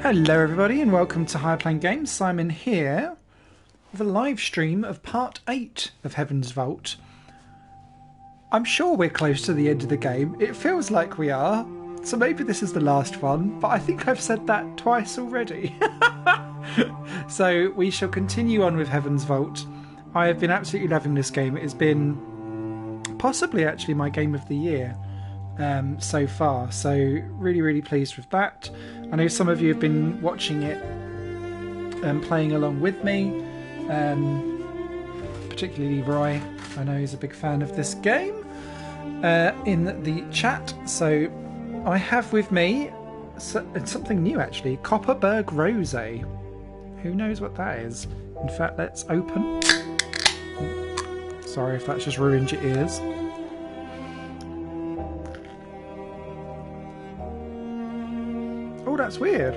Hello everybody and welcome to Higher Plane Games. Simon here with a live stream of part 8 of Heaven's Vault. I'm sure we're close to the end of the game. It feels like we are, so maybe this is the last one, but I think I've said that twice already. So we shall continue on with Heaven's Vault. I have been absolutely loving this game. It has been possibly actually my game of the year so far, so really pleased with that. I know some of you have been watching it and playing along with me, particularly Roy. I know he's a big fan of this game in the chat. So I have with me something new actually, Copperberg Rosé. Who knows what that is? In fact, let's open. Sorry if that's just ruined your ears. Oh, that's weird.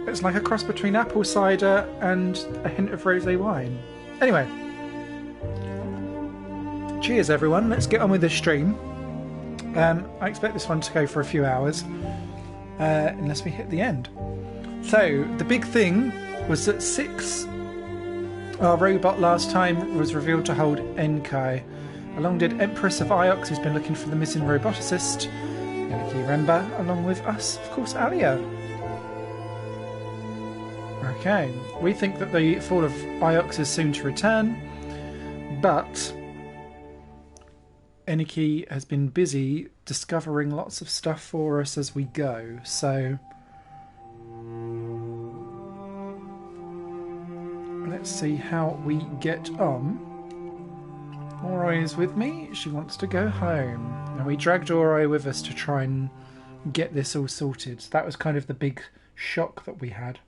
It's like a cross between apple cider and a hint of rosé wine. Anyway. Cheers everyone, let's get on with this stream. I expect this one to go for a few hours. Unless we hit the end. So, the big thing was that 6, our robot last time, was revealed to hold Enkai. Along did Empress of Iox, who's been looking for the missing roboticist. Quirky Remember, along with us, of course, Alia. Okay, we think that the fall of Iox is soon to return, but Eniki has been busy discovering lots of stuff for us as we go, so let's see how we get on. Oroi is with me. She wants to go home. And we dragged Oroi with us to try and get this all sorted. So that was kind of the big shock that we had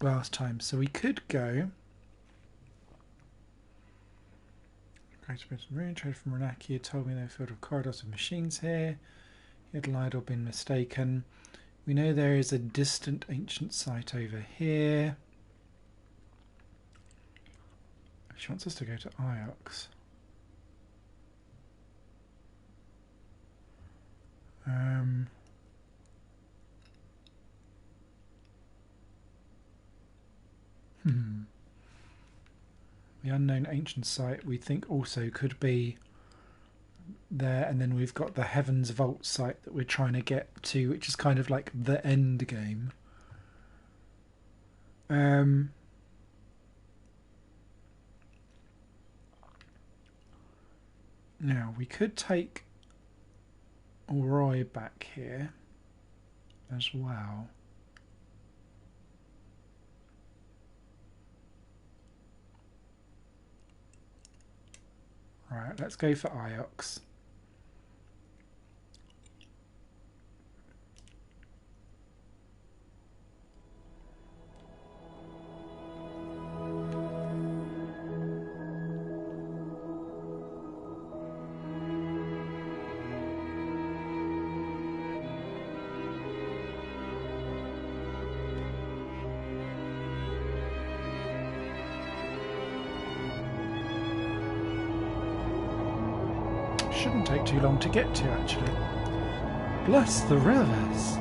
last time. So we could go. Great Britain trade from Renaki told me they're filled with corridors of machines here. He had lied or been mistaken. We know there is a distant ancient site over here. She wants us to go to Iox. The unknown ancient site we think also could be there, and then we've got the Heaven's Vault site that we're trying to get to, which is kind of like the end game. Now we could take Oroi back here as well. Right, let's go for Iox. Shouldn't take too long to get to, actually. Bless the rivers.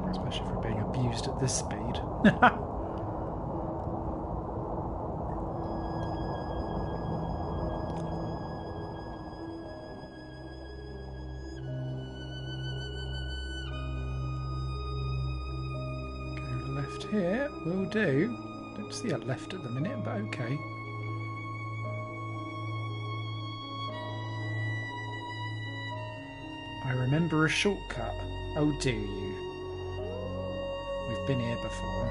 Especially for being abused at this speed. Go left here, will do. Don't see a left at the minute, but okay. I remember a shortcut. Oh, do you? We've been here before.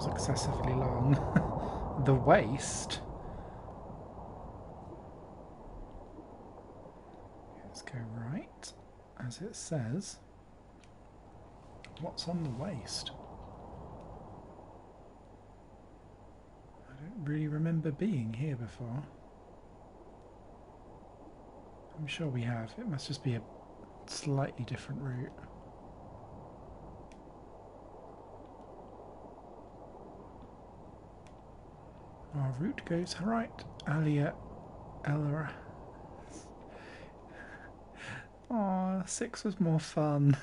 was excessively long. The waist. Let's go right, as it says. What's on the waist? I don't really remember being here before. I'm sure we have. It must just be a slightly different route. Our route goes right. Alia Ella. Oh, 6 was more fun.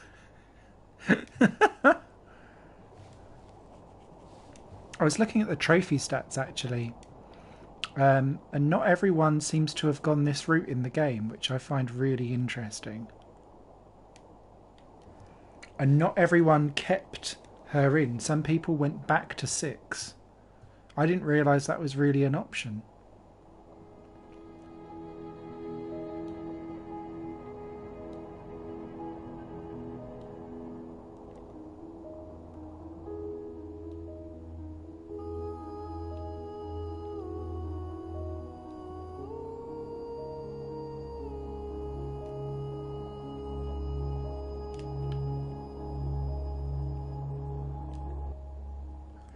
I was looking at the trophy stats actually, and not everyone seems to have gone this route in the game, which I find really interesting. And not everyone kept her in. Some people went back to 6. I didn't realise that was really an option.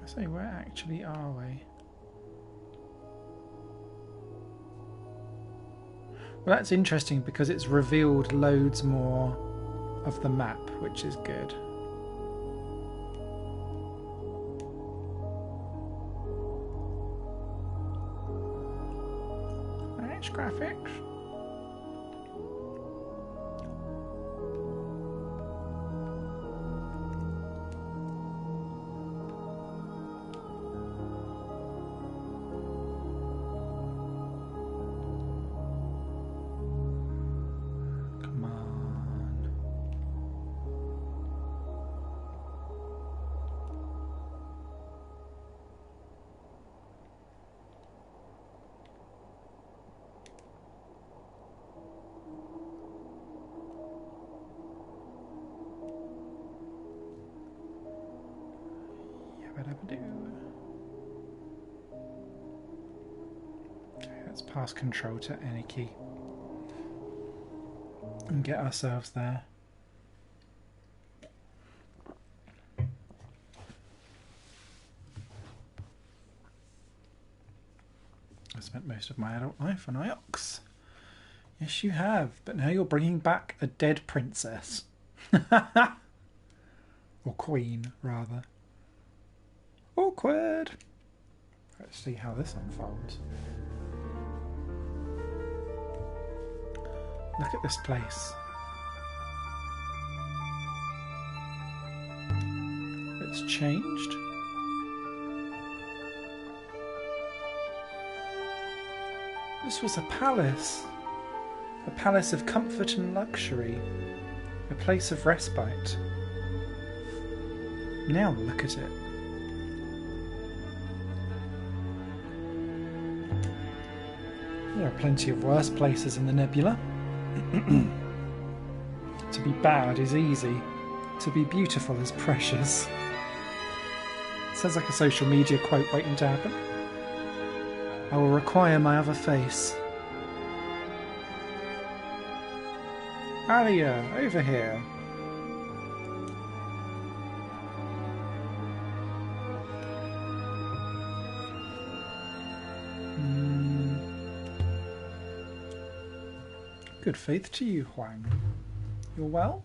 So where actually are we? Well, that's interesting because it's revealed loads more of the map, which is good. Nice graphics. Okay, let's pass control to any key and get ourselves there. I spent most of my adult life on Iox. Yes, you have, but now you're bringing back a dead princess. Or queen, rather. Awkward. Let's see how this unfolds. Look at this place. It's changed. This was a palace of comfort and luxury, a place of respite. Now look at it. There are plenty of worse places in the nebula. To be bad is easy. To be beautiful is precious. Sounds like a social media quote waiting to happen. I will require my other face. Alia, over here. Good faith to you, Huang. You're well?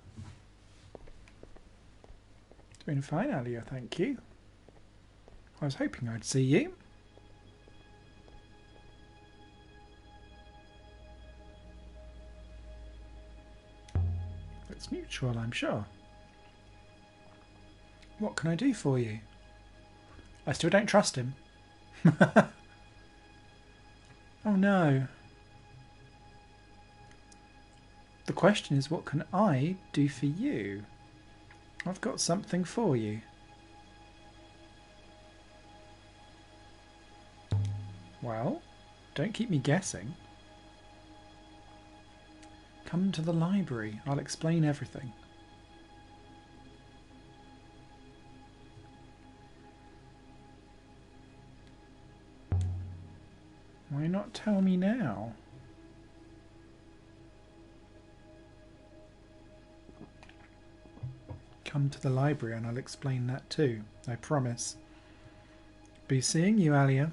Doing fine, Alia, thank you. I was hoping I'd see you. It's mutual, I'm sure. What can I do for you? I still don't trust him. Oh no. The question is, what can I do for you? I've got something for you. Well, don't keep me guessing. Come to the library. I'll explain everything. Why not tell me now? Come to the library and I'll explain that too, I promise. Be seeing you, Alia.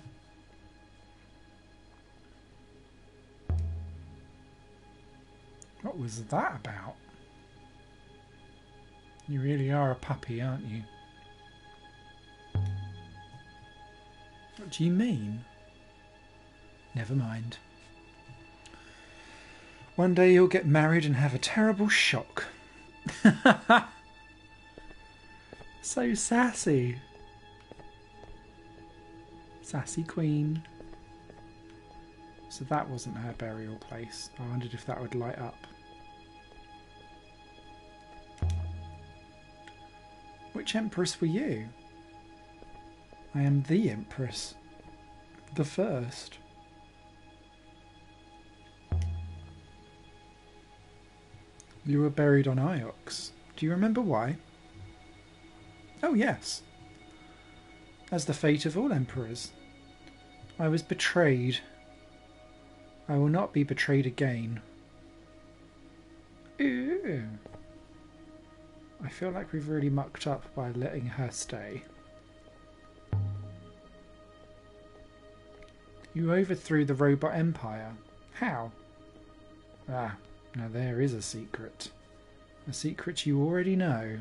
What was that about? You really are a puppy, aren't you? What do you mean? Never mind. One day you'll get married and have a terrible shock. So sassy. Sassy queen. So that wasn't her burial place. I wondered if that would light up. Which empress were you? I am the empress. The first. You were buried on Iox. Do you remember why? Oh yes. As the fate of all emperors. I was betrayed. I will not be betrayed again. Ew. I feel like we've really mucked up by letting her stay. You overthrew the robot empire. How? Ah, now there is a secret. A secret you already know.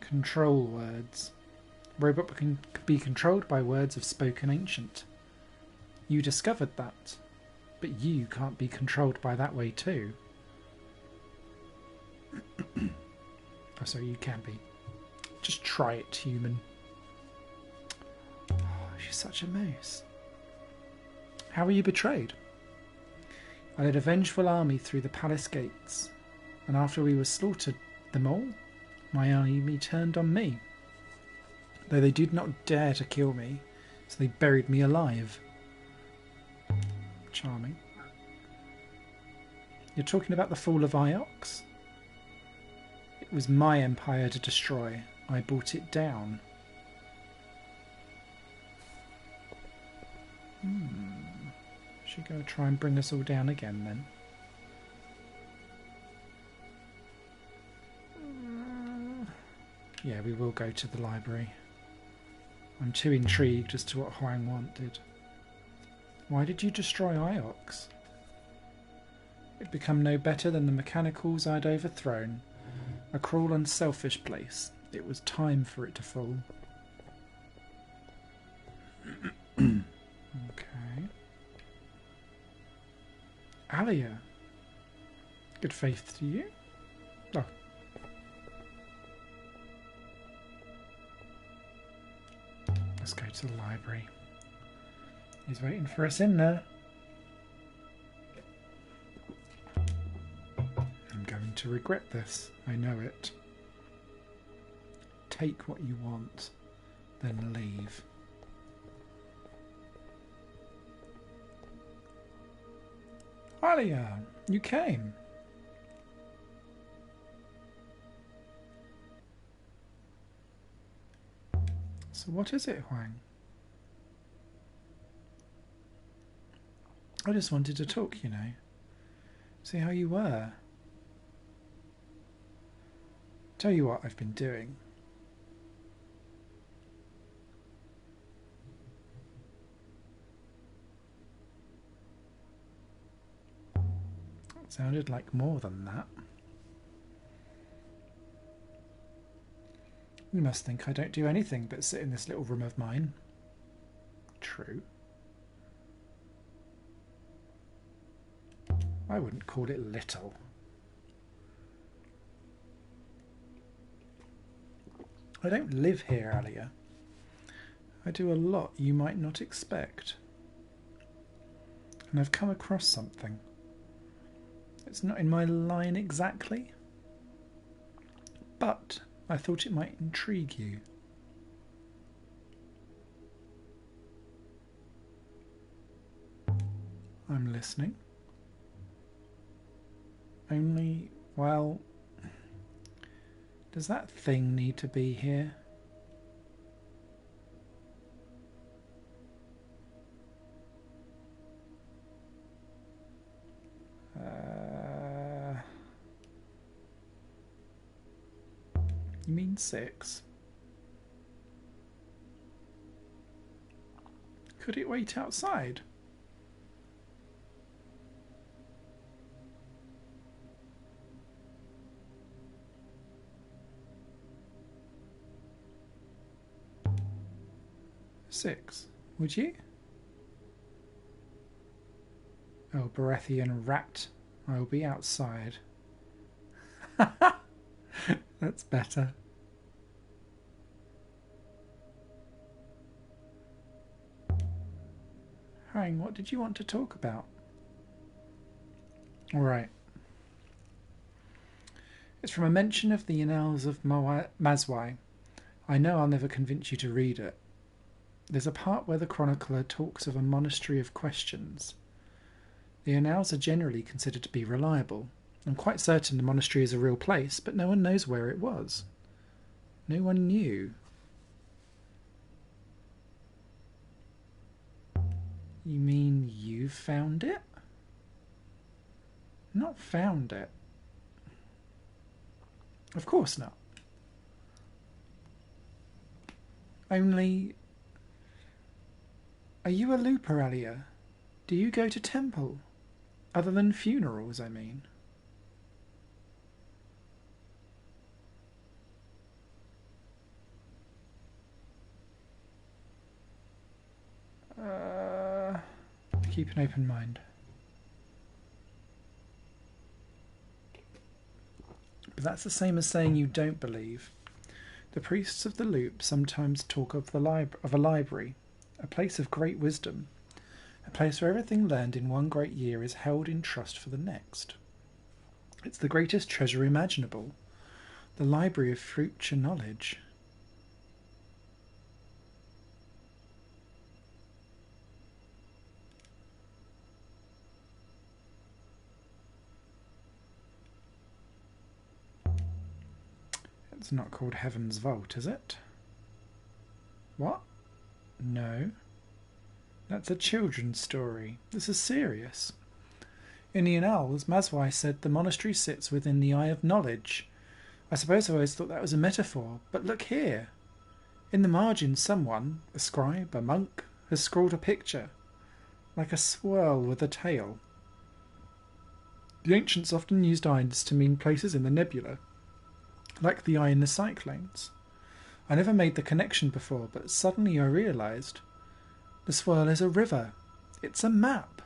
Control words. Robot can be controlled by words of spoken ancient. You discovered that, but you can't be controlled by that way too. Oh, sorry, you can be. Just try it, human. Oh, she's such a mouse. How were you betrayed? I led a vengeful army through the palace gates, and after we were slaughtered them all, my army turned on me. Though they did not dare to kill me, so they buried me alive. Charming. You're talking about the fall of Iox? It was my empire to destroy. I brought it down. Is she going to try and bring us all down again then? Yeah, we will go to the library. I'm too intrigued as to what Huang wanted. Why did you destroy Iox? It'd become no better than the mechanicals I'd overthrown. A cruel and selfish place. It was time for it to fall. Okay. Alia. Good faith to you. Oh. Let's go to the library. He's waiting for us in there. I'm going to regret this. I know it. Take what you want, then leave. Alia, you came. So what is it, Huang? I just wanted to talk, you know. See how you were. Tell you what I've been doing. It sounded like more than that. You must think I don't do anything but sit in this little room of mine. True. I wouldn't call it little. I don't live here, Alia. I do a lot you might not expect. And I've come across something. It's not in my line exactly, but I thought it might intrigue you. I'm listening. Only, well, does that thing need to be here? You mean 6? Could it wait outside? Six, would you? Oh, Berethian rat, I will be outside. That's better. Hang, what did you want to talk about? Alright. It's from a mention of the Annals of Mazwai. I know I'll never convince you to read it. There's a part where the chronicler talks of a monastery of questions. The Annals are generally considered to be reliable. I'm quite certain the monastery is a real place, but no one knows where it was. No one knew. You mean you found it? Not found it. Of course not. Only... Are you a looper, Alia? Do you go to temple? Other than funerals, I mean. Keep an open mind. But that's the same as saying you don't believe. The priests of the loop sometimes talk of a library, a place of great wisdom, a place where everything learned in one great year is held in trust for the next. It's the greatest treasure imaginable, the library of future knowledge. It's not called Heaven's Vault, is it? What? No. That's a children's story. This is serious. In the Annals, Mazwai said the monastery sits within the Eye of Knowledge. I suppose I always thought that was a metaphor, but look here. In the margin someone, a scribe, a monk, has scrawled a picture, like a swirl with a tail. The ancients often used eyes to mean places in the nebula, like the eye in the cyclones. I never made the connection before, but suddenly I realised the swirl is a river. It's a map.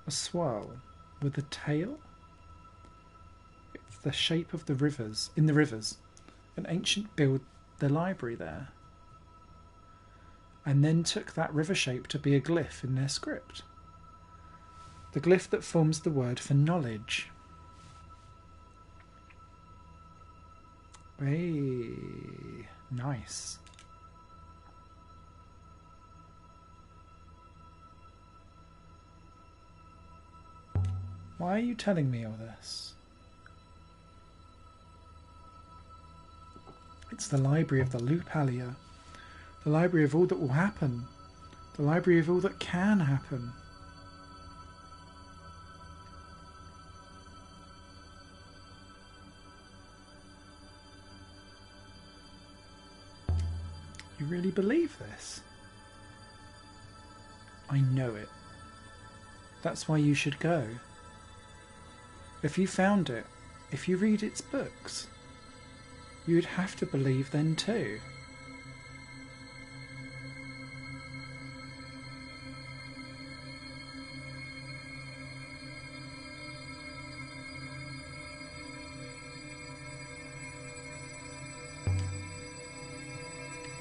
A swirl with a tail? It's the shape of the rivers, in the rivers. An ancient built the library there, and then took that river shape to be a glyph in their script. The glyph that forms the word for knowledge. Hey, nice. Why are you telling me all this? It's the library of the Loop Alia. The library of all that will happen. The library of all that can happen. You really believe this? I know it. That's why you should go. If you found it, if you read its books, you'd have to believe then too.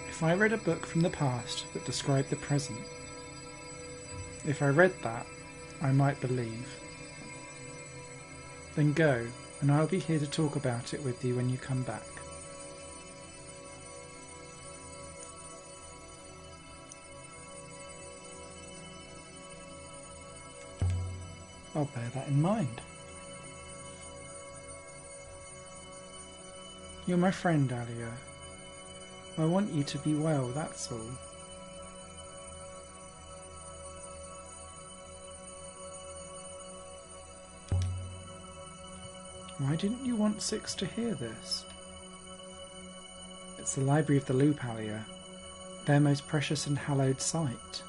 If I read a book from the past that described the present, if I read that, I might believe. Then go, and I'll be here to talk about it with you when you come back. I'll bear that in mind. You're my friend, Alia. I want you to be well, that's all. Why didn't you want Six to hear this? It's the library of the Lupalia, their most precious and hallowed site.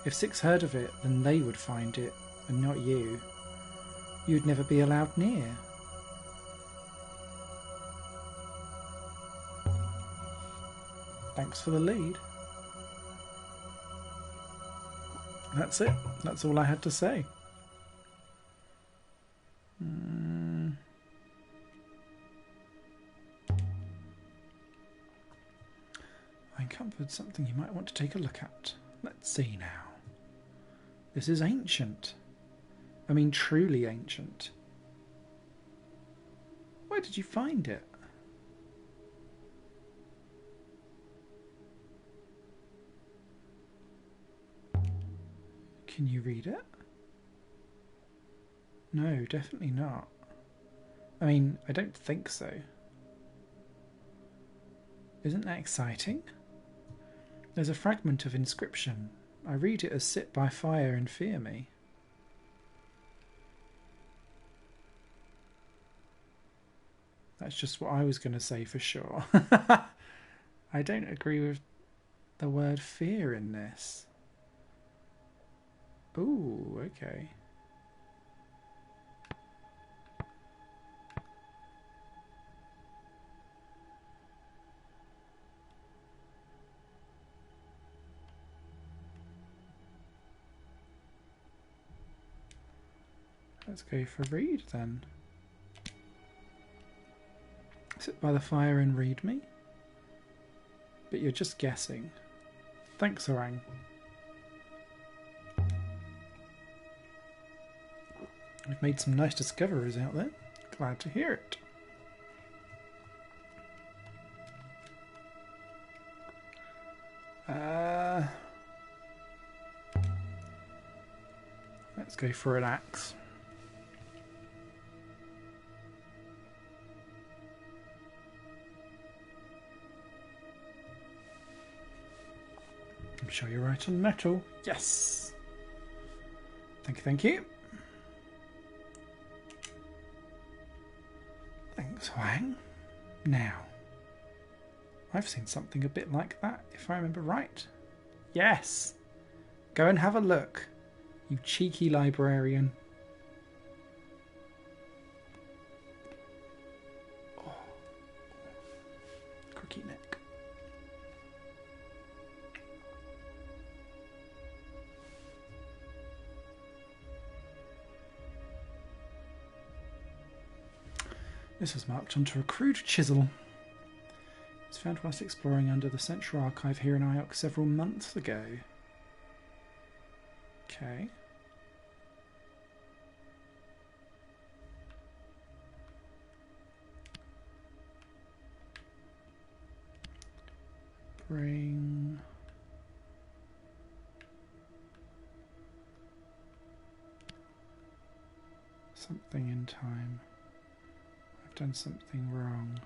If Six heard of it, then they would find it, and not you. You'd never be allowed near. Thanks for the lead. That's it. That's all I had to say. I uncovered something you might want to take a look at. Let's see now. This is ancient. I mean, truly ancient. Where did you find it? Can you read it? No, definitely not. I mean, I don't think so. Isn't that exciting? There's a fragment of inscription. I read it as sit by fire and fear me. That's just what I was going to say for sure. I don't agree with the word fear in this. Ooh, okay. Let's go for read then. Sit by the fire and read me? But you're just guessing. Thanks, Orang. We've made some nice discoveries out there. Glad to hear it. Let's go for an axe. I'm sure you're right on metal. Yes! Thank you, thank you. Thanks, Wang. Now, I've seen something a bit like that, if I remember right. Yes! Go and have a look, you cheeky librarian. Oh. Crooked neck. This was marked onto a crude chisel. It was found whilst exploring under the Central Archive here in Ioc several months ago. Okay. Bring... something in time. I've done something wrong.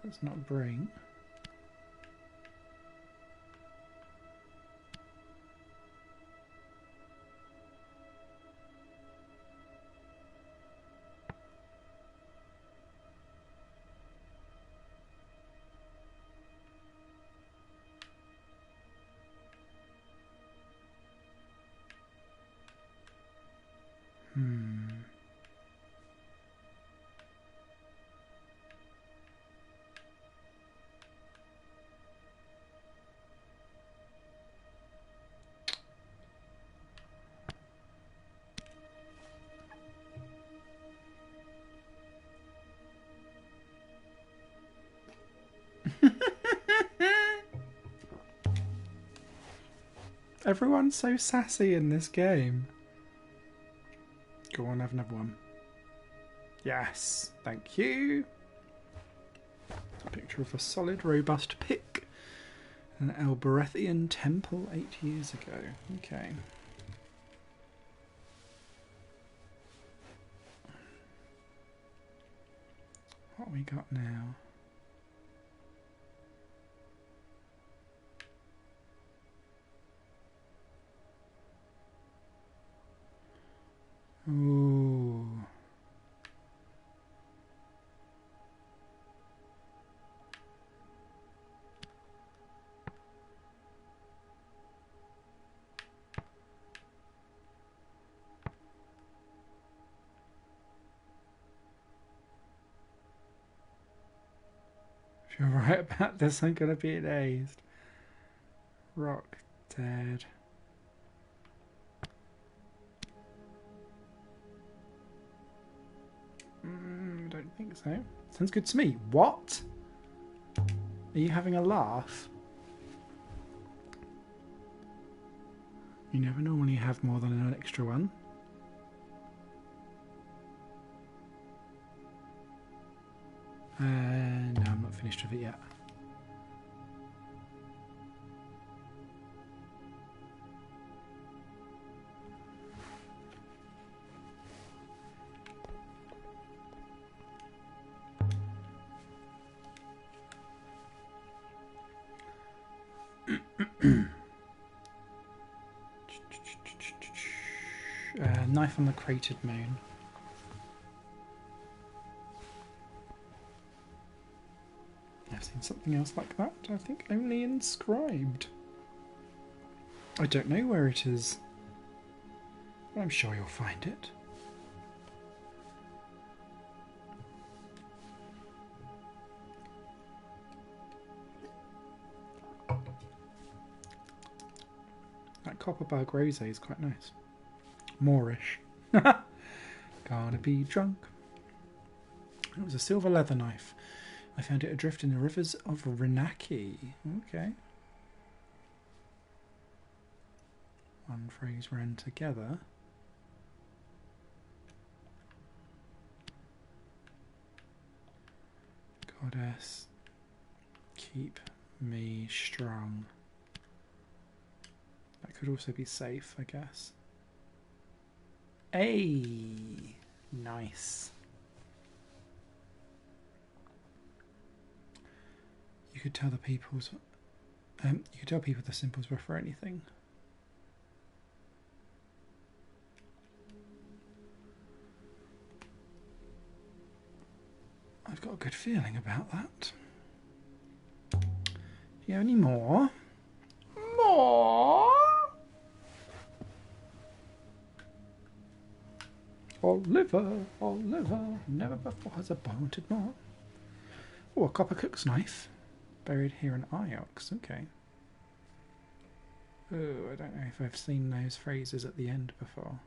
So it's not bring. Everyone's so sassy in this game. Go on, have another one. Yes, thank you. A picture of a solid, robust pick. An Alberethian temple 8 years ago. Okay. What we got now? Ooh. If you're right about this, I'm going to be dazed. Rock dead. I don't think so. Sounds good to me. What? Are you having a laugh? You never normally have more than an extra one. No, I'm not finished with it yet. Knife on the cratered moon. I've seen something else like that. I think only inscribed. I don't know where it is. But I'm sure you'll find it. That Copperbug Rosé is quite nice. Moorish. Gotta be drunk. It was a silver leather knife. I found it adrift in the rivers of Renaki. Okay. One phrase ran together. Goddess, keep me strong. That could also be safe, I guess. Hey, nice. You could tell the people's. You could tell people the symbols were for anything. I've got a good feeling about that. Do you have any more? More? Oliver, never before has a wanted more. Oh, a copper cook's knife. Buried here in Iox, okay. Oh, I don't know if I've seen those phrases at the end before.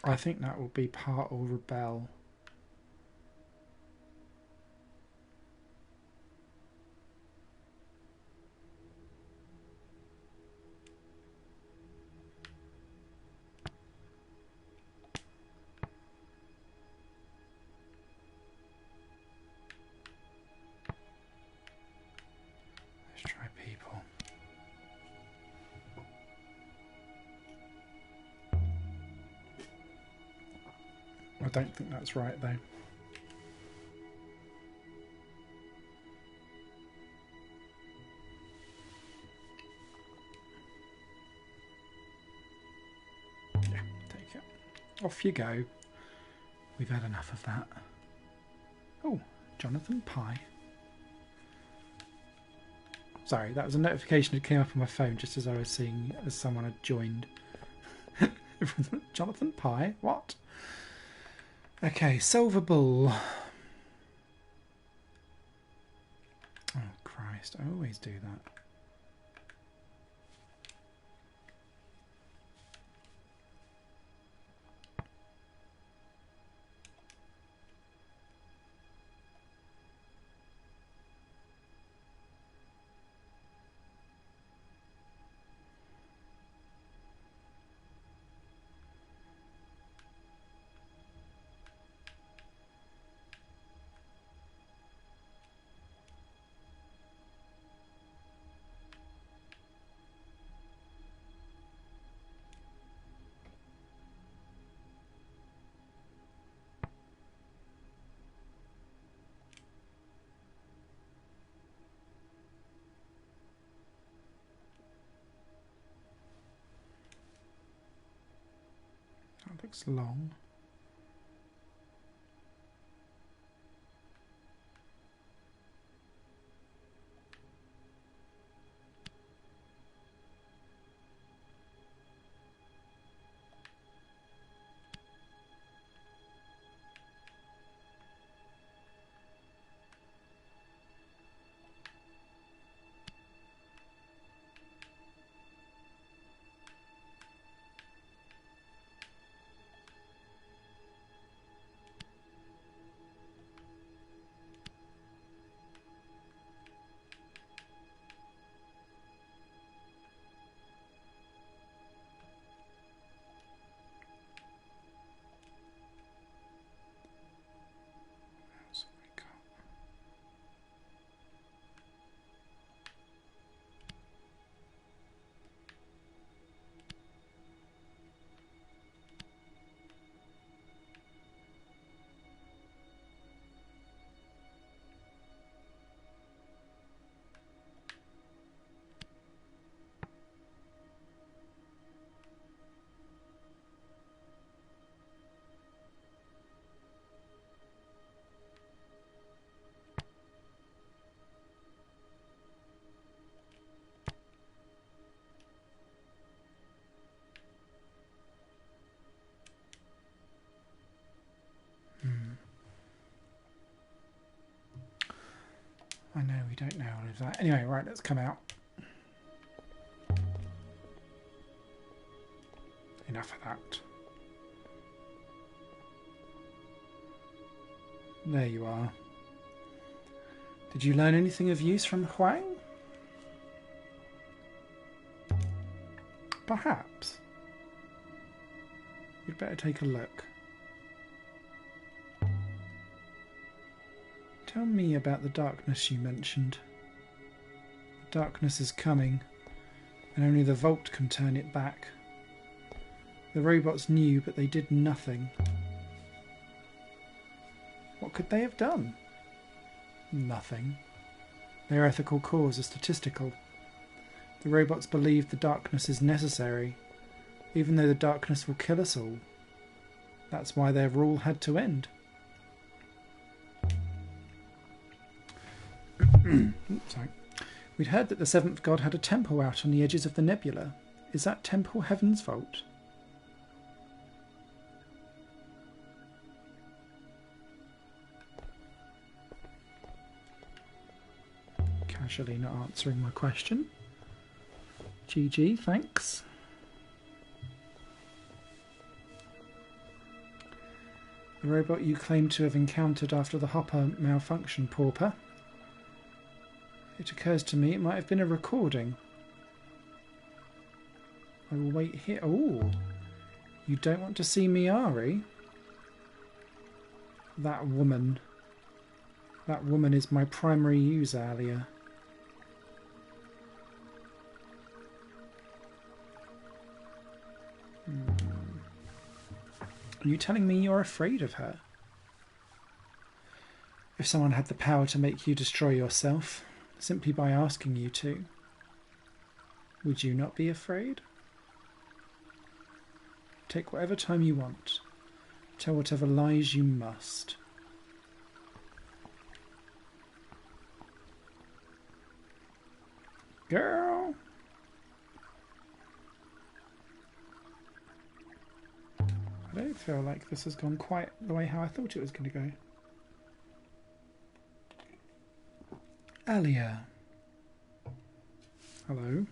I think that will be part or rebel. Let's try people. I don't think that's right though. Yeah, take it. Off you go. We've had enough of that. Oh, Jonathan Pye. Sorry, that was a notification that came up on my phone just as I was seeing as someone had joined. Jonathan Pye? What? Okay, Silver Bull. Oh Christ, I always do that. looks long. I know we don't know all of that. Anyway, right, let's come out. Enough of that. There you are. Did you learn anything of use from Huang? Perhaps. You'd better take a look. Tell me about the darkness you mentioned. The darkness is coming, and only the vault can turn it back. The robots knew, but they did nothing. What could they have done? Nothing. Their ethical cores are statistical. The robots believe the darkness is necessary, even though the darkness will kill us all. That's why their rule had to end. Sorry. We'd heard that the seventh god had a temple out on the edges of the nebula. Is that temple Heaven's Vault? Casually not answering my question. GG, thanks. The robot you claim to have encountered after the hopper malfunction, Pauper. It occurs to me it might have been a recording. I will wait here. Oh, you don't want to see Miari? That woman. That woman is my primary user, Alia. Are you telling me you're afraid of her? If someone had the power to make you destroy yourself, simply by asking you to, would you not be afraid? Take whatever time you want. Tell whatever lies you must. Girl! I don't feel like this has gone quite the way how I thought it was going to go. Alia. Hello.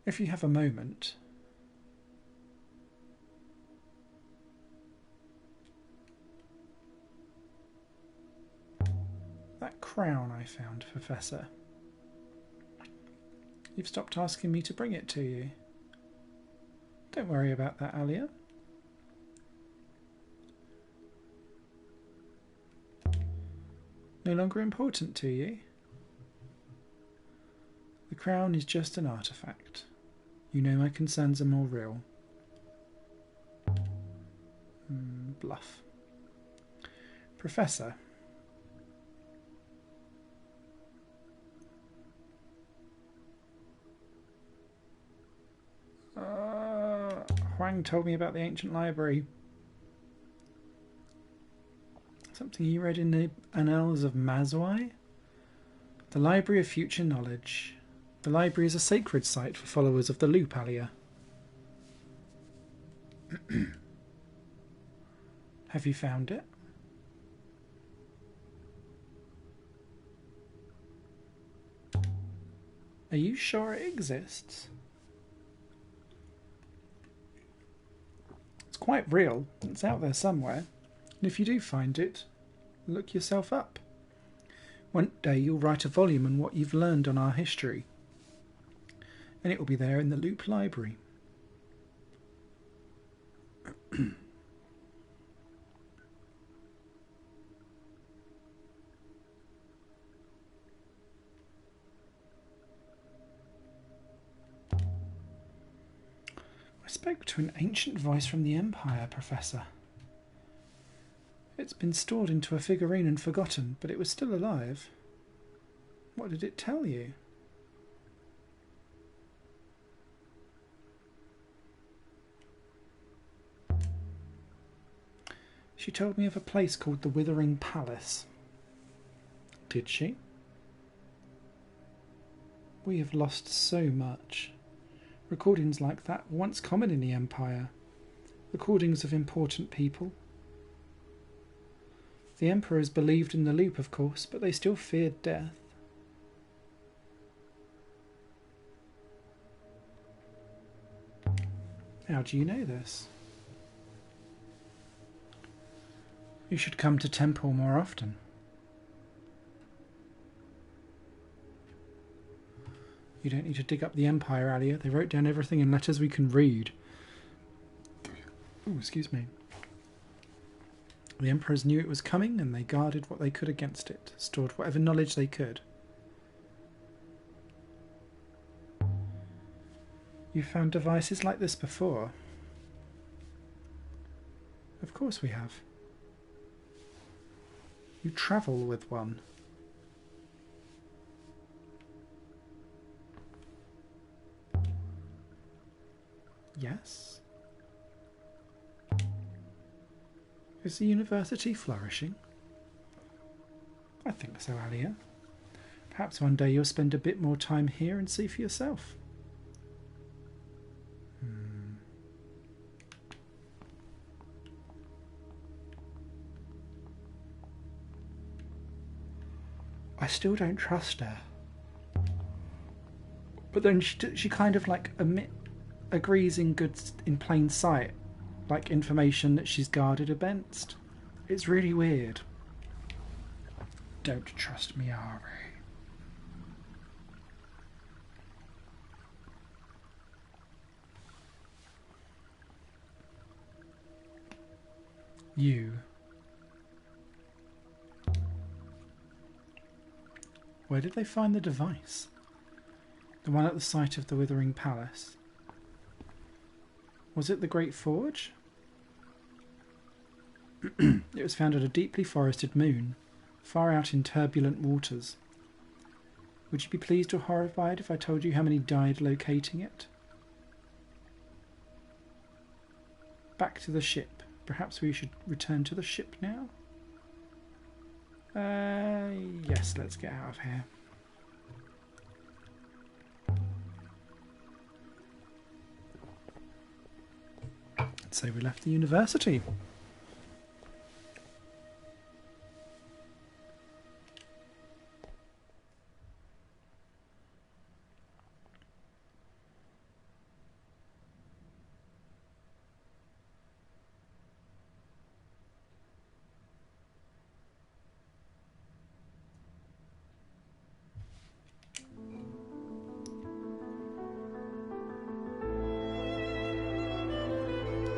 If you have a moment. That crown I found, Professor. You've stopped asking me to bring it to you. Don't worry about that, Alia. No longer important to you? The crown is just an artifact. You know my concerns are more real. Bluff. Professor. Quang told me about the ancient library. Something you read in the Annals of Mazwai? The Library of Future Knowledge. The library is a sacred site for followers of the Loop Alia. Have you found it? Are you sure it exists? It's quite real. It's out there somewhere. And if you do find it, look yourself up. One day you'll write a volume on what you've learned on our history. And it will be there in the Loop Library. I spoke to an ancient voice from the Empire, Professor. It's been stored into a figurine and forgotten, but it was still alive. What did it tell you? She told me of a place called the Withering Palace. Did she? We have lost so much. Recordings like that were once common in the Empire. Recordings of important people. The emperors believed in the loop, of course, but they still feared death. How do you know this? You should come to temple more often. You don't need to dig up the Empire, Alia. They wrote down everything in letters we can read. Oh, excuse me. The emperors knew it was coming, and they guarded what they could against it, stored whatever knowledge they could. You've found devices like this before? Of course we have. You travel with one. Yes? Is the university flourishing? I think so, Alia. Perhaps one day you'll spend a bit more time here and see for yourself. I still don't trust her. But then she kind of like agrees in plain sight, like information that she's guarded against. It's really weird. Don't trust me, Ari. You. Where did they find the device? The one at the site of the Withering Palace. Was it the Great Forge? It was found at a deeply forested moon, far out in turbulent waters. Would you be pleased or horrified if I told you how many died locating it? Back to the ship. Perhaps we should return to the ship now? Yes, let's get out of here. Let's say we left the university.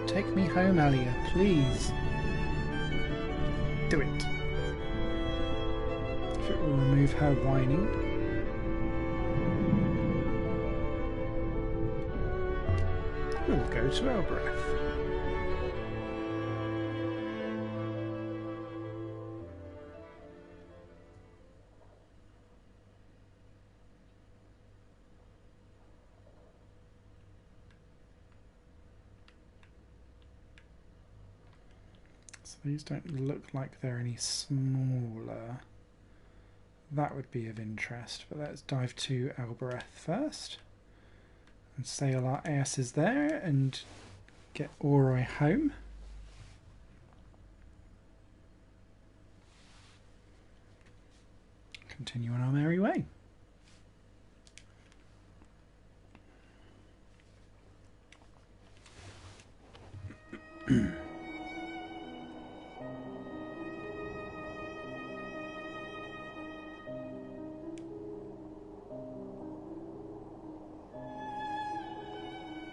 Take me home, Alia, please. Do it. If it will remove her whining. We'll go to Elbreth. These don't look like they're any smaller. That would be of interest, but let's dive to Albereth first and sail our asses there and get Ori home. Continue on our merry way.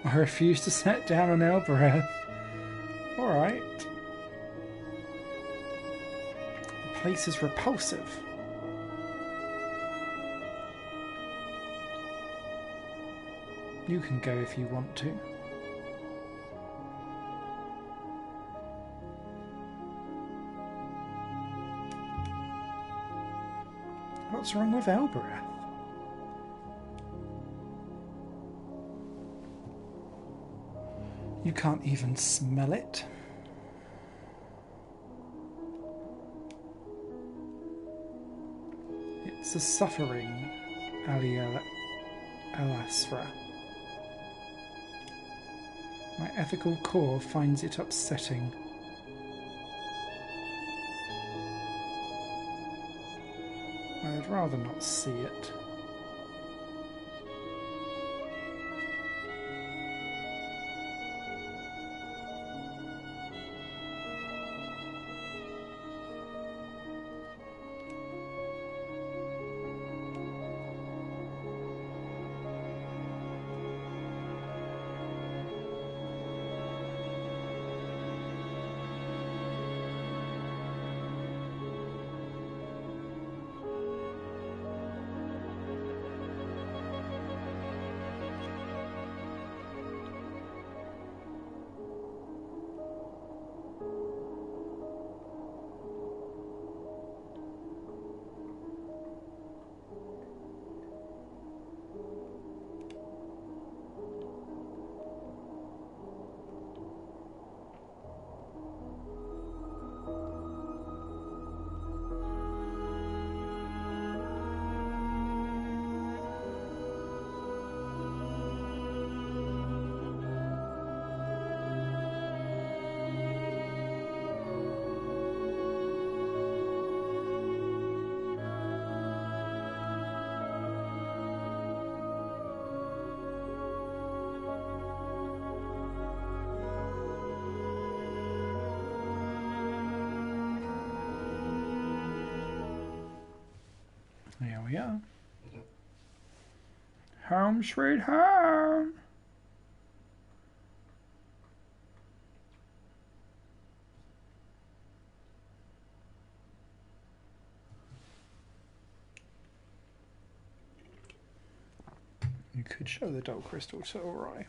I refuse to set down on Elbereth. Alright. The place is repulsive. You can go if you want to. What's wrong with Elbereth? You can't even smell it. It's a suffering, Alasra. My ethical core finds it upsetting. I would rather not see it. Here we are. Home sweet home. You could show the dull crystal to Ori.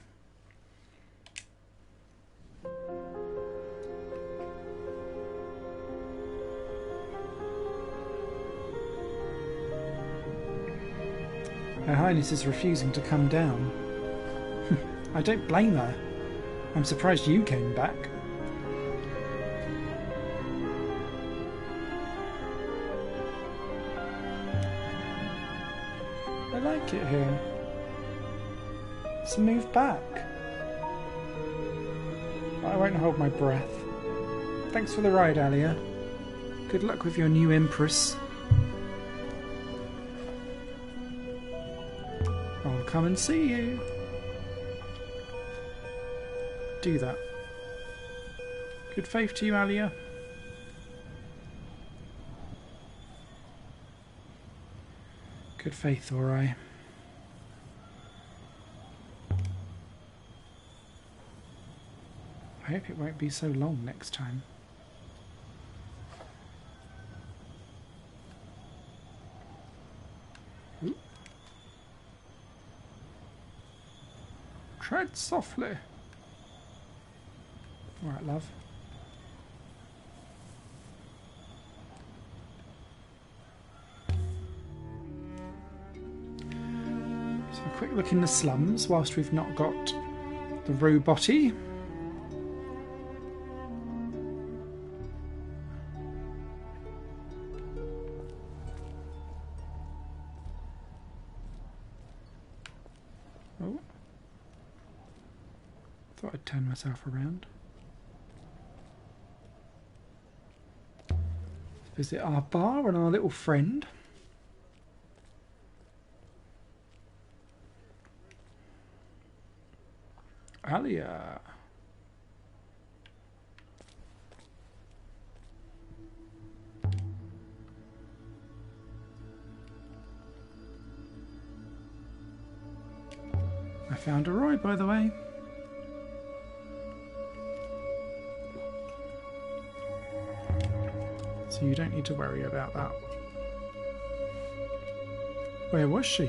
Her Highness is refusing to come down. I don't blame her. I'm surprised you came back. I like it here. So move back. I won't hold my breath. Thanks for the ride, Alia. Good luck with your new Empress. I'll come and see you. Do that. Good faith to you, Alia. Good faith, Ori. I hope it won't be so long next time. Ooh. Tread softly. All right, love. So a quick look in the slums whilst we've not got the robotty. Thought I'd turn myself around. Visit our bar and our little friend. Alia. I found a Roy, by the way. So you don't need to worry about that. Where was she?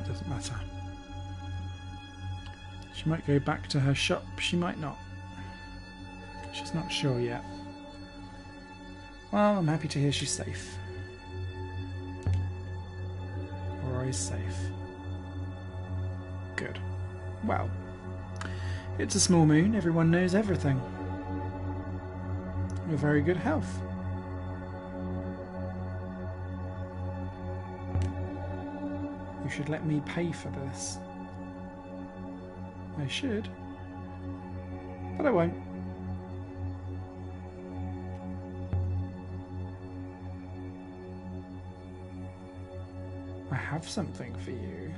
It doesn't matter. She might go back to her shop, she might not. She's not sure yet. Well, I'm happy to hear she's safe. Roy's safe. Good. Well, it's a small moon, everyone knows everything. We're very good health. You should let me pay for this. I should, but I won't. I have something for you.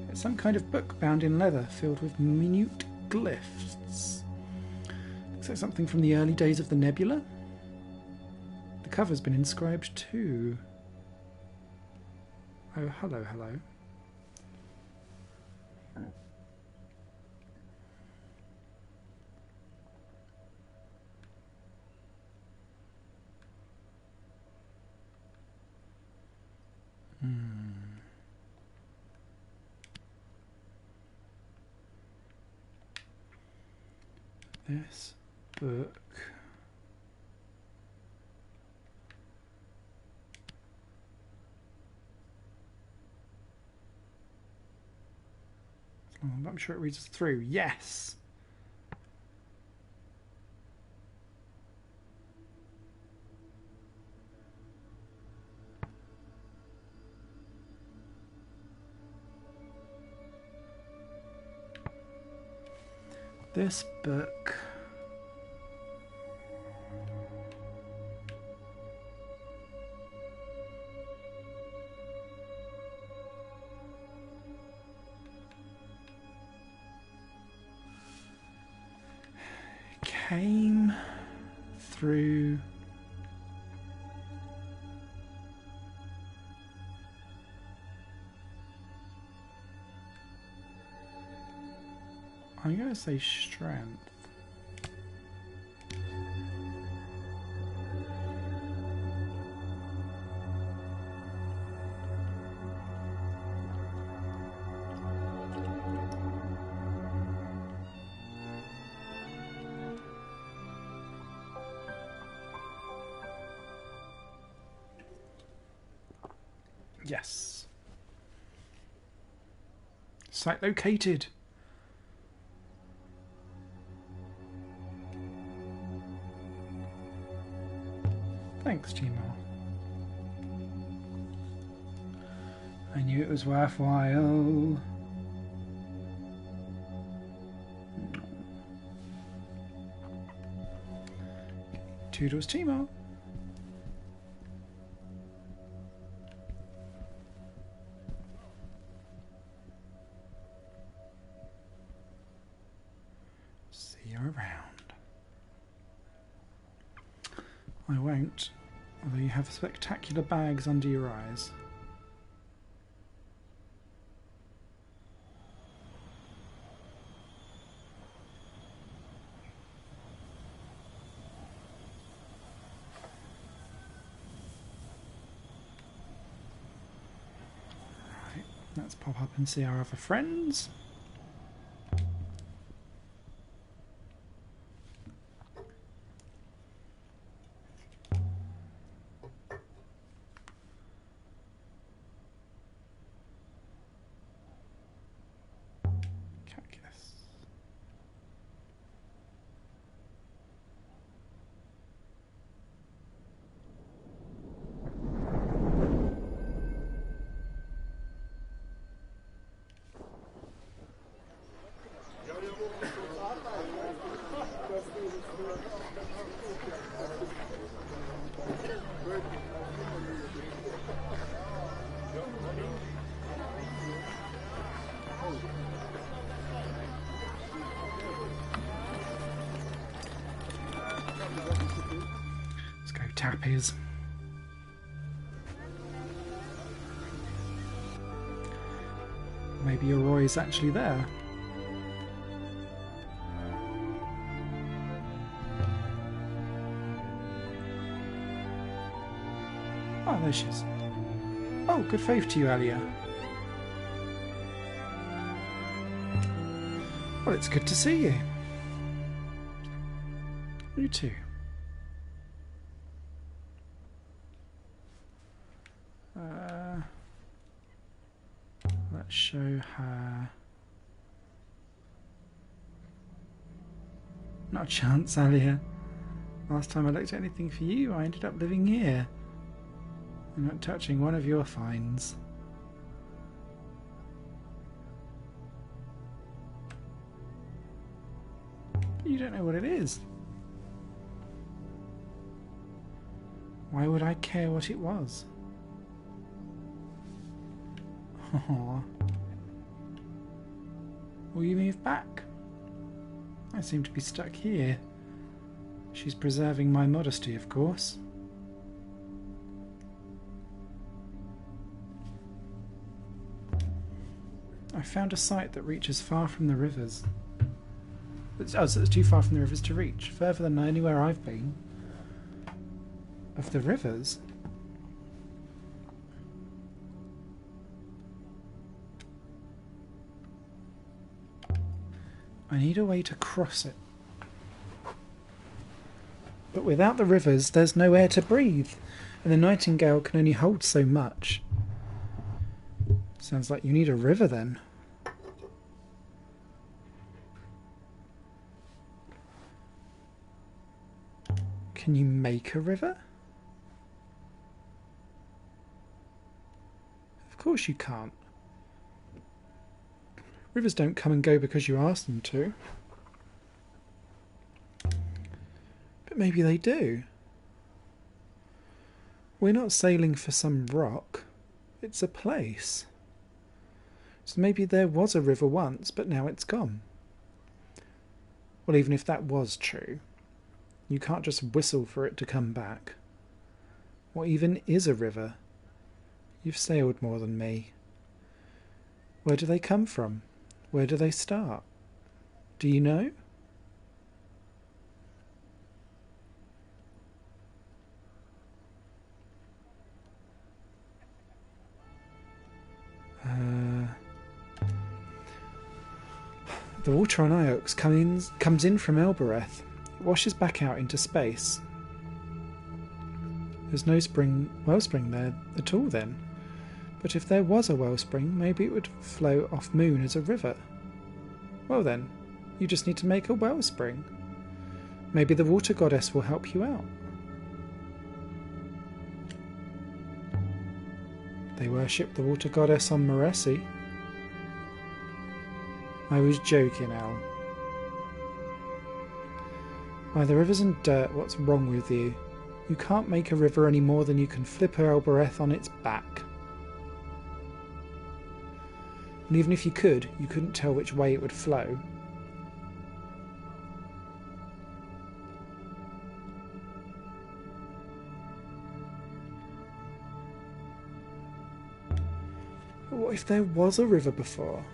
It's some kind of book bound in leather filled with minute glyphs. Looks like something from the early days of the nebula. The cover's been inscribed too. Oh, hello, hello. This book. I'm sure it reads us through. Yes! This book. Came through I'm going to say strength. Yes. Site located. Thanks, Gmail. I knew it was worthwhile. Toodles, Gmail. See you around. I won't, although you have spectacular bags under your eyes. Right, let's pop up and see our other friends. please. Maybe Roy's actually there. Oh, there she is. Oh, good faith to you, Alia. Well, it's good to see you. You too. Let's show her. Not a chance, Alia. Last time I looked at anything for you, I ended up living here. I'm not touching one of your finds. You don't know what it is. Why would I care what it was? Aww. Will you move back? I seem to be stuck here. She's preserving my modesty, of course. I found a site that reaches far from the rivers. So it's too far from the rivers to reach. Further than anywhere I've been. Of the rivers? I need a way to cross it. But without the rivers, there's no air to breathe, and the nightingale can only hold so much. Sounds like you need a river then. Can you make a river? Of course you can't. Rivers don't come and go because you ask them to. But maybe they do. We're not sailing for some rock. It's a place. So maybe there was a river once, but now it's gone. Well, even if that was true, you can't just whistle for it to come back. What even is a river? You've sailed more than me. Where do they come from? Where do they start? Do you know? The water on Iox comes in from Elbereth. It washes back out into space. There's no wellspring there at all then. But if there was a wellspring, maybe it would flow off Moon as a river. Well then, you just need to make a wellspring. Maybe the water goddess will help you out. They worship the water goddess on Moresi. I was joking, Al. By the rivers and dirt, what's wrong with you? You can't make a river any more than you can flip Elbereth on its back. And even if you could, you couldn't tell which way it would flow. But what if there was a river before?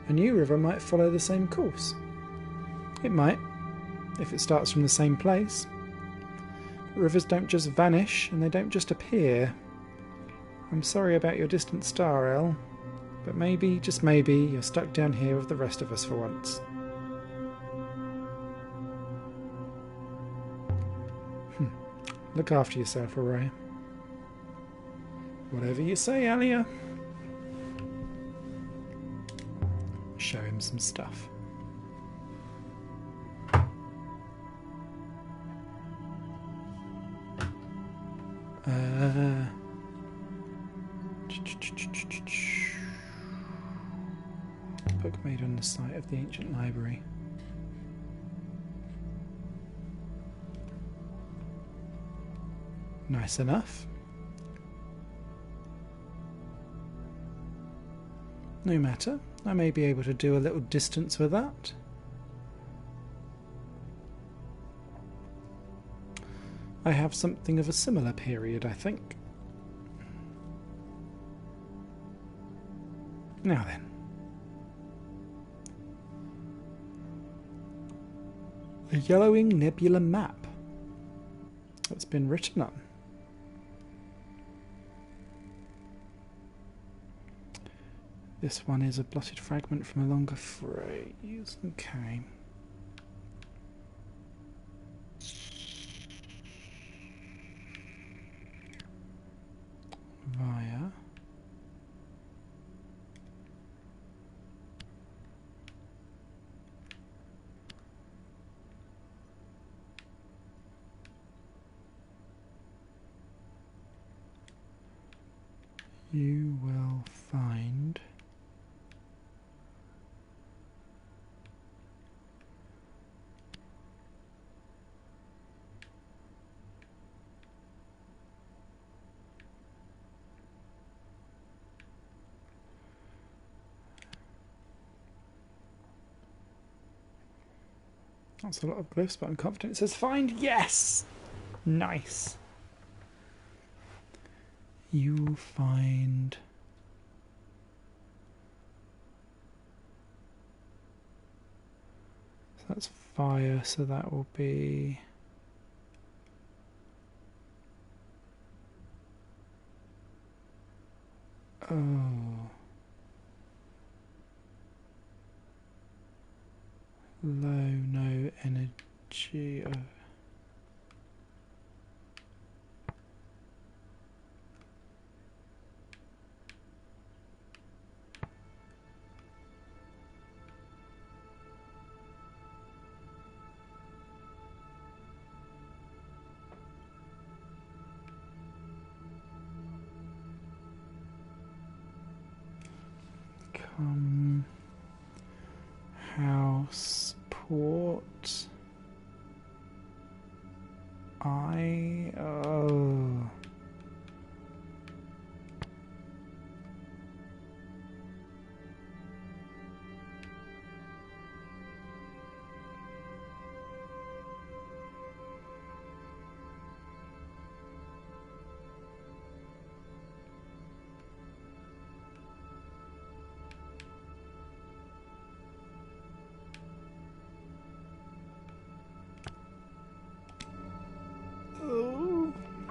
A new river might follow the same course. It might, if it starts from the same place. But rivers don't just vanish, and they don't just appear. I'm sorry about your distant star, El, but maybe, just maybe, you're stuck down here with the rest of us for once. Look after yourself, Aurora. Whatever you say, Alia. Show him some stuff. Book made on the site of the ancient library. Nice enough. No matter, I may be able to do a little distance with that. I have something of a similar period, I think. Now then. A yellowing nebula map that's been written on. This one is a blotted fragment from a longer phrase. Okay. Via. You will find that's a lot of glyphs, but I'm confident it says find. Yes! Nice. You find so that's fire, so that will be low, no energy. House port.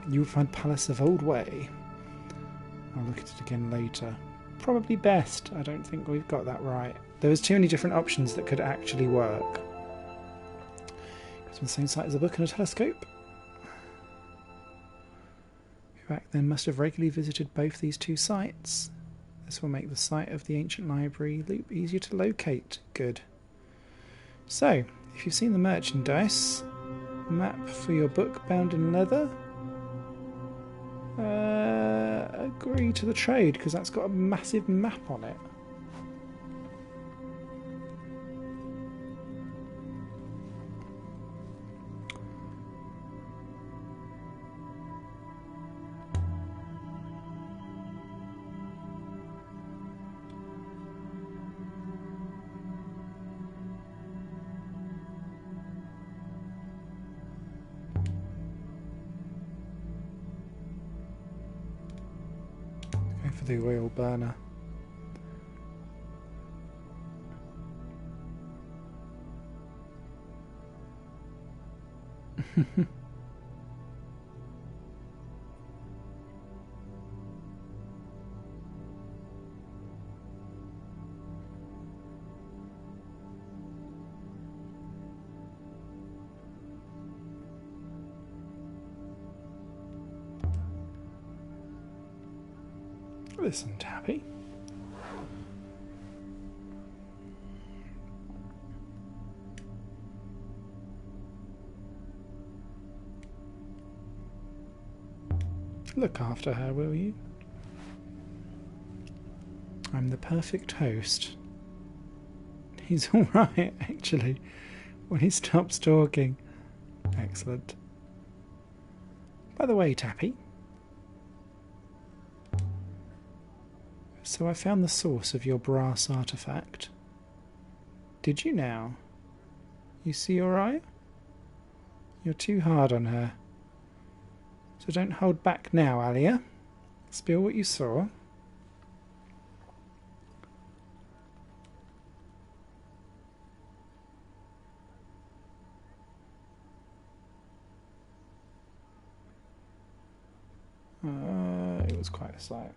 You will find Palace of Old Way. I'll look at it again later. Probably best. I don't think we've got that right. There was too many different options that could actually work. It's on the same site as a book and a telescope. Back then must have regularly visited both these two sites. This will make the site of the ancient library loop easier to locate. Good. So, if you've seen the merchandise, map for your book bound in leather. Agree to the trade because that's got a massive map on it. For the oil burner. Listen, Tappy. Look after her, will you? I'm the perfect host. He's alright, actually, when he stops talking. Excellent. By the way, Tappy. So I found the source of your brass artifact. Did you now? You see your eye? You're too hard on her. So don't hold back now, Alia. Spill what you saw. It was quite a sight.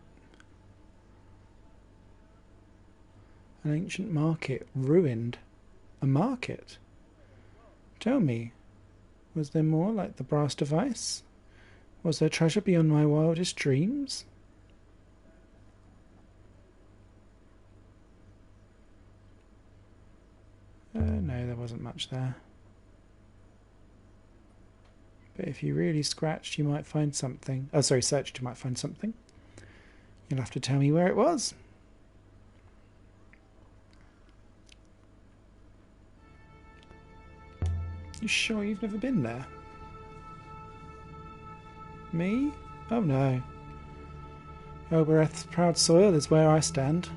An ancient market ruined. A market? Tell me, was there more like the brass device? Was there treasure beyond my wildest dreams? No, there wasn't much there. But if you really scratched, you might find something. Oh, sorry, searched, you might find something. You'll have to tell me where it was. You sure you've never been there? Me? Oh no. Elbereth's proud soil is where I stand.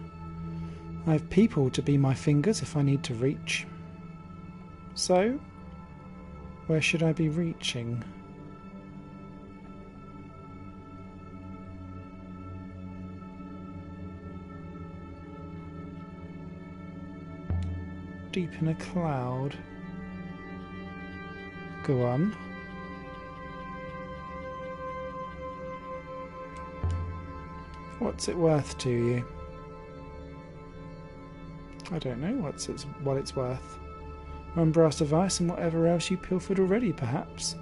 I have people to be my fingers if I need to reach. So, where should I be reaching? Deep in a cloud. Go on. What's it worth to you? I don't know what it's worth. One brass device and whatever else you pilfered already, perhaps.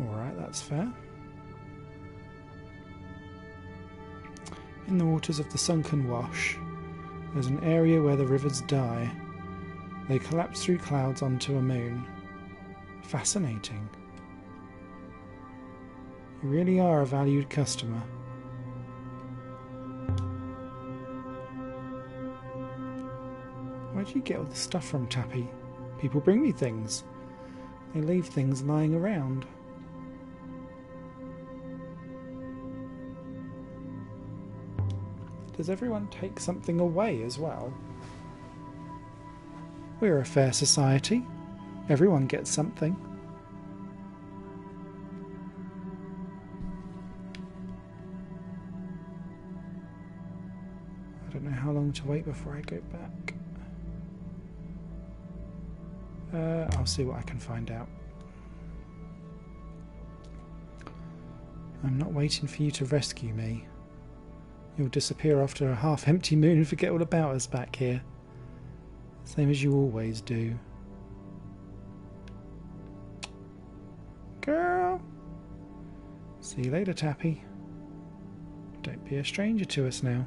Alright, that's fair. In the waters of the sunken wash, there's an area where the rivers die. They collapse through clouds onto a moon. Fascinating. You really are a valued customer. Where do you get all the stuff from, Tappy? People bring me things. They leave things lying around. Does everyone take something away as well? We're a fair society. Everyone gets something. I don't know how long to wait before I go back. I'll see what I can find out. I'm not waiting for you to rescue me. You'll disappear after a half-empty moon and forget all about us back here. Same as you always do. Girl! See you later, Tappy. Don't be a stranger to us now.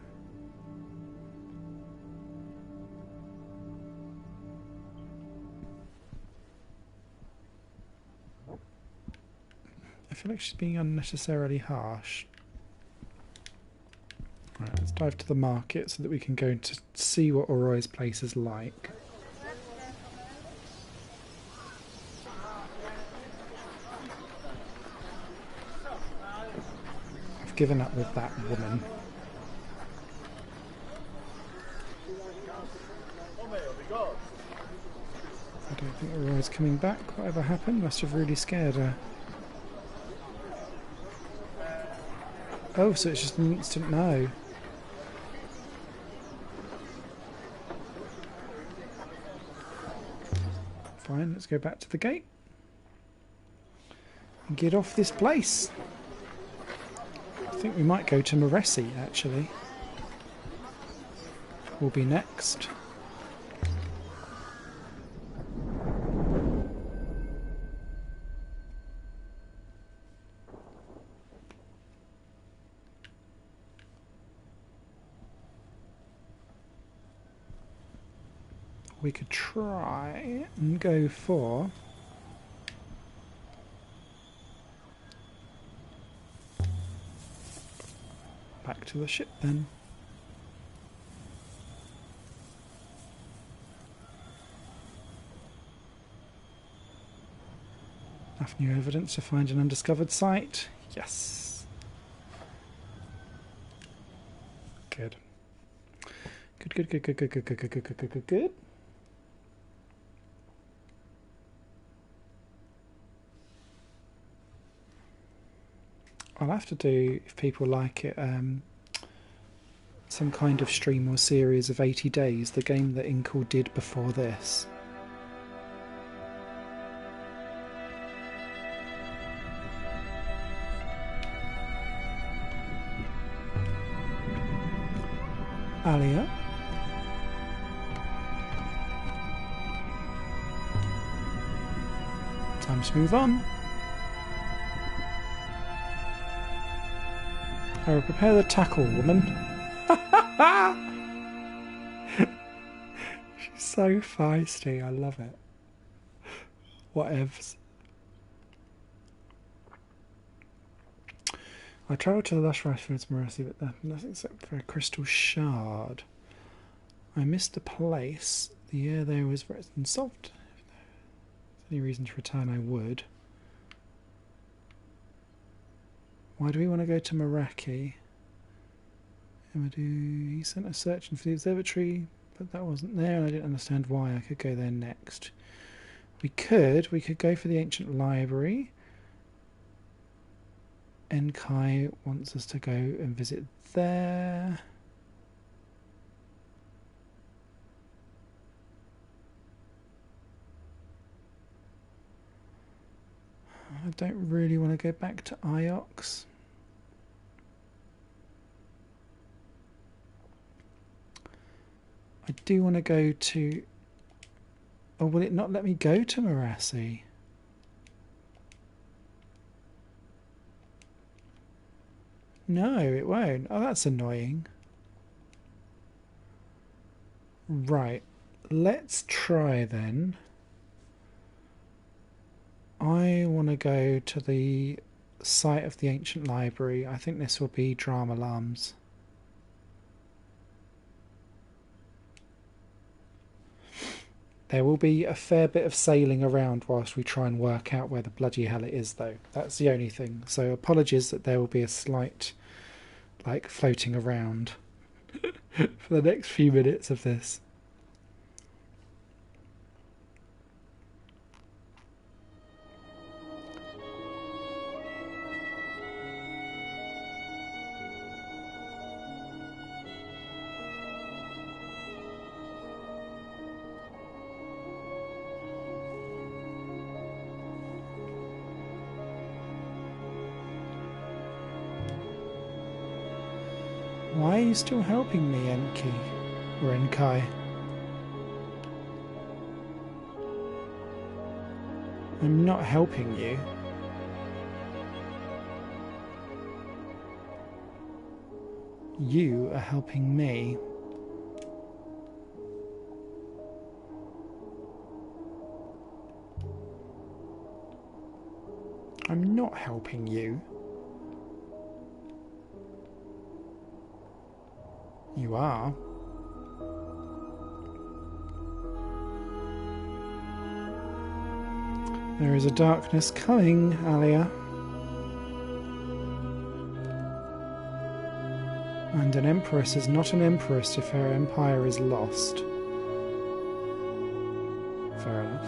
I feel like she's being unnecessarily harsh. Right, let's dive to the market so that we can go to see what Oroy's place is like. I've given up with that woman. I don't think Oroy's coming back. Whatever happened must have really scared her. Oh, so it's just an instant no. Fine, let's go back to the gate. And get off this place. I think we might go to Moresi, actually. Will be next. We could try and go for back to the ship then. Enough new evidence to find an undiscovered site. Yes. Good. Good. I'll have to do, if people like it, some kind of stream or series of 80 Days, the game that Inkle did before this. Alia. Time to move on. I will prepare the tackle, woman. She's so feisty, I love it. Whatevs. I travelled to the lush ricefields, Marassi, but nothing except for a crystal shard. I missed the place. The air there was very soft. If there's any reason to return, I would. Why do we want to go to Meraki? He sent us searching for the observatory, but that wasn't there, and I didn't understand why. I could go there next. We could go for the ancient library. Enkai wants us to go and visit there. I don't really want to go back to Iox. I do want to go to... Oh, will it not let me go to Marassi? No, it won't. Oh, that's annoying. Right. Let's try then. I want to go to the site of the ancient library. I think this will be Drama Alarms. There will be a fair bit of sailing around whilst we try and work out where the bloody hell it is, though. That's the only thing. So apologies that there will be a slight, like, floating around for the next few minutes of this. Why are you still helping me, Enki? Or Enkai? I'm not helping you. You are helping me. I'm not helping you. You are. There is a darkness coming, Alia. And an empress is not an empress if her empire is lost. Fair enough.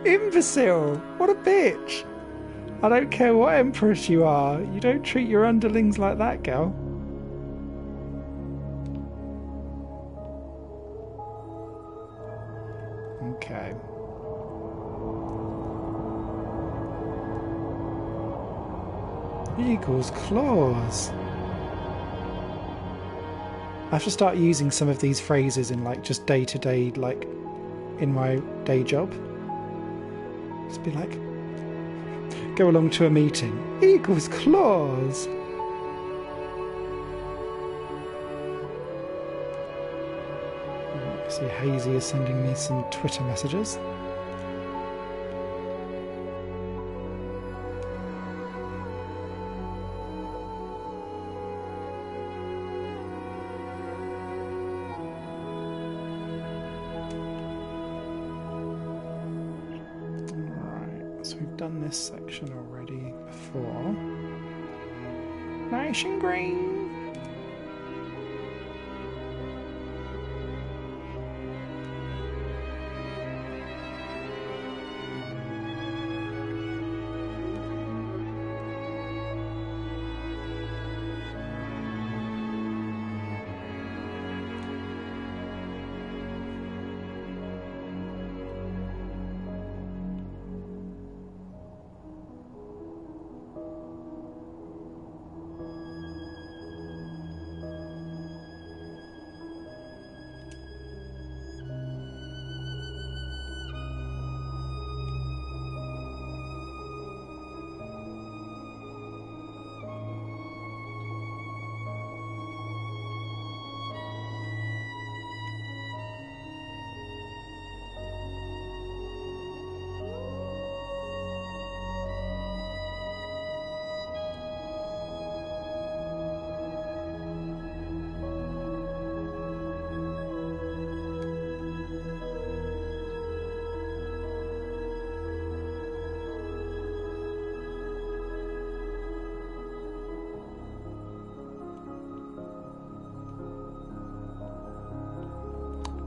Imbecile! What a bitch! I don't care what empress you are, you don't treat your underlings like that, girl. Okay. Eagle's claws. I have to start using some of these phrases in like just day-to-day, like in my day job. Just be like, go along to a meeting. Eagle's claws. See, Hazy is sending me some Twitter messages. Alright, so we've done this section already before. Nice and green!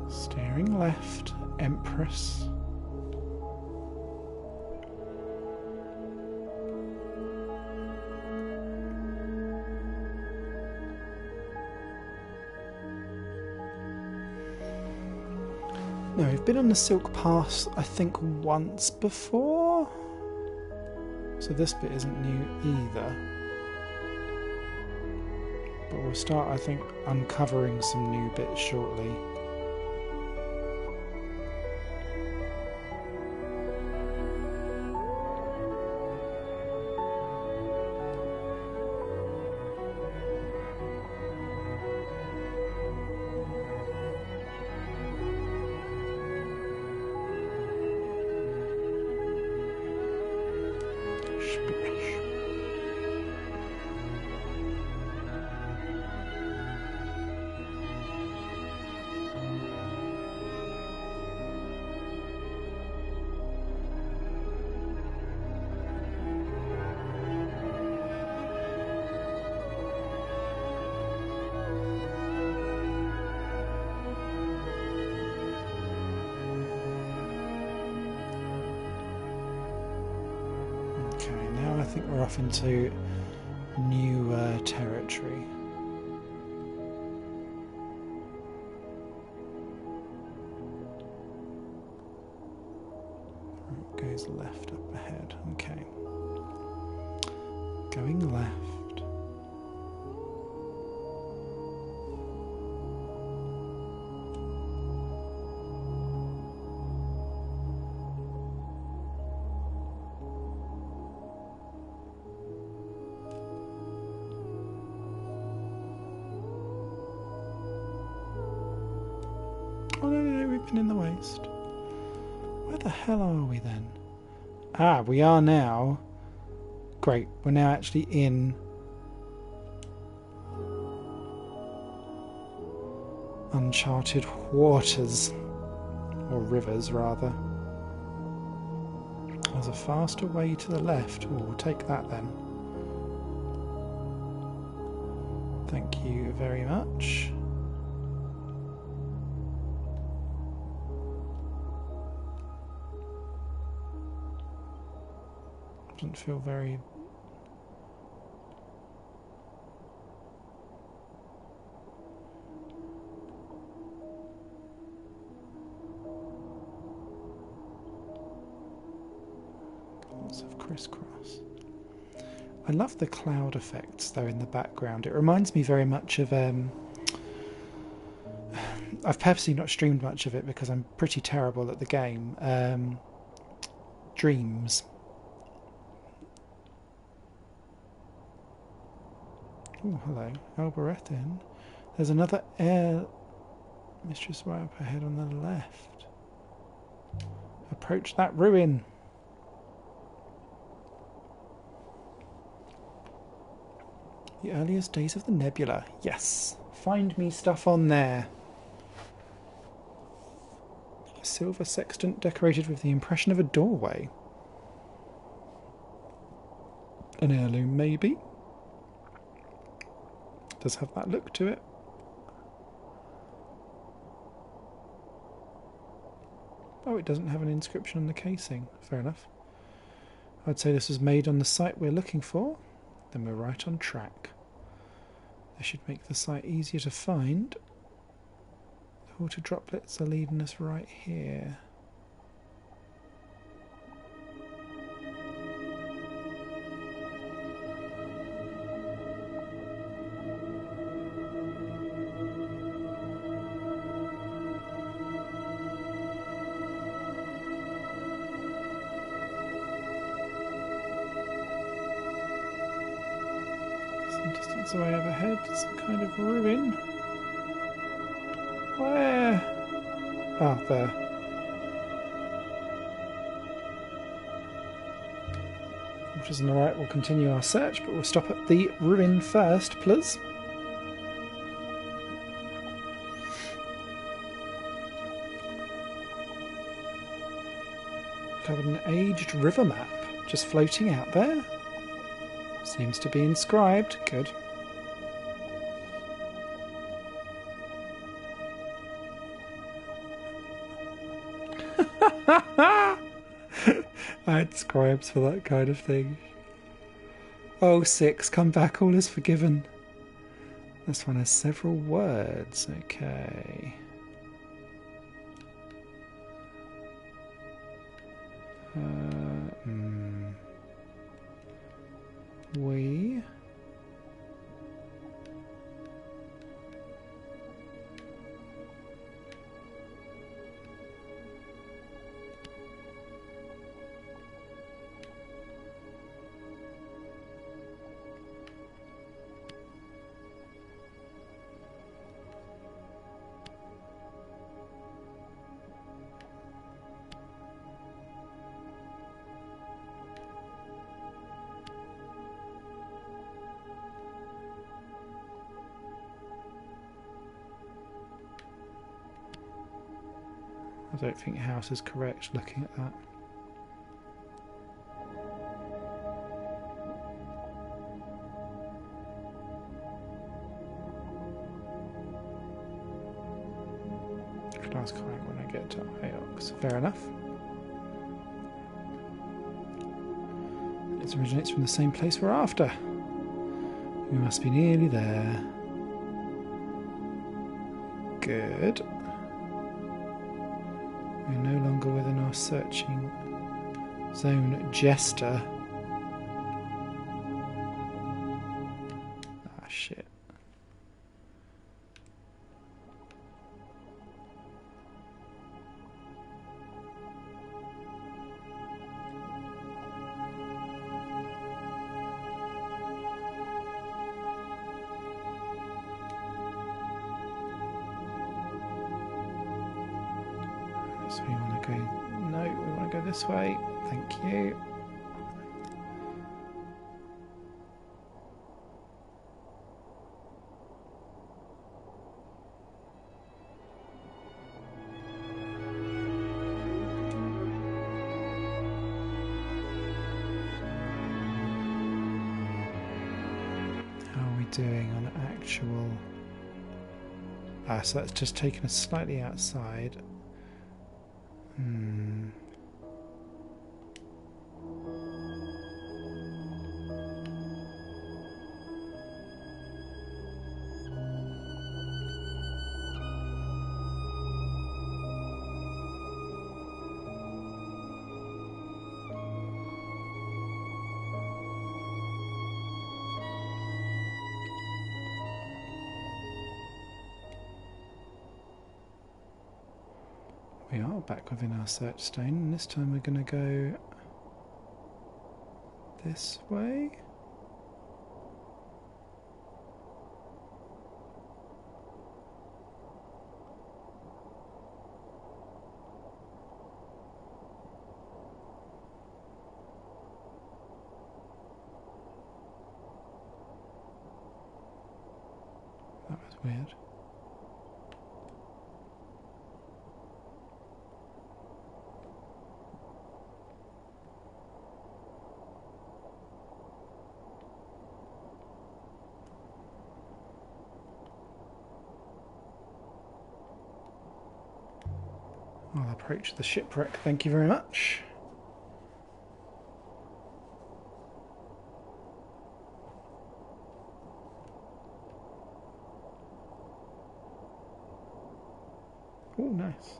Steering left, Empress. No, we've been on the Silk Pass, I think, once before. So this bit isn't new either. But we'll start, I think, uncovering some new bits shortly. I think we're off into new territory. It goes left up ahead. Okay. Going left. Oh no, we've been in the waste. Where the hell are we then? Ah, we are now. Great, we're now actually in uncharted waters. Or rivers, rather. There's a faster way to the left. Oh, we'll take that then. Thank you very much. Doesn't feel very... Lots of crisscross. I love the cloud effects though in the background. It reminds me very much of I've purposely not streamed much of it because I'm pretty terrible at the game. Dreams. Oh, hello, Alberethin. There's another air Mistress right up ahead on the left. Approach that ruin. The earliest days of the nebula. Yes. Find me stuff on there. A silver sextant decorated with the impression of a doorway. An heirloom, maybe. Does have that look to it. Oh, it doesn't have an inscription on the casing. Fair enough. I'd say this was made on the site we're looking for. Then we're right on track. This should make the site easier to find. The water droplets are leading us right here. Distance away overhead, some kind of ruin. Where? Ah, there. Which is on the right, we'll continue our search, but we'll stop at the ruin first, please. Have an aged river map just floating out there. Seems to be inscribed. Good. I had scribes for that kind of thing. Oh, 6, come back, all is forgiven. This one has several words. Okay. We I don't think house is correct looking at that. Glass crying when I get to Iox. Fair enough. It originates from the same place we're after. We must be nearly there. Good. We're no longer within our searching zone. Jester. Ah, shit. So we want to go... No, we want to go this way. Thank you. How are we doing on actual... Ah, so that's just taken us slightly outside. We are back within our search stone, and this time we're going to go this way. weird. I'll approach the shipwreck, thank you very much. Oh, nice.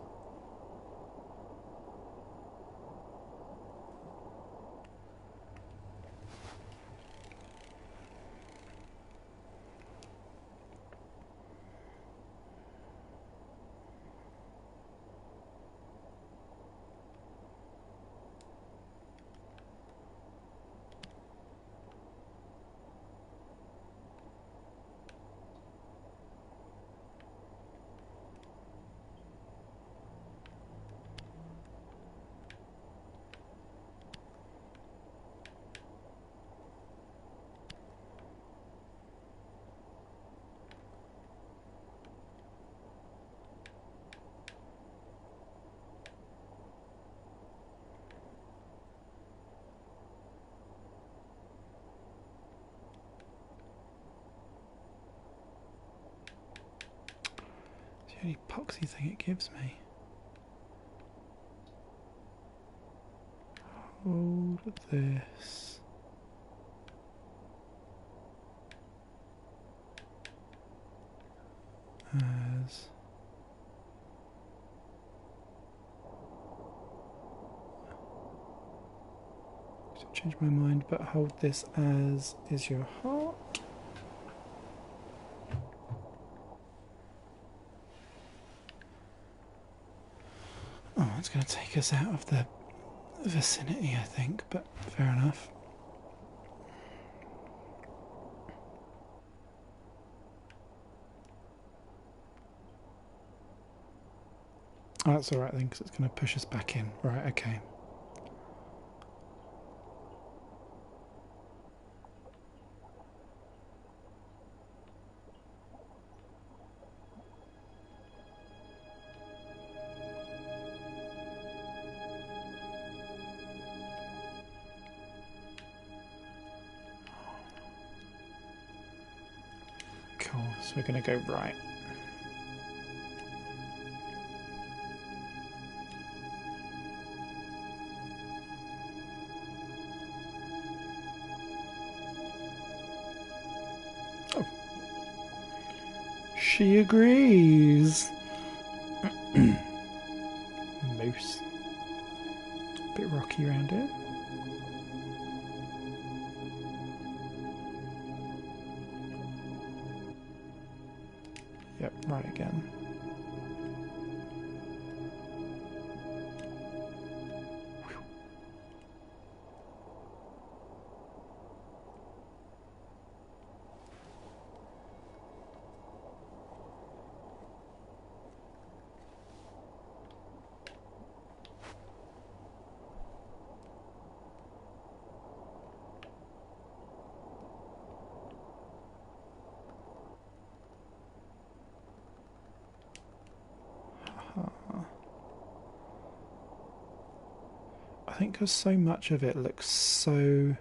It's the only epoxy thing it gives me. Hold this. As change my mind, but hold this as is your heart. Oh, it's going to take us out of the vicinity, I think, but fair enough. Oh, that's alright then, because it's going to push us back in. Right, okay. Cool, so we're going to go right. Oh. She agrees. Moose. Bit rocky around here. Yep, right again. I think because so much of it looks so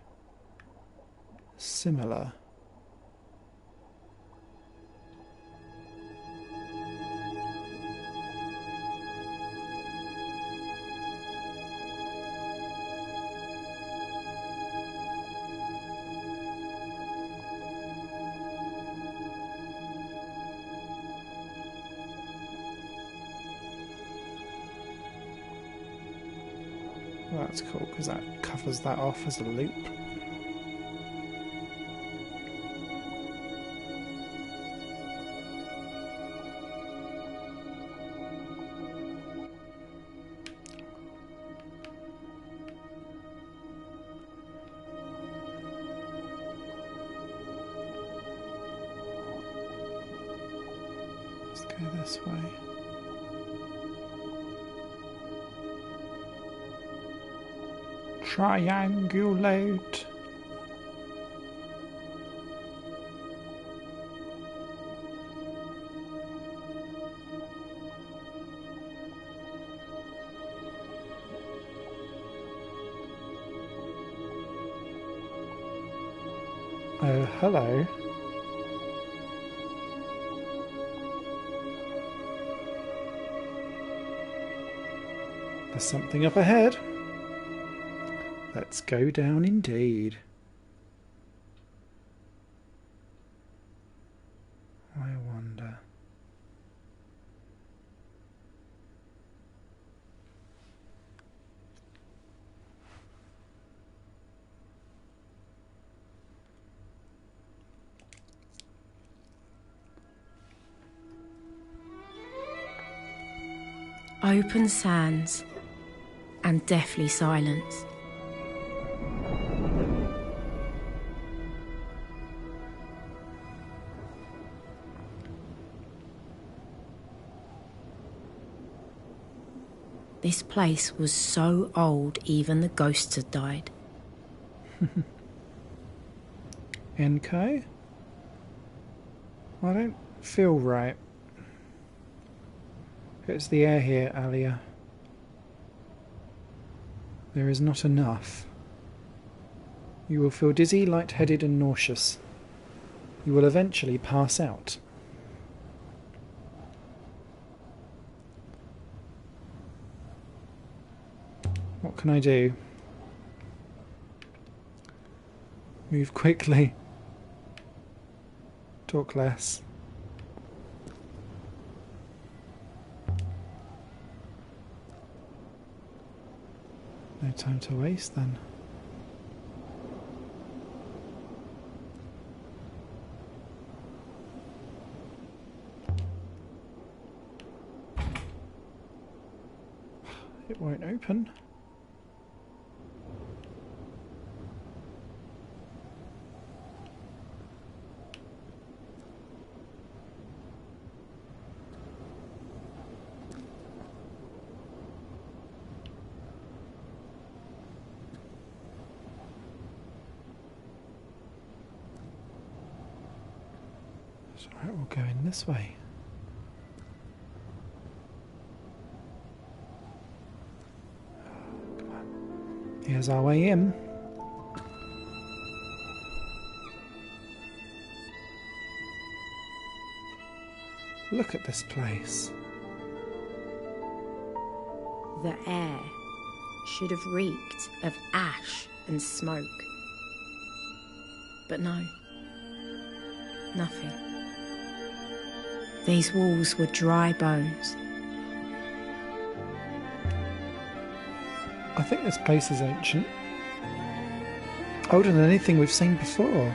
similar. Well, that's cool because that covers that off as a loop. Let's go this way. Triangulate. Oh, hello. There's something up ahead. Let's go down indeed. I wonder. Open sands and deathly silence. This place was so old even the ghosts had died. NK? I don't feel right. It's the air here, Alia. There is not enough. You will feel dizzy, lightheaded and nauseous. You will eventually pass out. What can I do? Move quickly. Talk less. No time to waste then. It won't open. It's alright, we'll go in this way. Come on. Here's our way in. Look at this place. The air should have reeked of ash and smoke. But no, nothing. These walls were dry bones. I think this place is ancient. Older than anything we've seen before.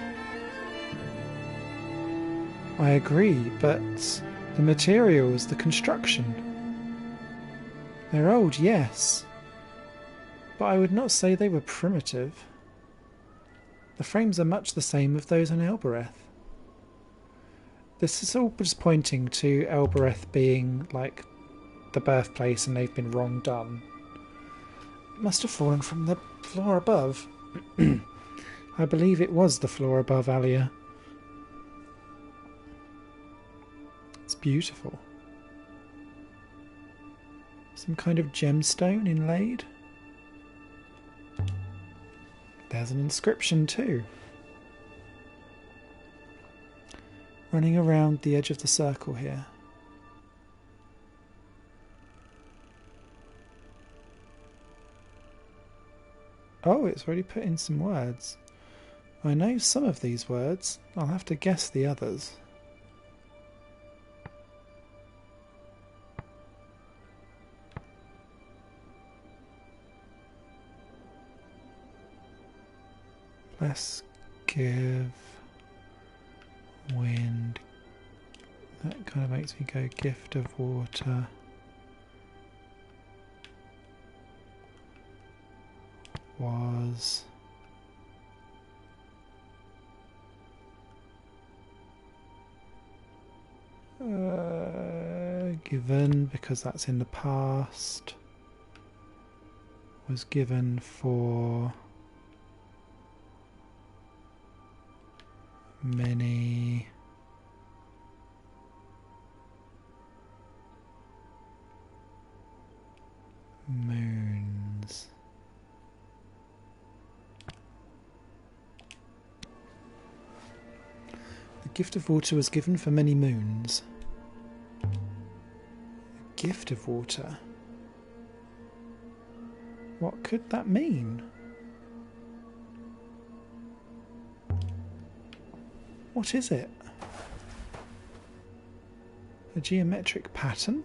I agree, but the materials, the construction. They're old, yes. But I would not say they were primitive. The frames are much the same with those on Elbereth. This is all just pointing to Elbereth being like the birthplace and they've been wrong done. It must have fallen from the floor above. I believe it was the floor above, Alia. It's beautiful. Some kind of gemstone inlaid. There's an inscription too. Running around the edge of the circle here. Oh, it's already put in some words. I know some of these words. I'll have to guess the others. Let's give wind. That kind of makes me go gift of water. Was given because that's in the past. Was given for many moons. Gift of water was given for many moons. Gift of water? What could that mean? What is it? A geometric pattern?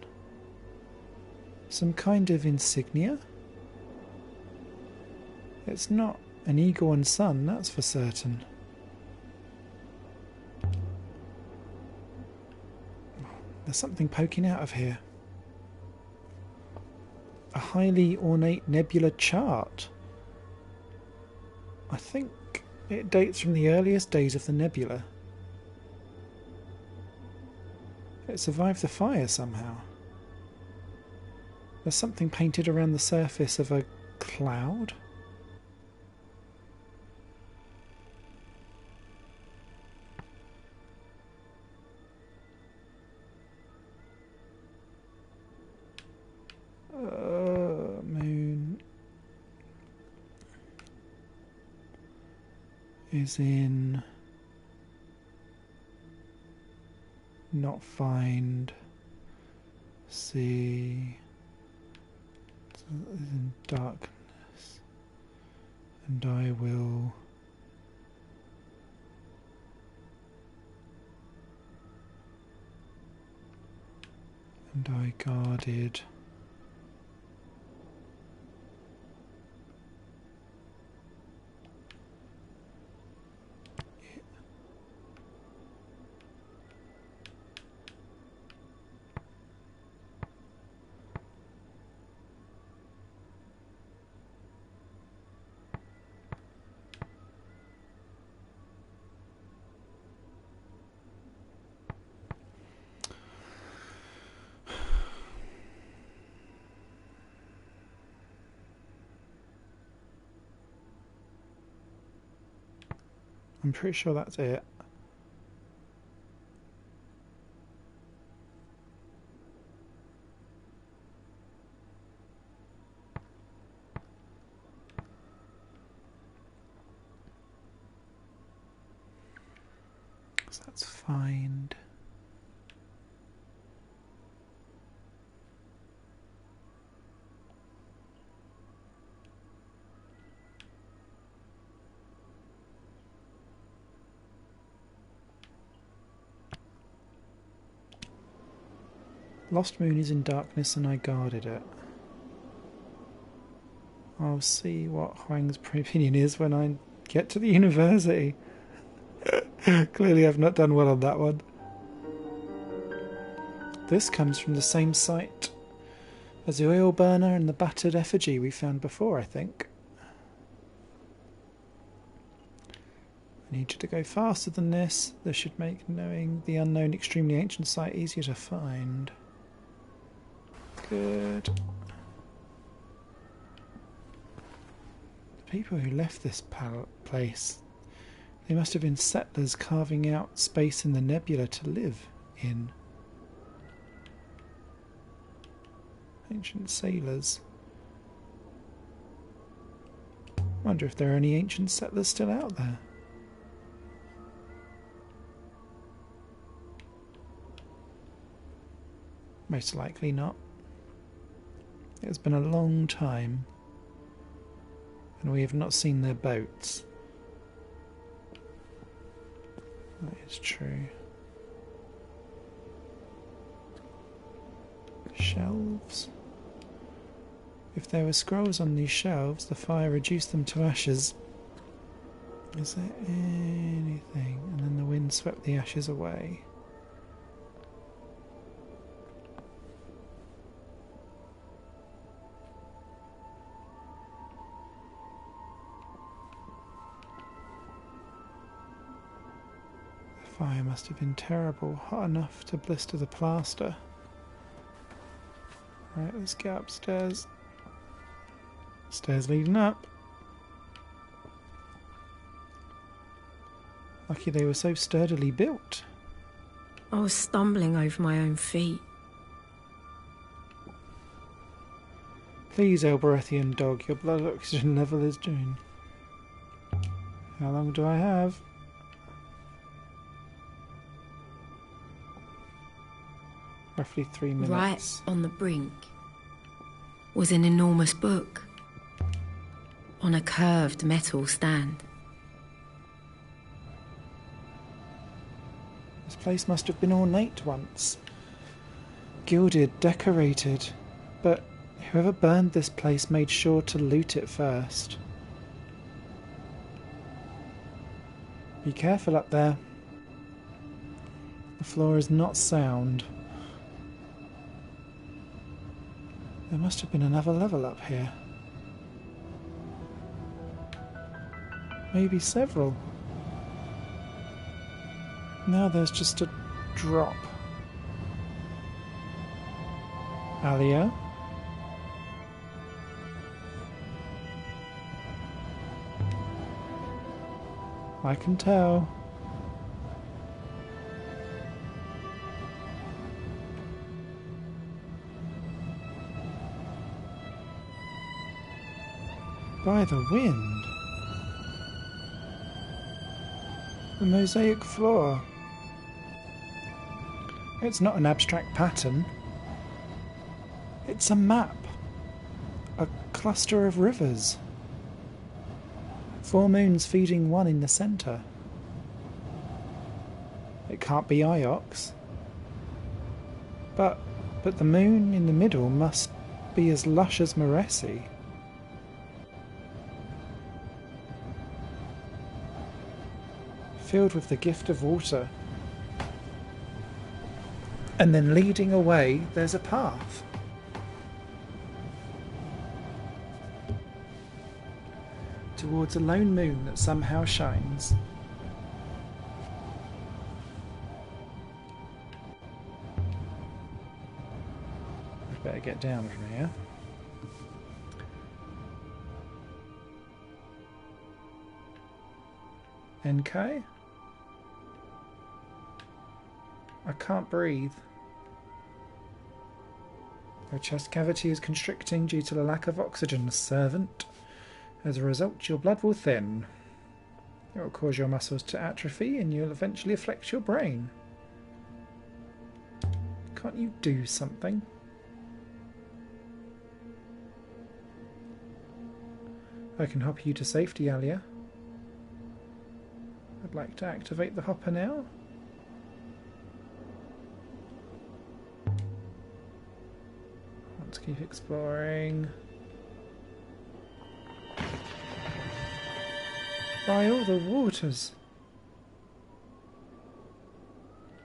Some kind of insignia? It's not an eagle and sun, that's for certain. There's something poking out of here. A highly ornate nebula chart. I think it dates from the earliest days of the nebula. It survived the fire somehow. There's something painted around the surface of a cloud. Moon is in not find, see, is in darkness, and I will and I guarded I'm pretty sure that's it. So that's find. Lost moon is in darkness and I guarded it. I'll see what Huang's opinion is when I get to the university. Clearly I've not done well on that one. This comes from the same site as the oil burner and the battered effigy we found before, I think. I need you to go faster than this. This should make knowing the unknown extremely ancient site easier to find. Good. The people who left this place, they must have been settlers carving out space in the nebula to live in. Ancient sailors. Wonder if there are any ancient settlers still out there. Most likely not. It's been a long time, and we have not seen their boats. That is true. Shelves. If there were scrolls on these shelves, the fire reduced them to ashes. Is there anything? And then the wind swept the ashes away. The fire must have been terrible, hot enough to blister the plaster. Right, let's get upstairs. Stairs leading up. Lucky they were so sturdily built. I was stumbling over my own feet. Please, Elberethian dog, your blood oxygen level is June. How long do I have? Roughly 3 minutes. Right on the brink was an enormous book on a curved metal stand. This place must have been ornate once. Gilded, decorated. But whoever burned this place made sure to loot it first. Be careful up there. The floor is not sound. There must have been another level up here. Maybe several. Now there's just a drop. Alia? I can tell. By the wind. The mosaic floor. It's not an abstract pattern. It's a map. A cluster of rivers. 4 moons feeding one in the centre. It can't be Iox. But the moon in the middle must be as lush as Moresi. Filled with the gift of water. And then leading away, there's a path. Towards a lone moon that somehow shines. I better get down from here. NK? I can't breathe. Your chest cavity is constricting due to the lack of oxygen, servant. As a result, your blood will thin. It will cause your muscles to atrophy and you'll eventually affect your brain. Can't you do something? I can hop you to safety, Alia. I'd like to activate the hopper now. Let's keep exploring. By all the waters.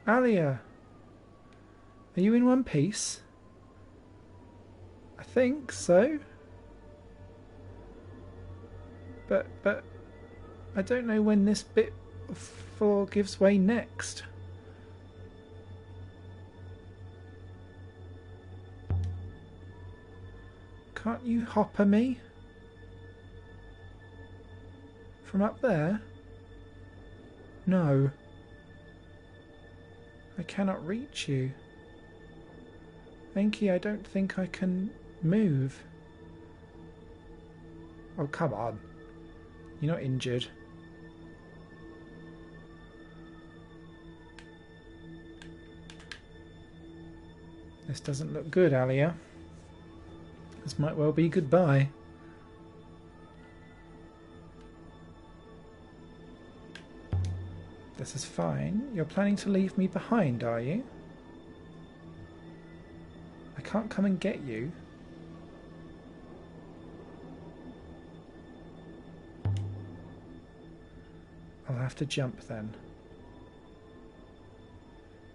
Alia, are you in one piece? I think so. But I don't know when this bit of floor gives way next. Can't you hopper me? From up there? No. I cannot reach you. Enki, I don't think I can move. Oh, come on. You're not injured. This doesn't look good, Alia. This might well be goodbye. This is fine. You're planning to leave me behind, are you? I can't come and get you. I'll have to jump then.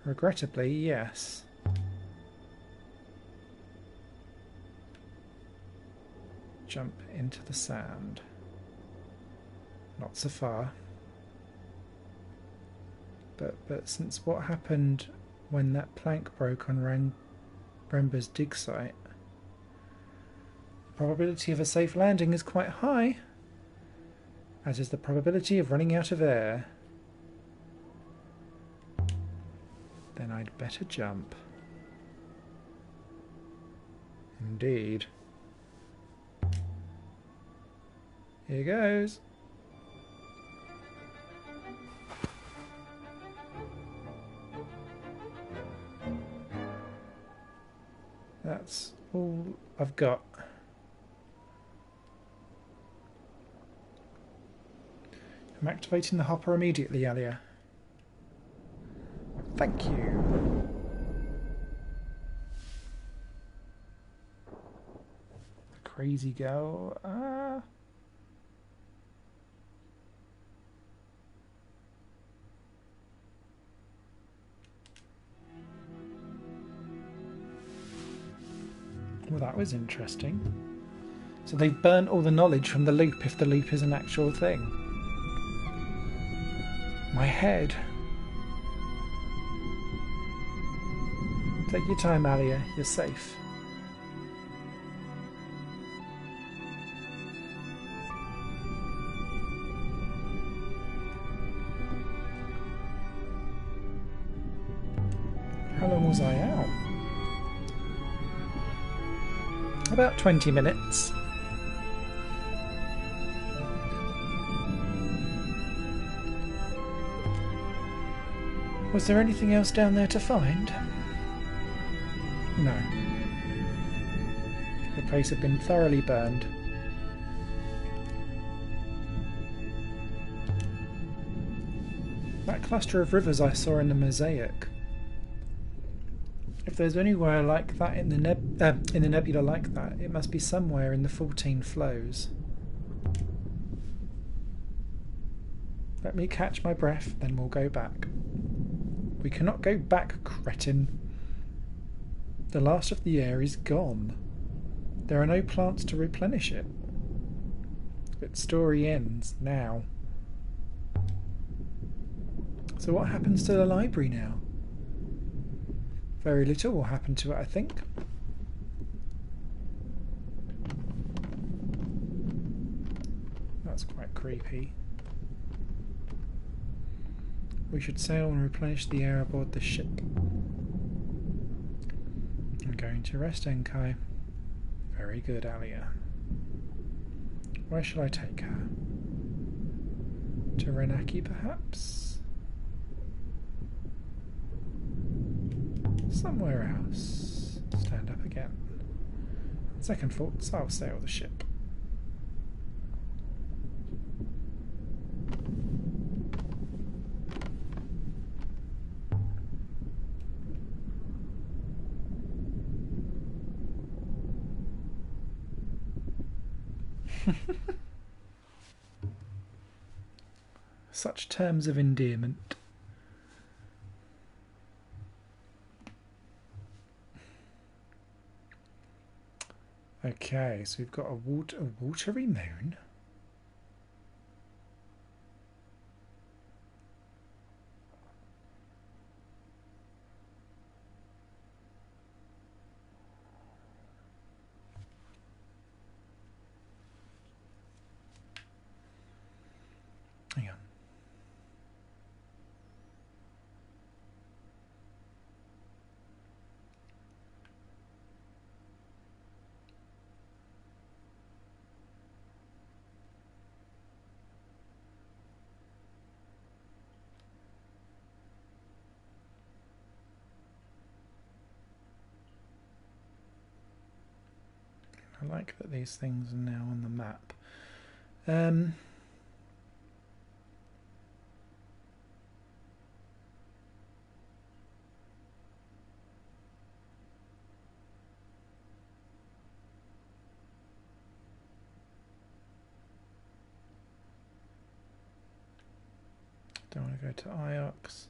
Regrettably, yes. Jump into the sand. Not so far. But since what happened when that plank broke on Bremba's dig site, the probability of a safe landing is quite high, as is the probability of running out of air. Then I'd better jump. Indeed. Here goes. that's all I've got. I'm activating the hopper immediately, Alia. Thank you. Crazy girl. Well, that was interesting. So they've burnt all the knowledge from the loop if the loop is an actual thing. My head. Take your time, Alia. You're safe. How long was I out? About 20 minutes. Was there anything else down there to find? No. The place had been thoroughly burned. That cluster of rivers I saw in the mosaic. If there's anywhere like that in the nebula like that, it must be somewhere in the 14 flows. Let me catch my breath, then we'll go back. We cannot go back, cretin. The last of the air is gone. There are no plants to replenish it. Its story ends now. So what happens to the library now? Very little will happen to it, I think. That's quite creepy. We should sail and replenish the air aboard the ship. I'm going to rest, Enkai. Very good, Alia. Where shall I take her? To Renaki, perhaps? Somewhere else. Stand up again. Second thoughts, I'll sail the ship. Such terms of endearment. Okay, so we've got a watery moon. Hang on. I like that these things are now on the map. Don't want to go to Iox.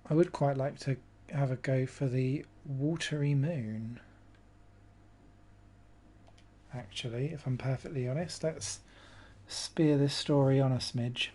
I would quite like to have a go for the watery moon. Actually, if I'm perfectly honest, let's spear this story on a smidge.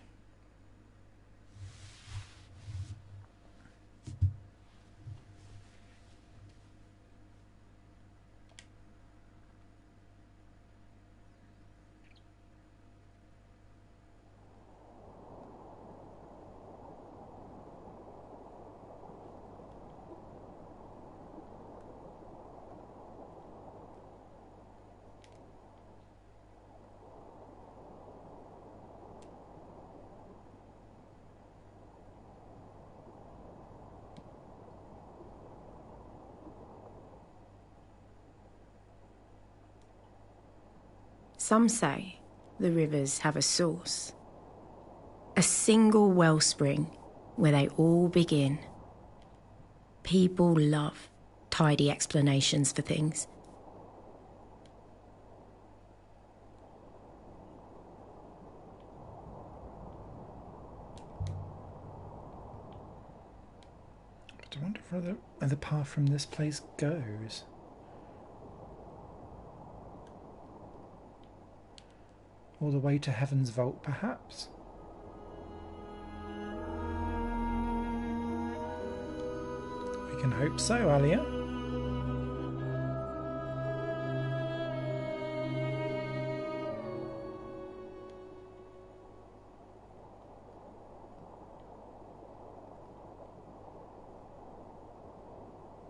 Some say the rivers have a source. A single wellspring where they all begin. People love tidy explanations for things. I wonder where the path from this place goes. All the way to Heaven's Vault, perhaps? We can hope so, Alia.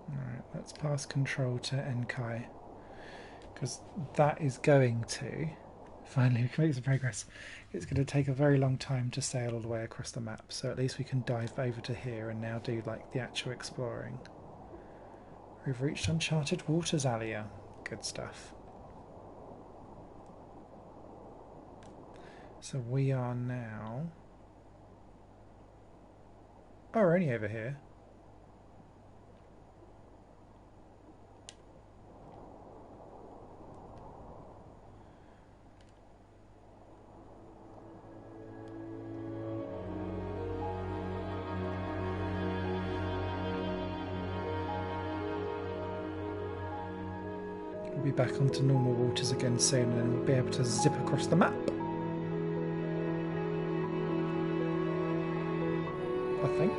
Alright, let's pass control to Enkai, because that is going to... Finally, we can make some progress. It's going to take a very long time to sail all the way across the map, so at least we can dive over to here and now do like the actual exploring. We've reached uncharted waters, Alia. Good stuff. So we are now... Oh, we're only over here. We'll be back onto normal waters again soon, and then we'll be able to zip across the map. I think.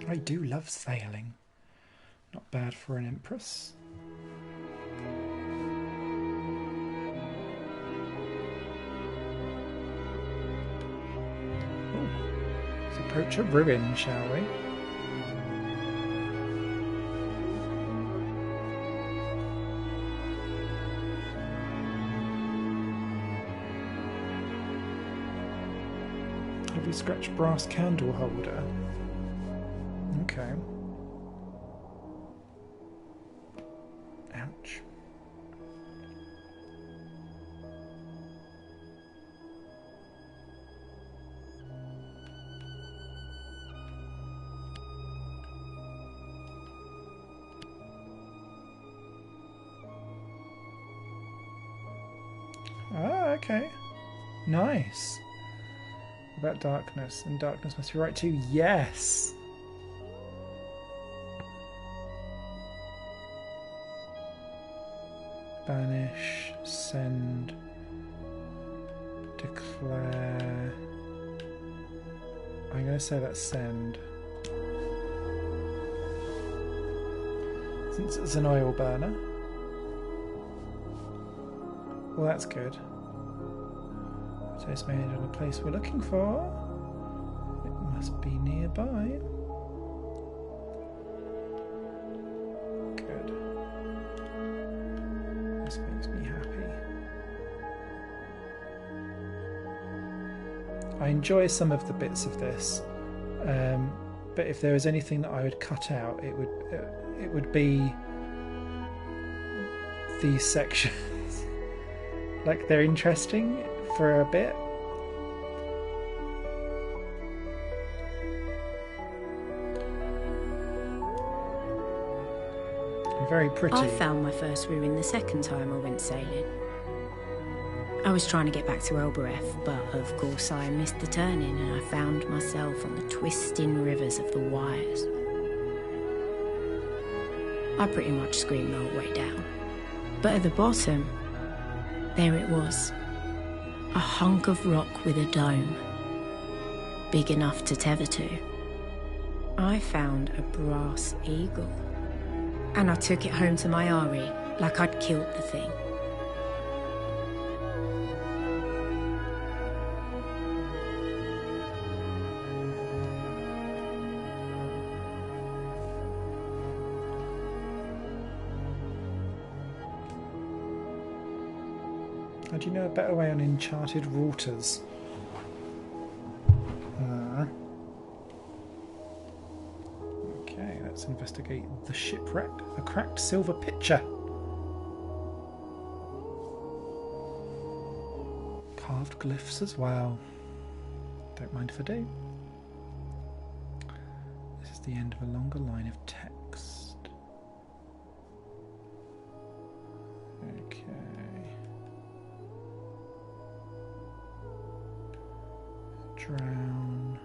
I do love sailing. Not bad for an empress. Ooh. Let's approach a ruin, shall we? Have we scratched brass candle holder? Okay. Ouch. Ah, okay. Nice. What about darkness? And darkness must be right too. Yes! Banish, send, declare. I'm going to say that's send. Since it's an oil burner. Well, that's good. So it's made in a place we're looking for. It must be nearby. Good. This makes me happy. I enjoy some of the bits of this, but if there was anything that I would cut out, it would be these sections. Like, they're interesting for a bit. Very pretty. I found my first ruin the second time I went sailing. I was trying to get back to Elbereth, but of course I missed the turning and I found myself on the twisting rivers of the Wires. I pretty much screamed the whole way down. But at the bottom, there it was. A hunk of rock with a dome. Big enough to tether to. I found a brass eagle. And I took it home to my Ari, like I'd killed the thing. How do you know a better way on uncharted waters? Okay, let's investigate the shipwreck. A cracked silver pitcher. Carved glyphs as well. Don't mind if I do. This is the end of a longer line of text. Okay. Drown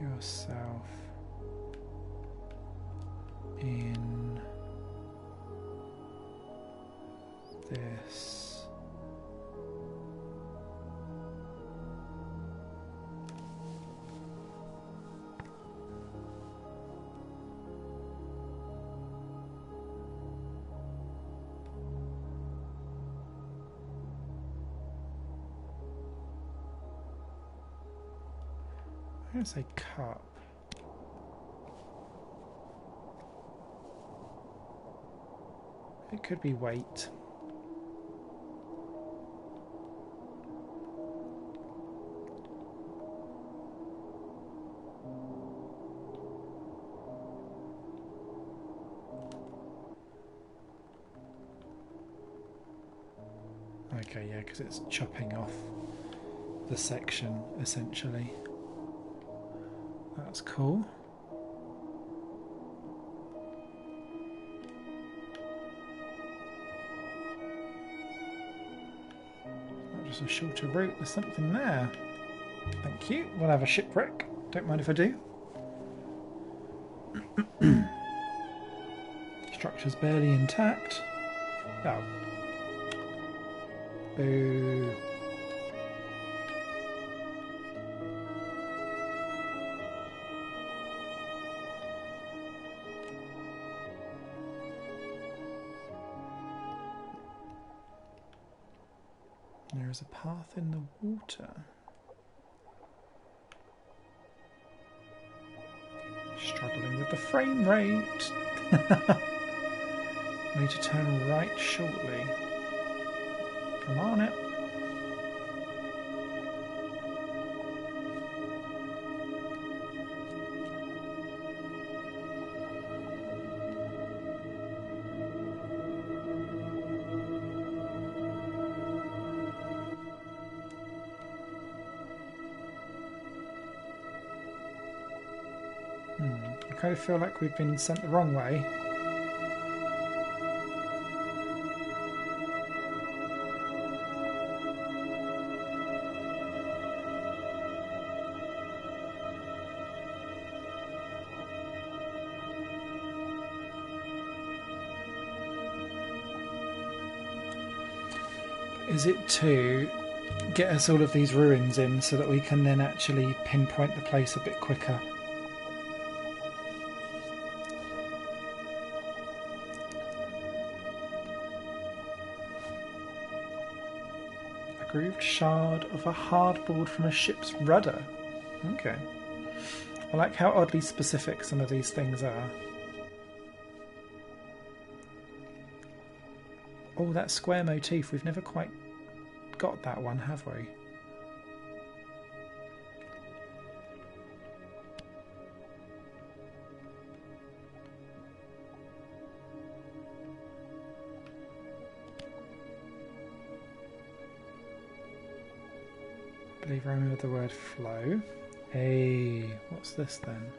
yourself in this I'm going to say cup. It could be weight. Okay, yeah, because it's chopping off the section essentially. That's cool. Not just a shorter route, there's something there. Thank you. We'll have a shipwreck. Don't mind if I do. Structure's barely intact. Oh. Boo. There is a path in the water. Struggling with the frame rate. Need to turn right shortly. Come on it. I kind of feel like we've been sent the wrong way. Is it to get us all of these ruins in so that we can then actually pinpoint the place a bit quicker? A grooved shard of a hardboard from a ship's rudder. Okay. I like how oddly specific some of these things are. Oh, that square motif. We've never quite got that one, have we? I believe I remember the word flow. Hey, what's this then?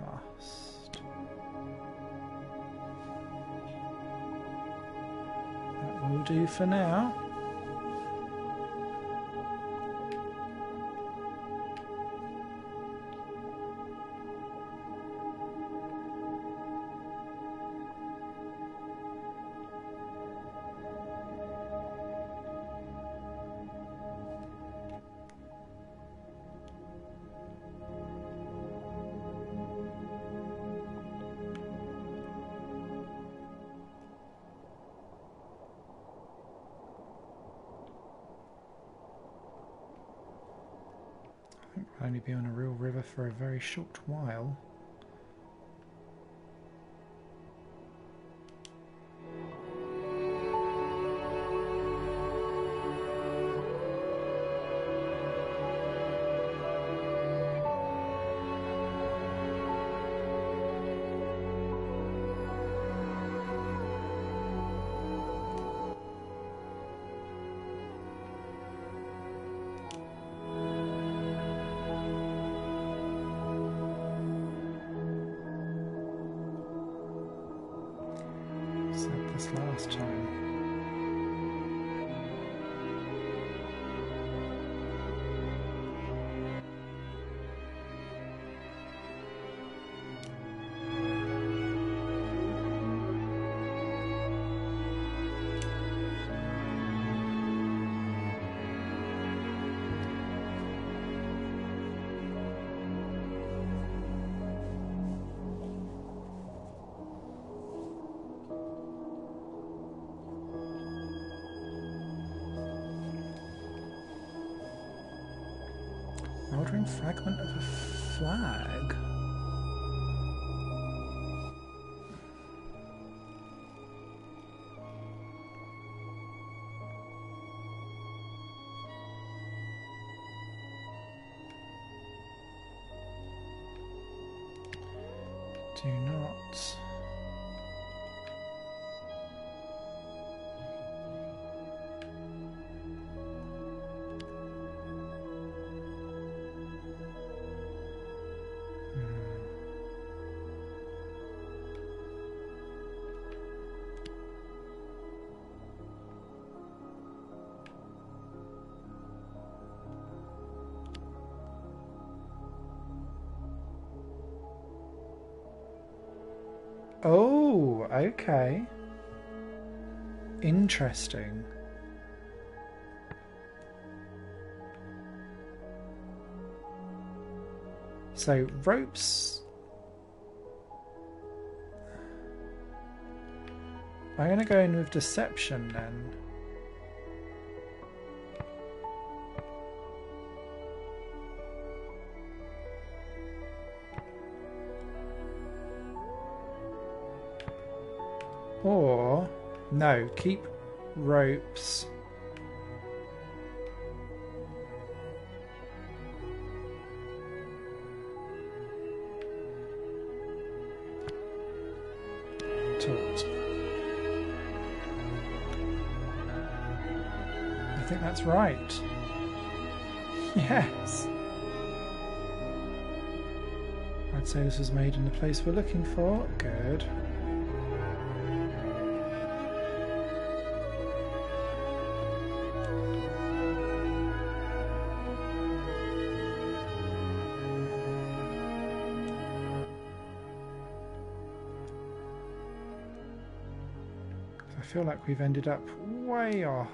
Must. That will do for now. I'll only be on a real river for a very short while. Said this last time. Mouldering fragment of a flag. Do not. Oh, okay. Interesting. So, ropes. I'm going to go in with deception then. Or, no, keep ropes. Taught. I think that's right. Yes. I'd say this was made in the place we're looking for. Good. I feel like we've ended up way off.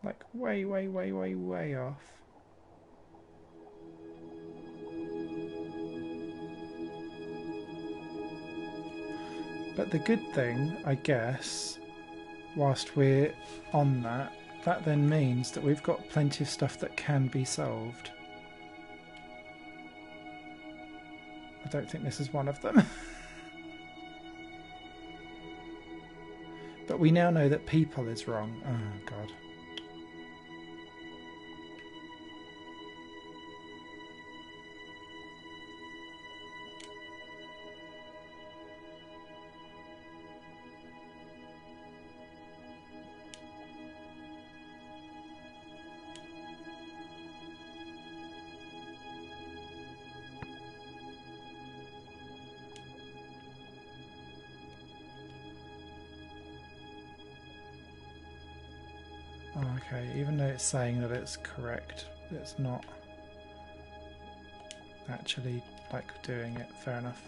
Like way off. But the good thing, I guess, whilst we're on that, that then means that we've got plenty of stuff that can be solved. I don't think this is one of them. But we now know that people is wrong. Oh, God. Okay, even though it's saying that it's correct, it's not actually like doing it. Fair enough.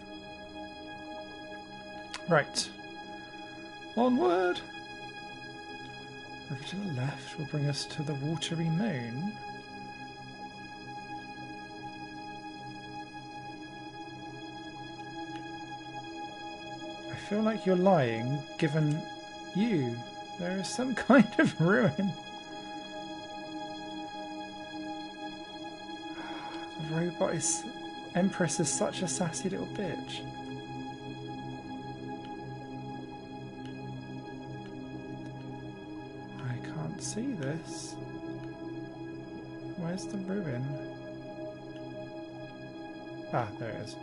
Right. Onward! Over to the left will bring us to the watery moon. I feel like you're lying, given you There is some kind of ruin. The robot is... Empress is such a sassy little bitch. I can't see this. Where's the ruin? Ah, there it is.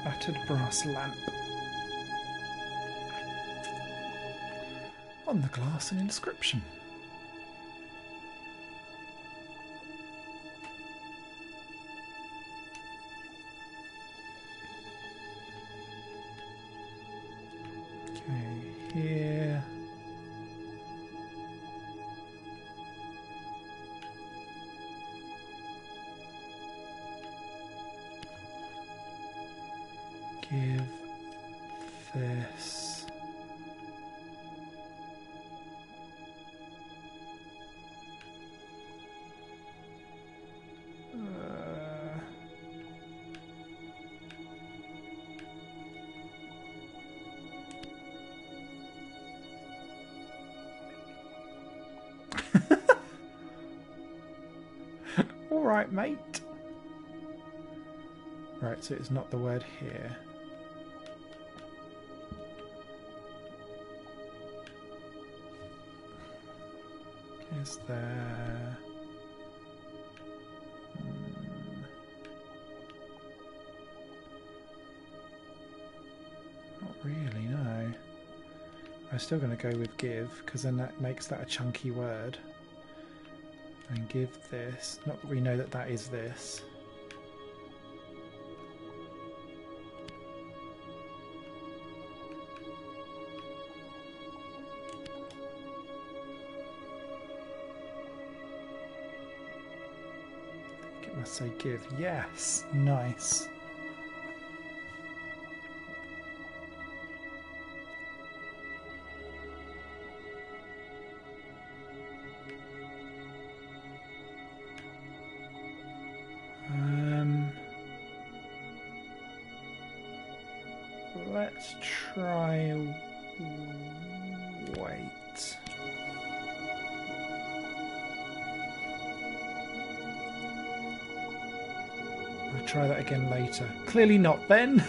Battered brass lamp. On the glass, an inscription. Okay, here. Give this. All right, mate. Right, so it's not the word here. Is there... Not really, no. I'm still going to go with give, because then that makes that a chunky word. And give this. Not that we know that that is this. Say give. Yes, nice. Let's try wait. I'll try that again later. Clearly not then.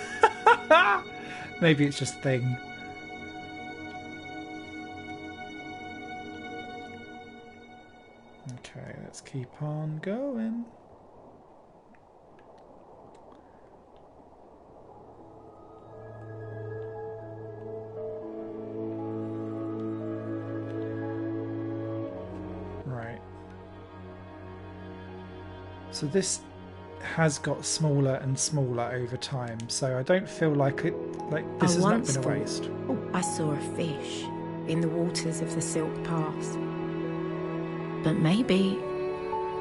Maybe it's just thing. Okay, let's keep on going. Right. So this has got smaller and smaller over time, so I don't feel like it, like this has not been a waste. Oh, I saw a fish in the waters of the Silk Pass, but maybe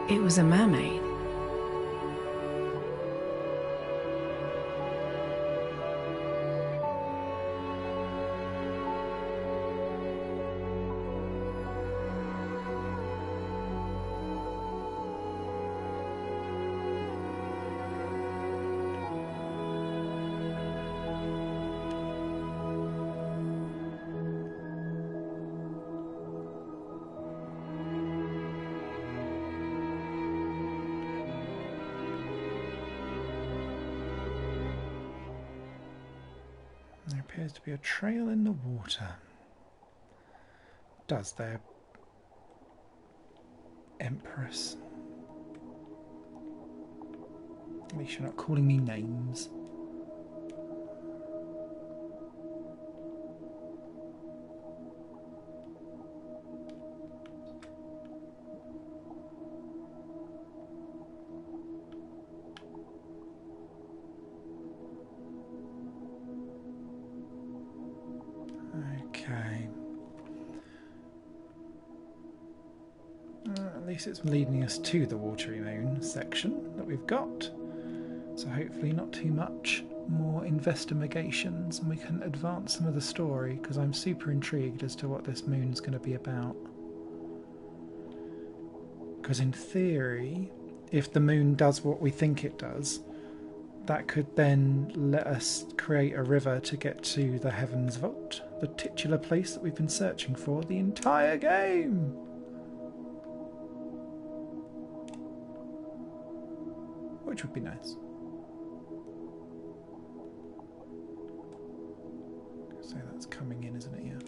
it was a mermaid. There appears to be a trail in the water. Does there, Empress? At least you're not calling me names. Okay. At least it's leading us to the Watery Moon section that we've got. So hopefully not too much more investigations and we can advance some of the story, because I'm super intrigued as to what this moon's going to be about. Because in theory, if the moon does what we think it does, that could then let us create a river to get to the Heaven's Vault, the titular place that we've been searching for the entire game. Which would be nice. So that's coming in, isn't it? Yeah.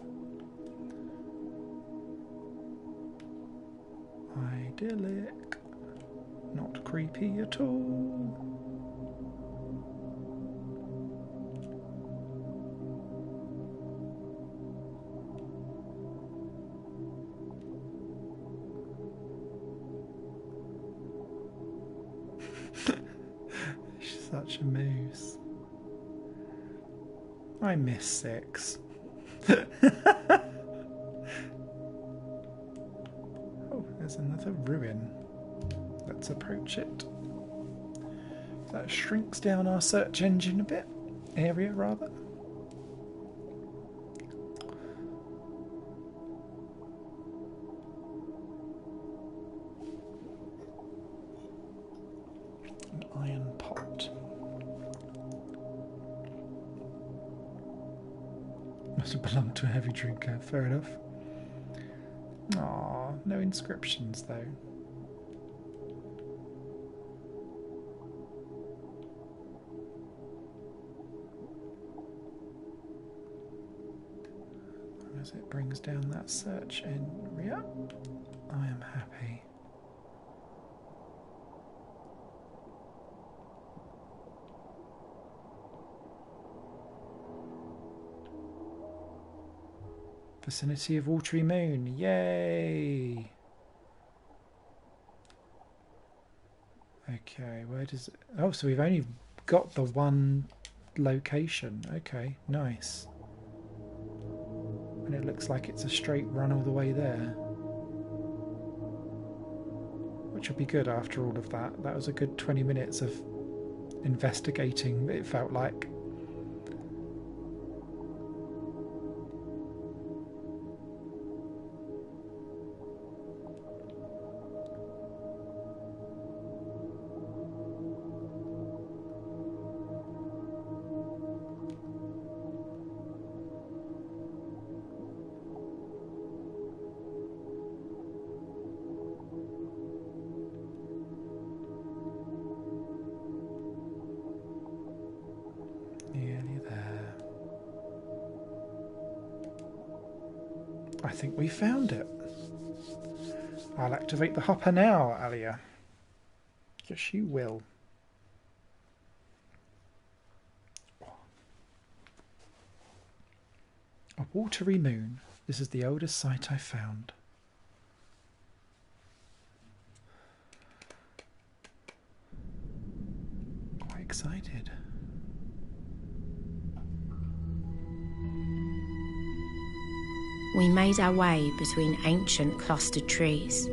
Idyllic. Not creepy at all. Such a moose. I miss 6. Oh, there's another ruin. Let's approach it. That shrinks down our search engine a bit. Area, rather. An iron pot. Must have belonged to a heavy drinker, fair enough. Aw, no inscriptions though. As it brings down that search area, I am happy. Vicinity of Watery Moon, yay! Okay, where does it... Oh, so we've only got the one location. Okay, nice. And it looks like it's a straight run all the way there. Which would be good after all of that. That was a good 20 minutes of investigating, it felt like. I think we found it. I'll activate the hopper now, Alia. Yes, you will. A watery moon. This is the oldest site I've found. Quite excited. We made our way between ancient clustered trees.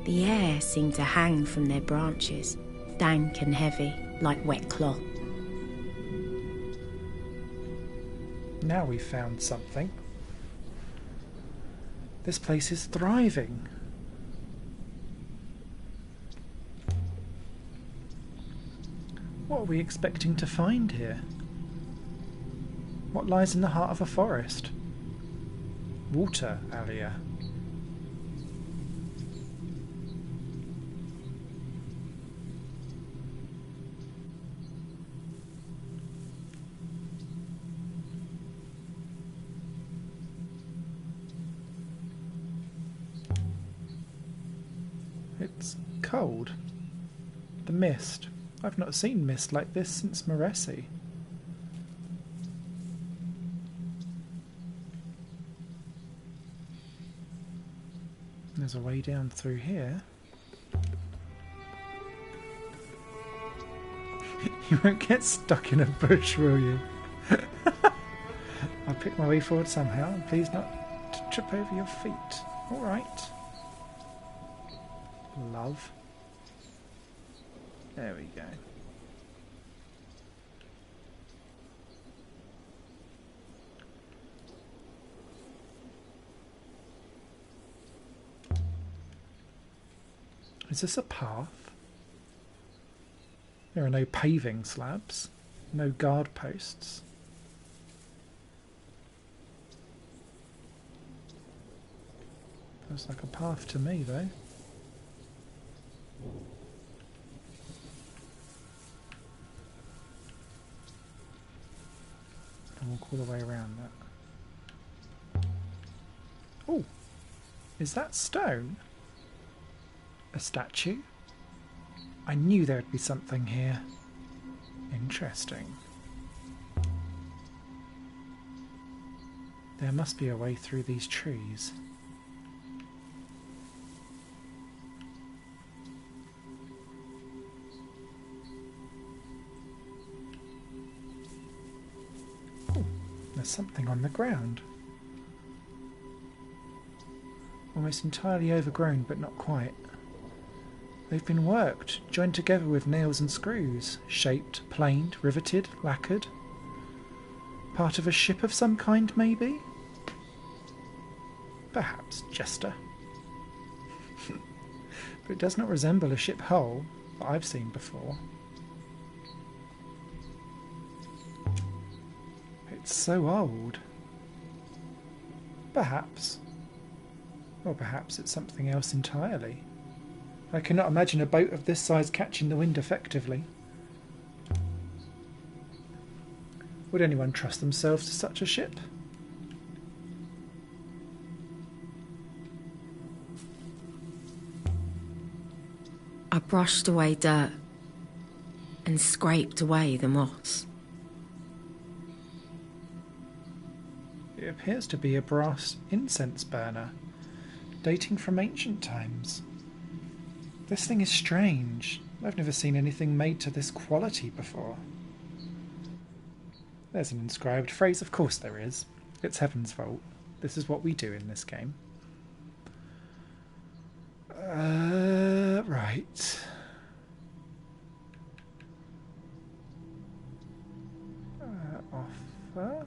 The air seemed to hang from their branches, dank and heavy, like wet cloth. Now we've found something. This place is thriving. What are we expecting to find here? What lies in the heart of a forest? Water, Alia. It's cold. The mist. I've not seen mist like this since Moresi. There's a way down through here. You won't get stuck in a bush, will you? I'll pick my way forward somehow, and please not to trip over your feet. Alright. Love. There we go. Is this a path? There are no paving slabs, no guard posts. Looks like a path to me, though. I'll walk all the way around that. Oh, is that stone? A statue? I knew there'd be something here. Interesting. There must be a way through these trees. Oh, there's something on the ground. Almost entirely overgrown, but not quite. They've been worked, joined together with nails and screws, shaped, planed, riveted, lacquered. Part of a ship of some kind, maybe? Perhaps Jester. But it does not resemble a ship hull that I've seen before. It's so old. Perhaps. Or perhaps it's something else entirely. I cannot imagine a boat of this size catching the wind effectively. Would anyone trust themselves to such a ship? I brushed away dirt and scraped away the moss. It appears to be a brass incense burner, dating from ancient times. This thing is strange. I've never seen anything made to this quality before. There's an inscribed phrase. Of course there is. It's Heaven's Vault. This is what we do in this game. Right. Offer.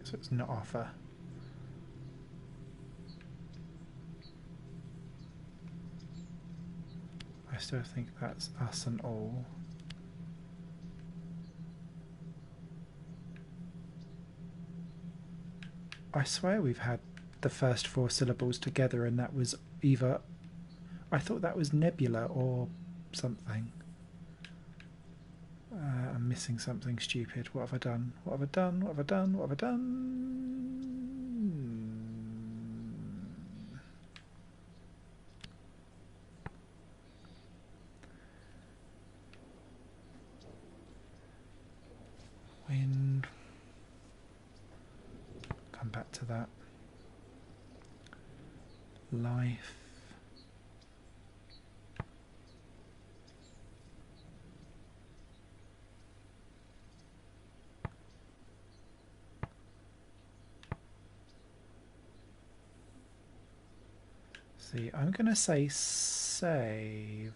So it's not offer. I still think that's us and all. I swear we've had the first 4 syllables together and that was either... I thought that was nebula or something. I'm missing something stupid. What have I done? What have I done? What have I done? What have I done? Wind. Come back to that. Life. See, I'm going to say save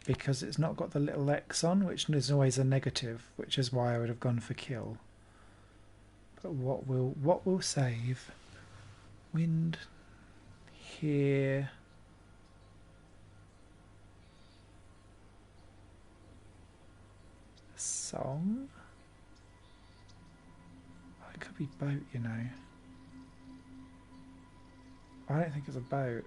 because it's not got the little X on, which is always a negative, which is why I would have gone for kill. But what will save? Wind here. Song. Oh, it could be boat, you know. I don't think it's a boat.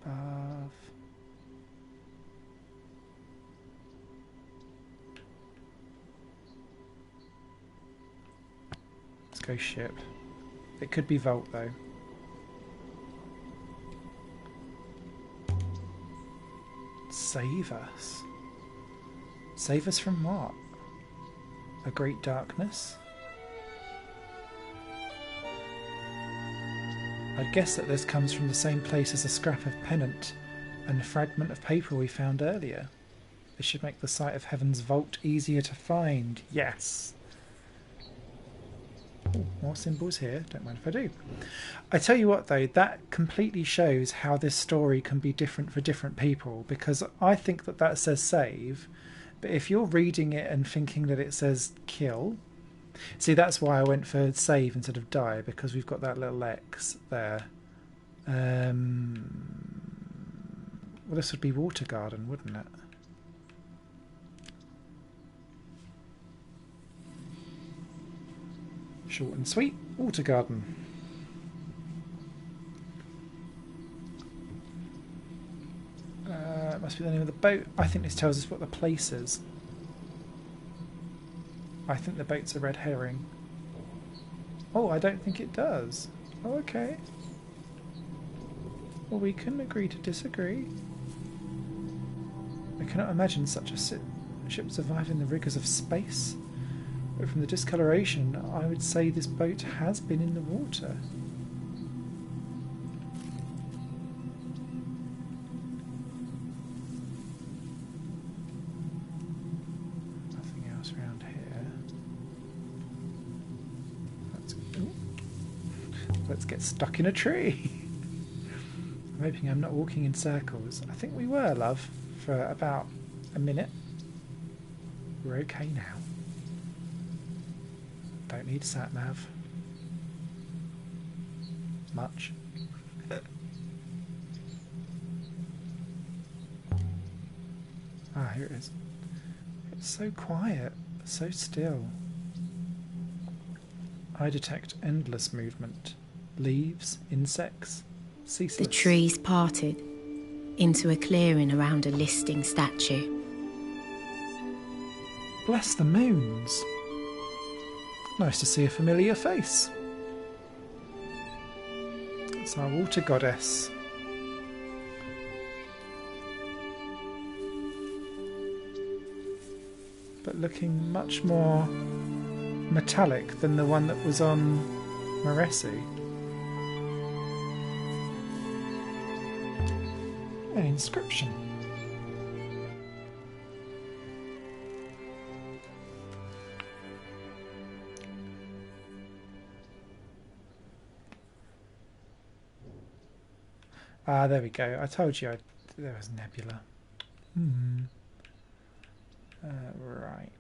Above. Let's go ship. It could be vault though. Save us. Save us from what? a great darkness. I'd guess that this comes from the same place as a scrap of pennant and a fragment of paper we found earlier. This should make the site of Heaven's Vault easier to find. Yes! Ooh, more symbols here. Don't mind if I do. I tell you what though, that completely shows how this story can be different for different people, because I think that that says save, but if you're reading it and thinking that it says kill, see, that's why I went for save instead of die, because we've got that little X there. Well, this would be Water Garden, wouldn't it? Short and sweet, Water Garden. It must be the name of the boat. I think this tells us what the place is. I think the boat's a red herring. Oh, I don't think it does. Oh, okay. Well, we can agree to disagree. I cannot imagine such a ship surviving the rigours of space. But from the discoloration, I would say this boat has been in the water. Nothing else around here. Let's get stuck in a tree. I'm hoping I'm not walking in circles. I think we were, love, for about a minute. We're okay now. Don't need sat-nav. Much. Ah, here it is. It's so quiet, so still. I detect endless movement. Leaves, insects, ceaseless. The trees parted into a clearing around a listing statue. Bless the moons. Nice to see a familiar face. It's our water goddess. But looking much more metallic than the one that was on Maresi. An inscription. Ah, there we go. I told you there was nebula. Right.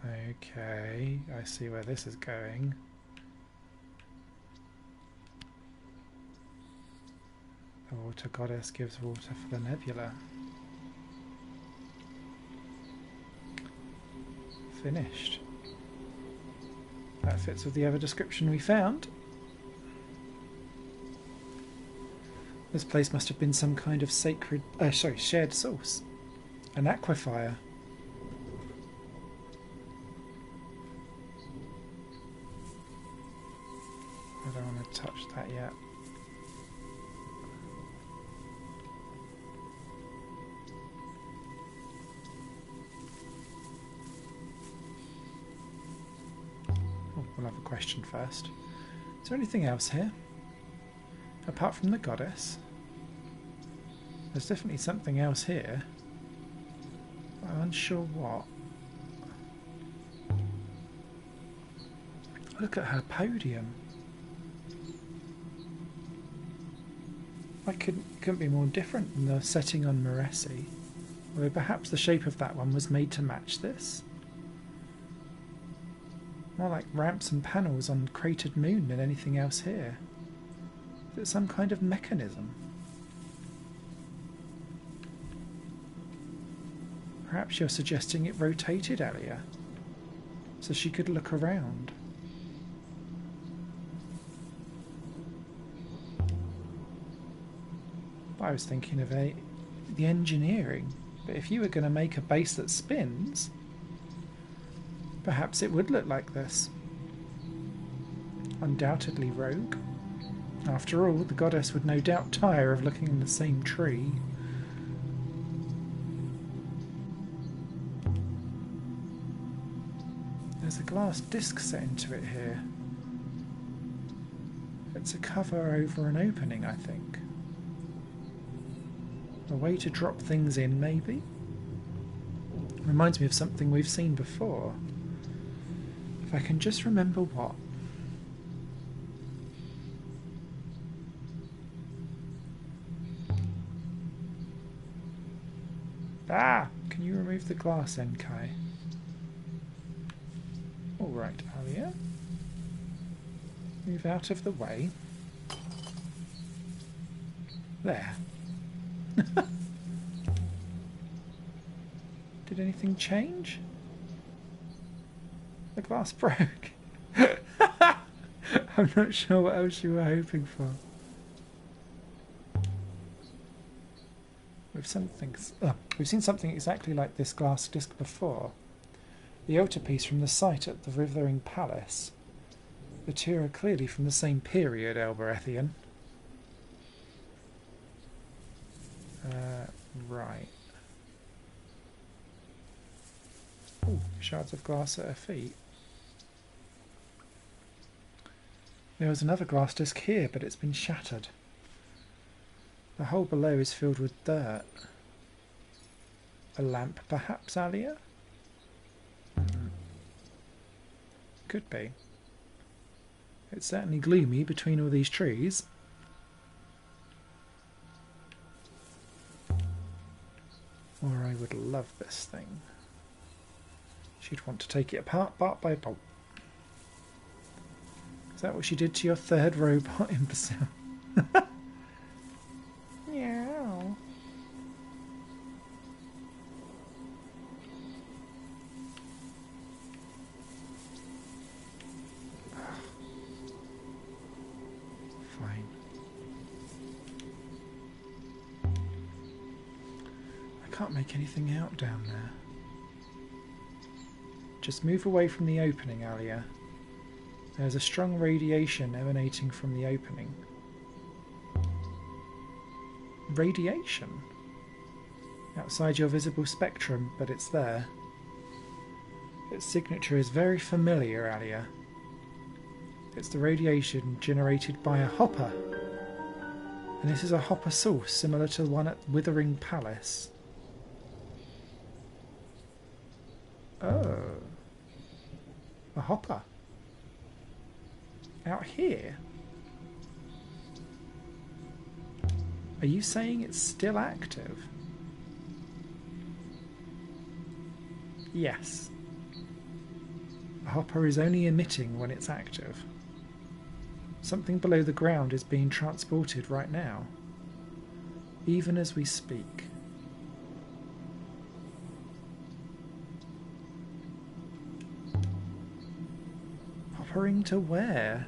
Okay, I see where this is going. The water goddess gives water for the nebula. Finished. That fits with the other description we found. This place must have been some kind of sacred, shared source. An aquifer. I don't want to touch that yet. We'll have a question first. Is there anything else here? Apart from the goddess? There's definitely something else here. I'm unsure what. Look at her podium. That couldn't be more different than the setting on Maresi. Although perhaps the shape of that one was made to match this. More like ramps and panels on Cratered Moon than anything else here. Is it some kind of mechanism? Perhaps you're suggesting it rotated earlier, so she could look around. I was thinking of the engineering, but if you were going to make a base that spins, perhaps it would look like this. Undoubtedly rogue. After all, the goddess would no doubt tire of looking in the same tree. There's a glass disc set into it here. It's a cover over an opening, I think. A way to drop things in, maybe? Reminds me of something we've seen before. If I can just remember what. Ah! Can you remove the glass end, Kai? Alright, Alia. Move out of the way. There. Did anything change? The glass broke. I'm not sure what else you were hoping for. We've seen something exactly like this glass disc before. The altarpiece from the site at the Withering Palace. The two are clearly from the same period, Elberethian. Right. Ooh, shards of glass at her feet. There was another glass disc here, but it's been shattered. The hole below is filled with dirt. A lamp, perhaps, Alia? Could be. It's certainly gloomy between all these trees. Or I would love this thing. She'd want to take it apart, part by part. Is that what she did to your third robot, imbecile? Meow. Fine. I can't make anything out down there. Just move away from the opening, Alia. There's a strong radiation emanating from the opening. Radiation? Outside your visible spectrum, but it's there. Its signature is very familiar, Alia. It's the radiation generated by a hopper. And this is a hopper source, similar to the one at Withering Palace. Oh. A hopper. Out here? Are you saying it's still active? Yes. A hopper is only emitting when it's active. Something below the ground is being transported right now, even as we speak. Hoppering to where?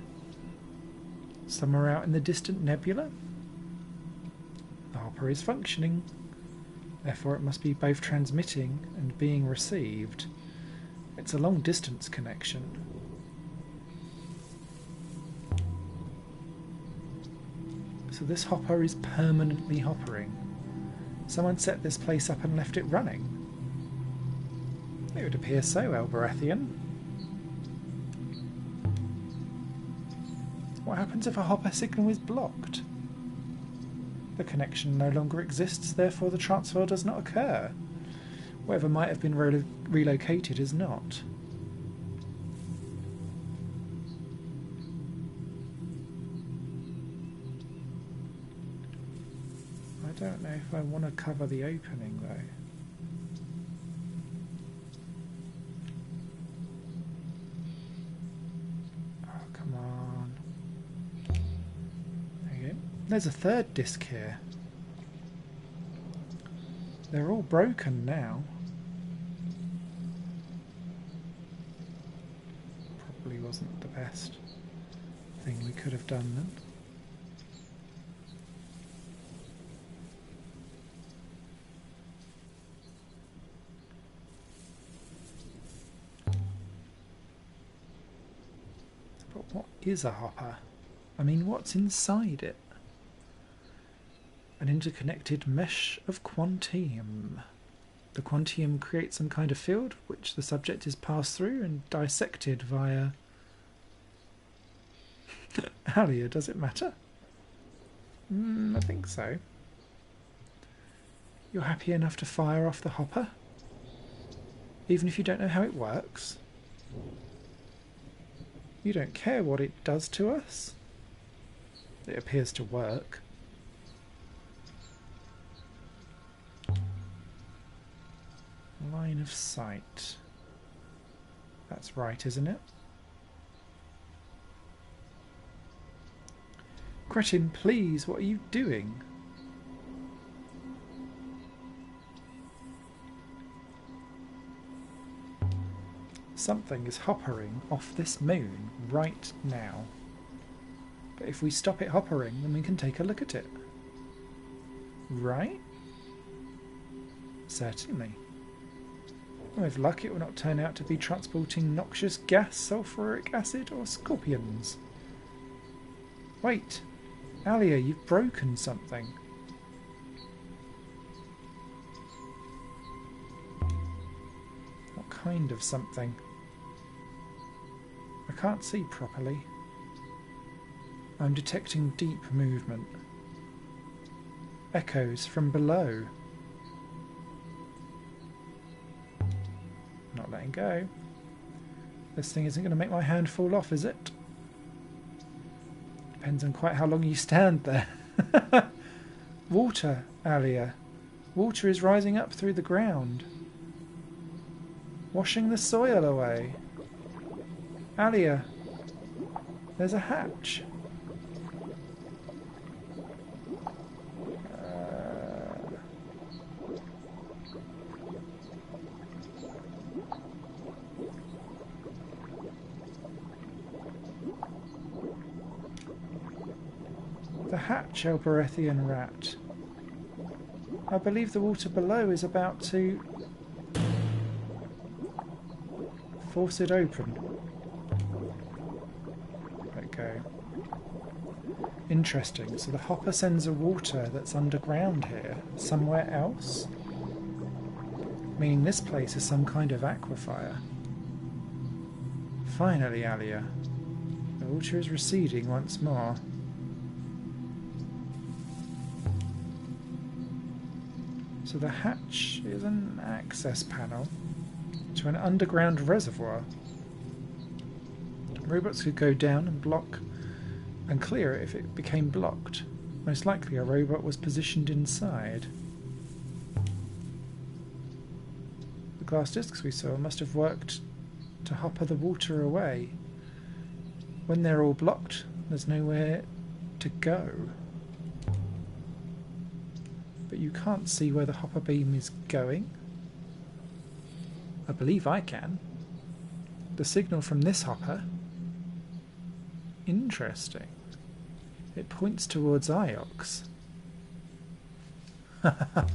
Somewhere out in the distant nebula? The hopper is functioning, therefore it must be both transmitting and being received. It's a long-distance connection. So this hopper is permanently hoppering. Someone set this place up and left it running. It would appear so, Elberethian. What happens if a hopper signal is blocked? The connection no longer exists, therefore the transfer does not occur. Whatever might have been relocated is not. I don't know if I want to cover the opening though. Oh, come on. There you go. There's a third disc here. They're all broken now. Probably wasn't the best thing we could have done then. But what is a hopper? I mean, what's inside it? An interconnected mesh of quantium. The quantium creates some kind of field which the subject is passed through and dissected via... Alia, does it matter? I think so. You're happy enough to fire off the hopper? Even if you don't know how it works? You don't care what it does to us? It appears to work. Line of sight. That's right, isn't it? Cretin, please, what are you doing? Something is hoppering off this moon right now. But if we stop it hoppering, then we can take a look at it. Right? Certainly. With luck, it will not turn out to be transporting noxious gas, sulfuric acid, or scorpions. Wait, Alia, you've broken something. What kind of something? I can't see properly. I'm detecting deep movement. Echoes from below. Not letting go. This thing isn't going to make my hand fall off, is it? Depends on quite how long you stand there. Water, Alia. Water is rising up through the ground. Washing the soil away. Alia, there's a hatch. The hatch, Elberethian rat. I believe the water below is about to force it open. Let it go. Interesting. So the hopper sends a water that's underground here, somewhere else? Meaning this place is some kind of aquifer. Finally, Alia. The water is receding once more. So the hatch is an access panel to an underground reservoir. Robots could go down and block and clear it if it became blocked. Most likely a robot was positioned inside. The glass discs we saw must have worked to hopper the water away. When they're all blocked, there's nowhere to go. But you can't see where the hopper beam is going. I believe I can. The signal from this hopper. Interesting. It points towards Iox. But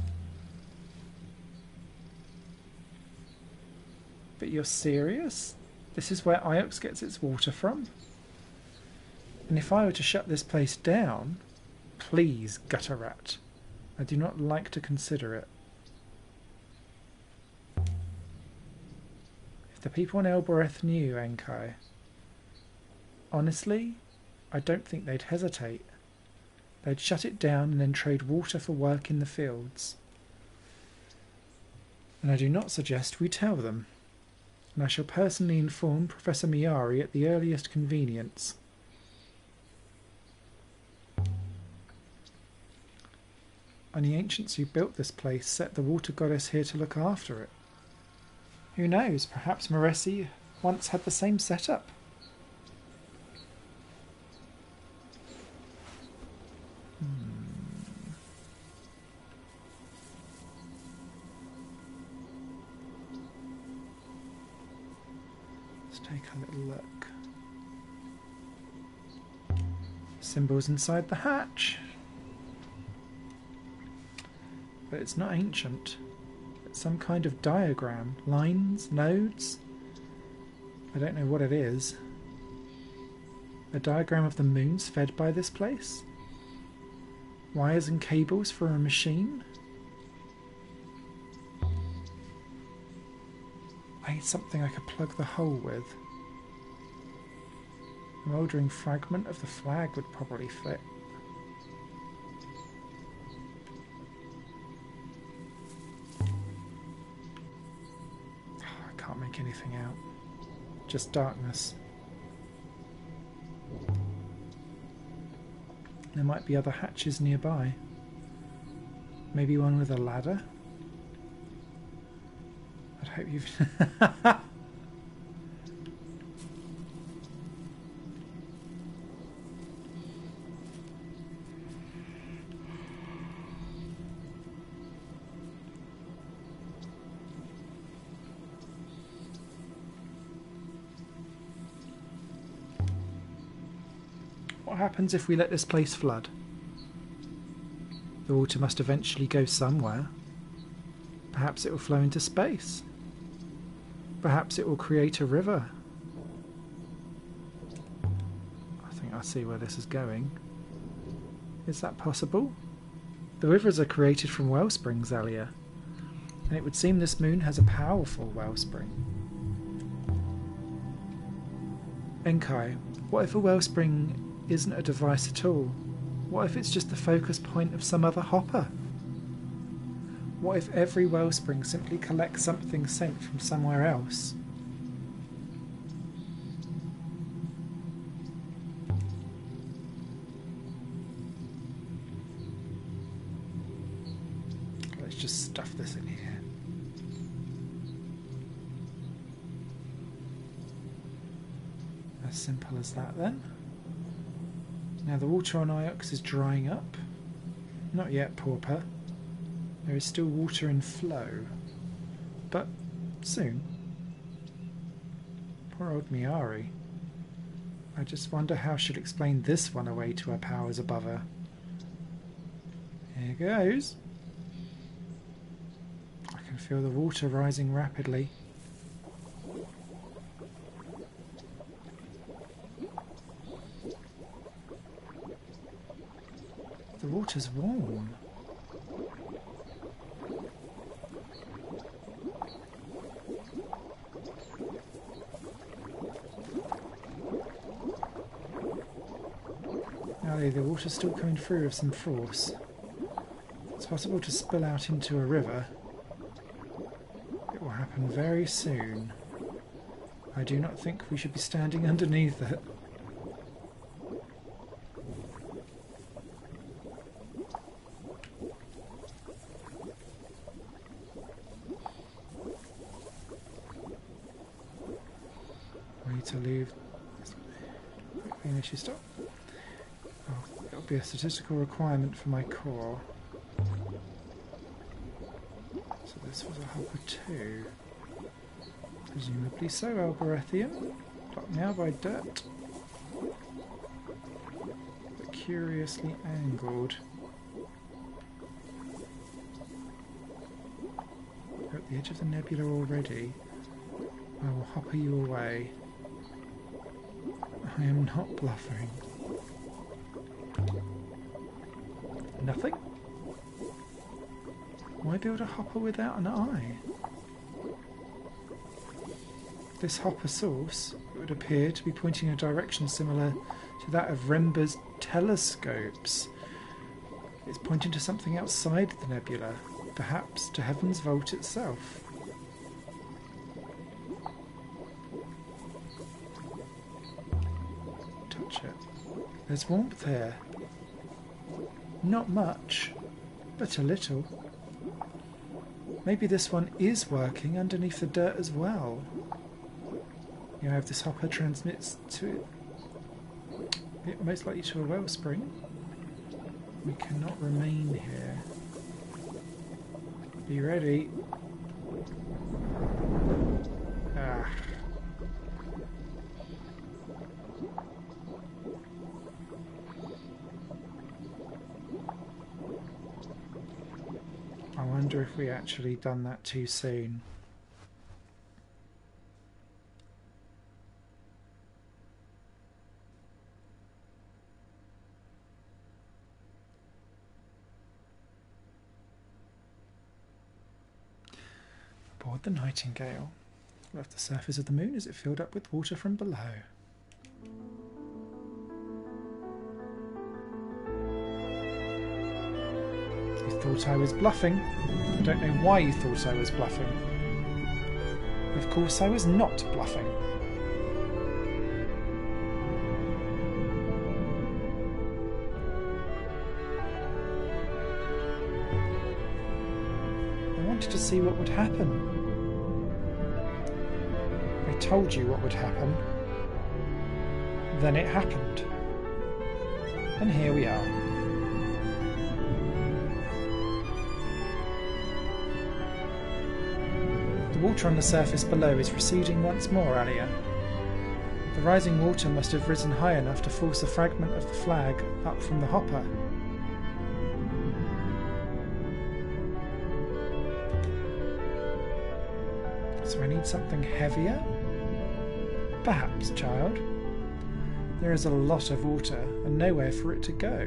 you're serious? This is where Iox gets its water from? And if I were to shut this place down, please, gutter rat. I do not like to consider it. If the people in Elbereth knew, Enkai, honestly, I don't think they'd hesitate. They'd shut it down and then trade water for work in the fields. And I do not suggest we tell them. And I shall personally inform Professor Miari at the earliest convenience. And the ancients who built this place set the water goddess here to look after it. Who knows, perhaps Moresi once had the same setup. Let's take a little look. Symbols inside the hatch. But it's not ancient. It's some kind of diagram. Lines? Nodes? I don't know what it is. A diagram of the moons fed by this place? Wires and cables for a machine? I need something I could plug the hole with. A mouldering fragment of the flag would probably fit. I can't make anything out. Just darkness. There might be other hatches nearby. Maybe one with a ladder? I'd hope you've... What happens if we let this place flood? The water must eventually go somewhere. Perhaps it will flow into space. Perhaps it will create a river. I think I see where this is going. Is that possible? The rivers are created from well springs, Alia. And it would seem this moon has a powerful wellspring. Enkai, what if a wellspring isn't a device at all? What if it's just the focus point of some other hopper? What if every wellspring simply collects something sent from somewhere else? Let's just stuff this in here. As simple as that then. Now the water on Iox is drying up. Not yet, Pauper. There is still water in flow. But soon. Poor old Miari. I just wonder how she'll explain this one away to her powers above her. Here goes. I can feel the water rising rapidly. The water's warm. Now the water's still coming through with some force. It's possible to spill out into a river. It will happen very soon. I do not think we should be standing underneath it. To leave. Initially stop. Oh, it'll be a statistical requirement for my core. So this was a hopper too. Presumably so, Algorithium. Blocked now by dirt. But curiously angled. You're at the edge of the nebula already. I will hopper you away. I am not bluffing. Nothing? Why build a hopper without an eye? This hopper source, it would appear to be pointing in a direction similar to that of Rember's telescopes. It's pointing to something outside the nebula, perhaps to Heaven's Vault itself. There's warmth here. Not much, but a little. Maybe this one is working underneath the dirt as well. You know, if this hopper transmits to it, most likely to a wellspring. We cannot remain here. Be ready. Ah. I wonder if we actually done that too soon. Aboard the Nightingale. Left the surface of the moon as it filled up with water from below. You thought I was bluffing. I don't know why you thought I was bluffing. Of course I was not bluffing. I wanted to see what would happen. I told you what would happen. Then it happened. And here we are. The water on the surface below is receding once more, Alia. The rising water must have risen high enough to force a fragment of the flag up from the hopper. So I need something heavier? Perhaps, child. There is a lot of water and nowhere for it to go.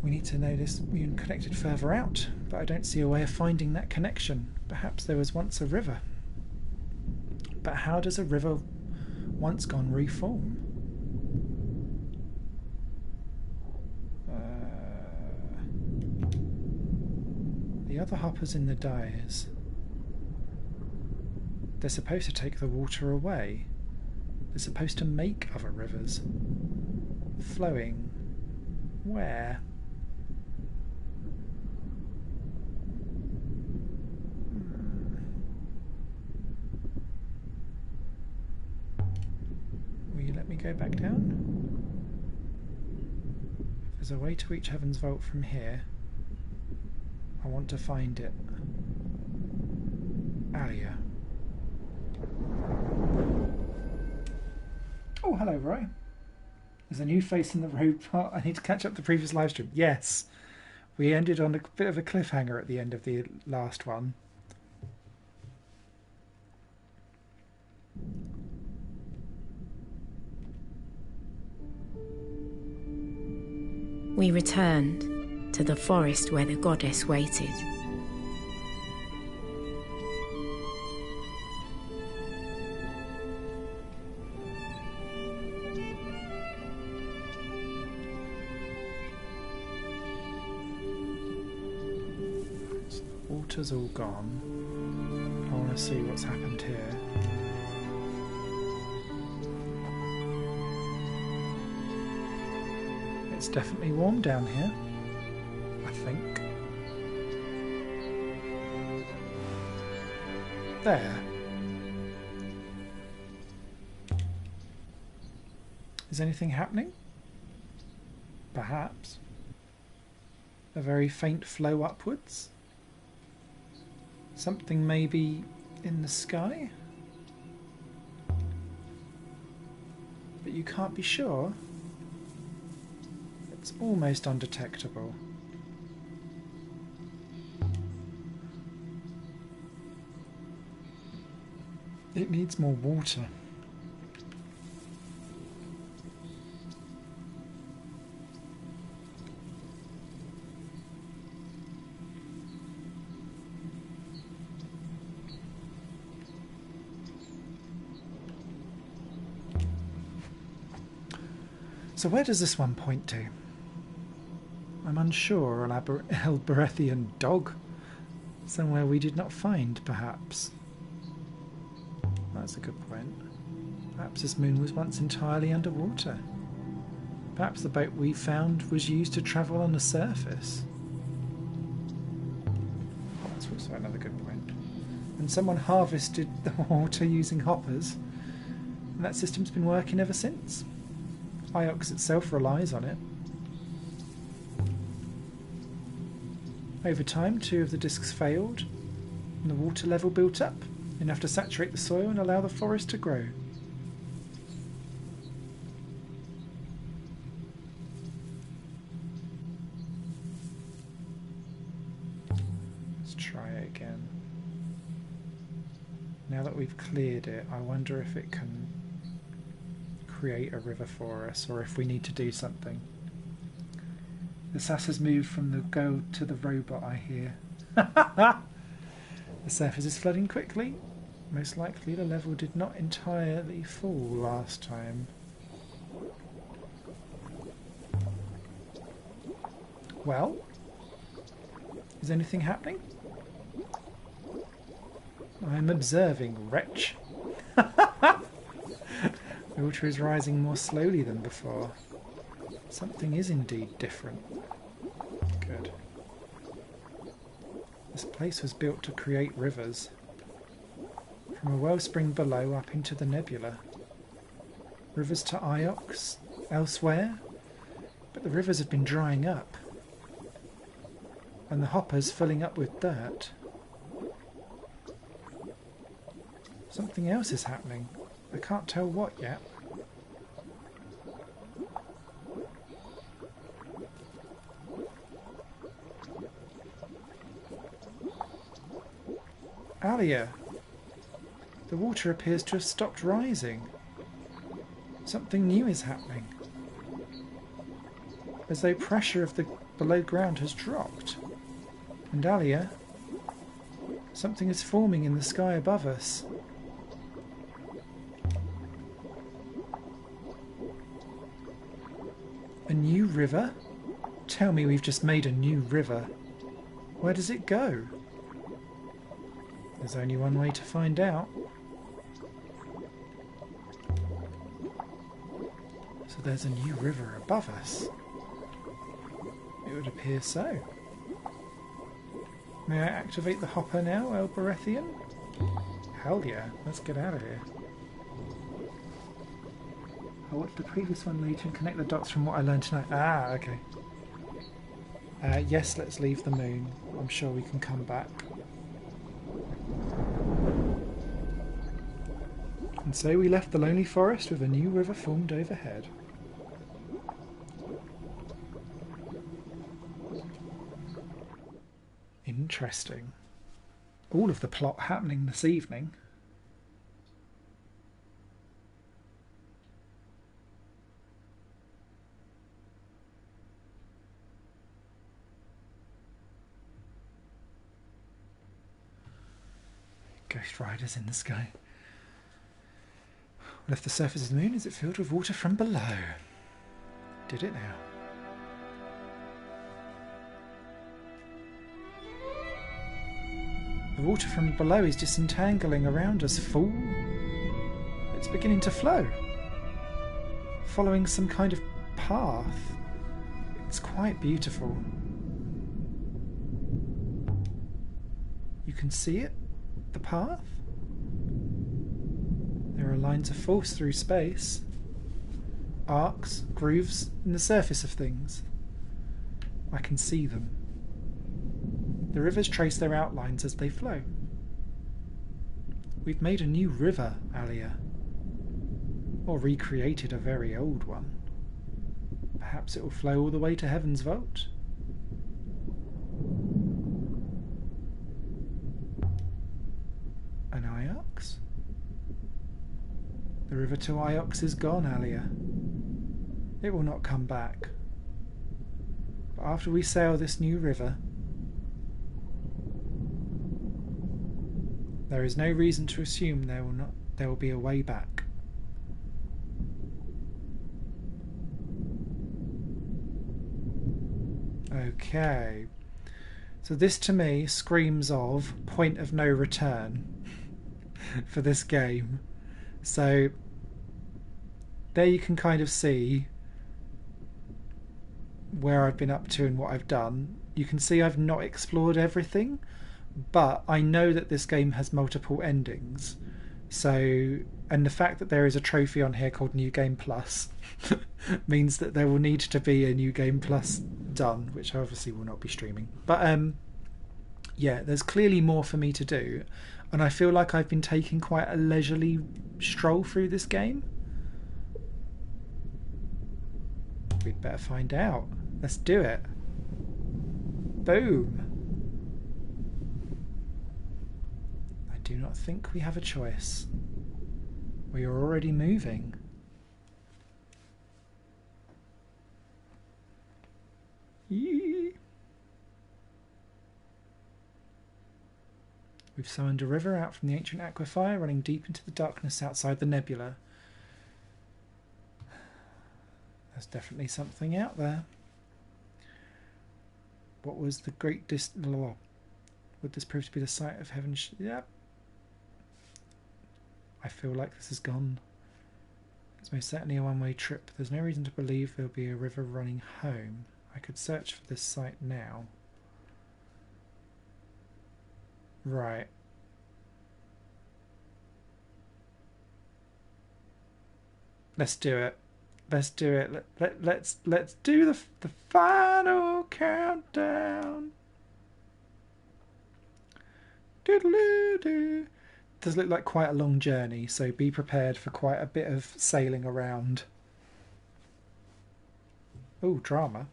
We need to know this moon connected further out, but I don't see a way of finding that connection. Perhaps there was once a river. But how does a river once gone reform? The other hoppers in the dyes. They're supposed to take the water away. They're supposed to make other rivers. Flowing. Where? Will you let me go back down? If there's a way to reach Heaven's Vault from here, I want to find it. Alia. Oh, hello, Roy. There's a new face in the road. Oh, I need to catch up the previous live stream. Yes, we ended on a bit of a cliffhanger at the end of the last one. We returned to the forest where the goddess waited. So the water's all gone. I want to see what's happened here. It's definitely warm down here, I think. There. Is anything happening? Perhaps. A very faint flow upwards. Something maybe in the sky? But you can't be sure. It's almost undetectable. It needs more water. So where does this one point to? I'm unsure. An Elberethian dog? Somewhere we did not find, perhaps. That's a good point. Perhaps this moon was once entirely underwater. Perhaps the boat we found was used to travel on the surface. That's also another good point. And someone harvested the water using hoppers, and that system's been working ever since. Iox itself relies on it. Over time, 2 of the discs failed, and the water level built up, enough to saturate the soil and allow the forest to grow. Let's try it again. Now that we've cleared it, I wonder if it can create a river for us, or if we need to do something. The sass has moved from the girl to the robot, I hear. The surface is flooding quickly. Most likely the level did not entirely fall last time. Well, is anything happening? I'm observing, wretch. The water is rising more slowly than before. Something is indeed different. Good. This place was built to create rivers. From a wellspring below up into the nebula. Rivers to Iox, elsewhere. But the rivers have been drying up. And the hoppers filling up with dirt. Something else is happening. I can't tell what yet. Alia, the water appears to have stopped rising. Something new is happening. As though pressure of the below ground has dropped. And Alia, something is forming in the sky above us. A new river? Tell me we've just made a new river. Where does it go? There's only one way to find out. So there's a new river above us. It would appear so. May I activate the hopper now, El Berethian? Hell yeah, let's get out of here. I'll watch the previous one later and connect the dots from what I learned tonight. Ah, okay. Yes, let's leave the moon. I'm sure we can come back. And so we left the lonely forest with a new river formed overhead. Interesting. All of the plot happening this evening. Ghost riders in the sky. Left the surface of the moon. Is it filled with water from below? Did it now? The water from below is disentangling around us, fool. It's beginning to flow. Following some kind of path. It's quite beautiful. You can see it? The path? There are lines of force through space. Arcs, grooves in the surface of things. I can see them. The rivers trace their outlines as they flow. We've made a new river, Alia. Or recreated a very old one. Perhaps it will flow all the way to Heaven's Vault. An Iox? The river to Iox is gone, Alia. It will not come back. But after we sail this new river, there is no reason to assume there will be a way back. Okay. So this to me screams of point of no return for this game. So there you can kind of see where I've been up to and what I've done. You can see I've not explored everything, but I know that this game has multiple endings. So, and the fact that there is a trophy on here called New Game Plus means that there will need to be a New Game Plus done, which I obviously will not be streaming. But yeah, there's clearly more for me to do, and I feel like I've been taking quite a leisurely stroll through this game. We'd better find out. Let's do it. Boom. do not think we have a choice. We are already moving. Yee. We've summoned a river out from the ancient aquifer, running deep into the darkness outside the nebula. There's definitely something out there. What was the great would this prove to be the site of heaven? Yep. I feel like this is gone. It's most certainly a one-way trip. There's no reason to believe there'll be a river running home. I could search for this site now. Right. Let's do it. Let's do it. Let's do the final countdown. Doodaloo-doo. Does look like quite a long journey, so be prepared for quite a bit of sailing around. Oh, drama.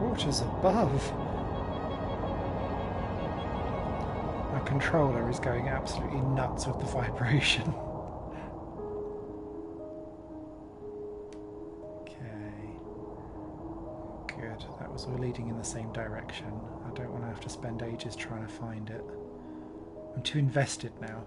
Waters above. My controller is going absolutely nuts with the vibration. Okay. Good. That was all leading in the same direction. I don't want to have to spend ages trying to find it. I'm too invested now.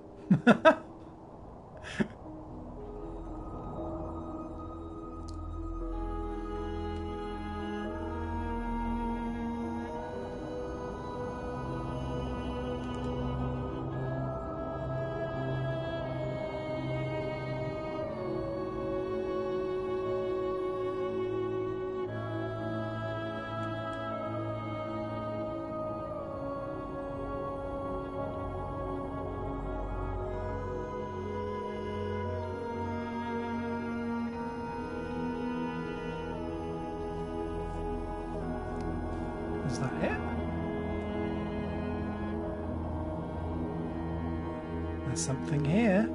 Is that it? There's something here.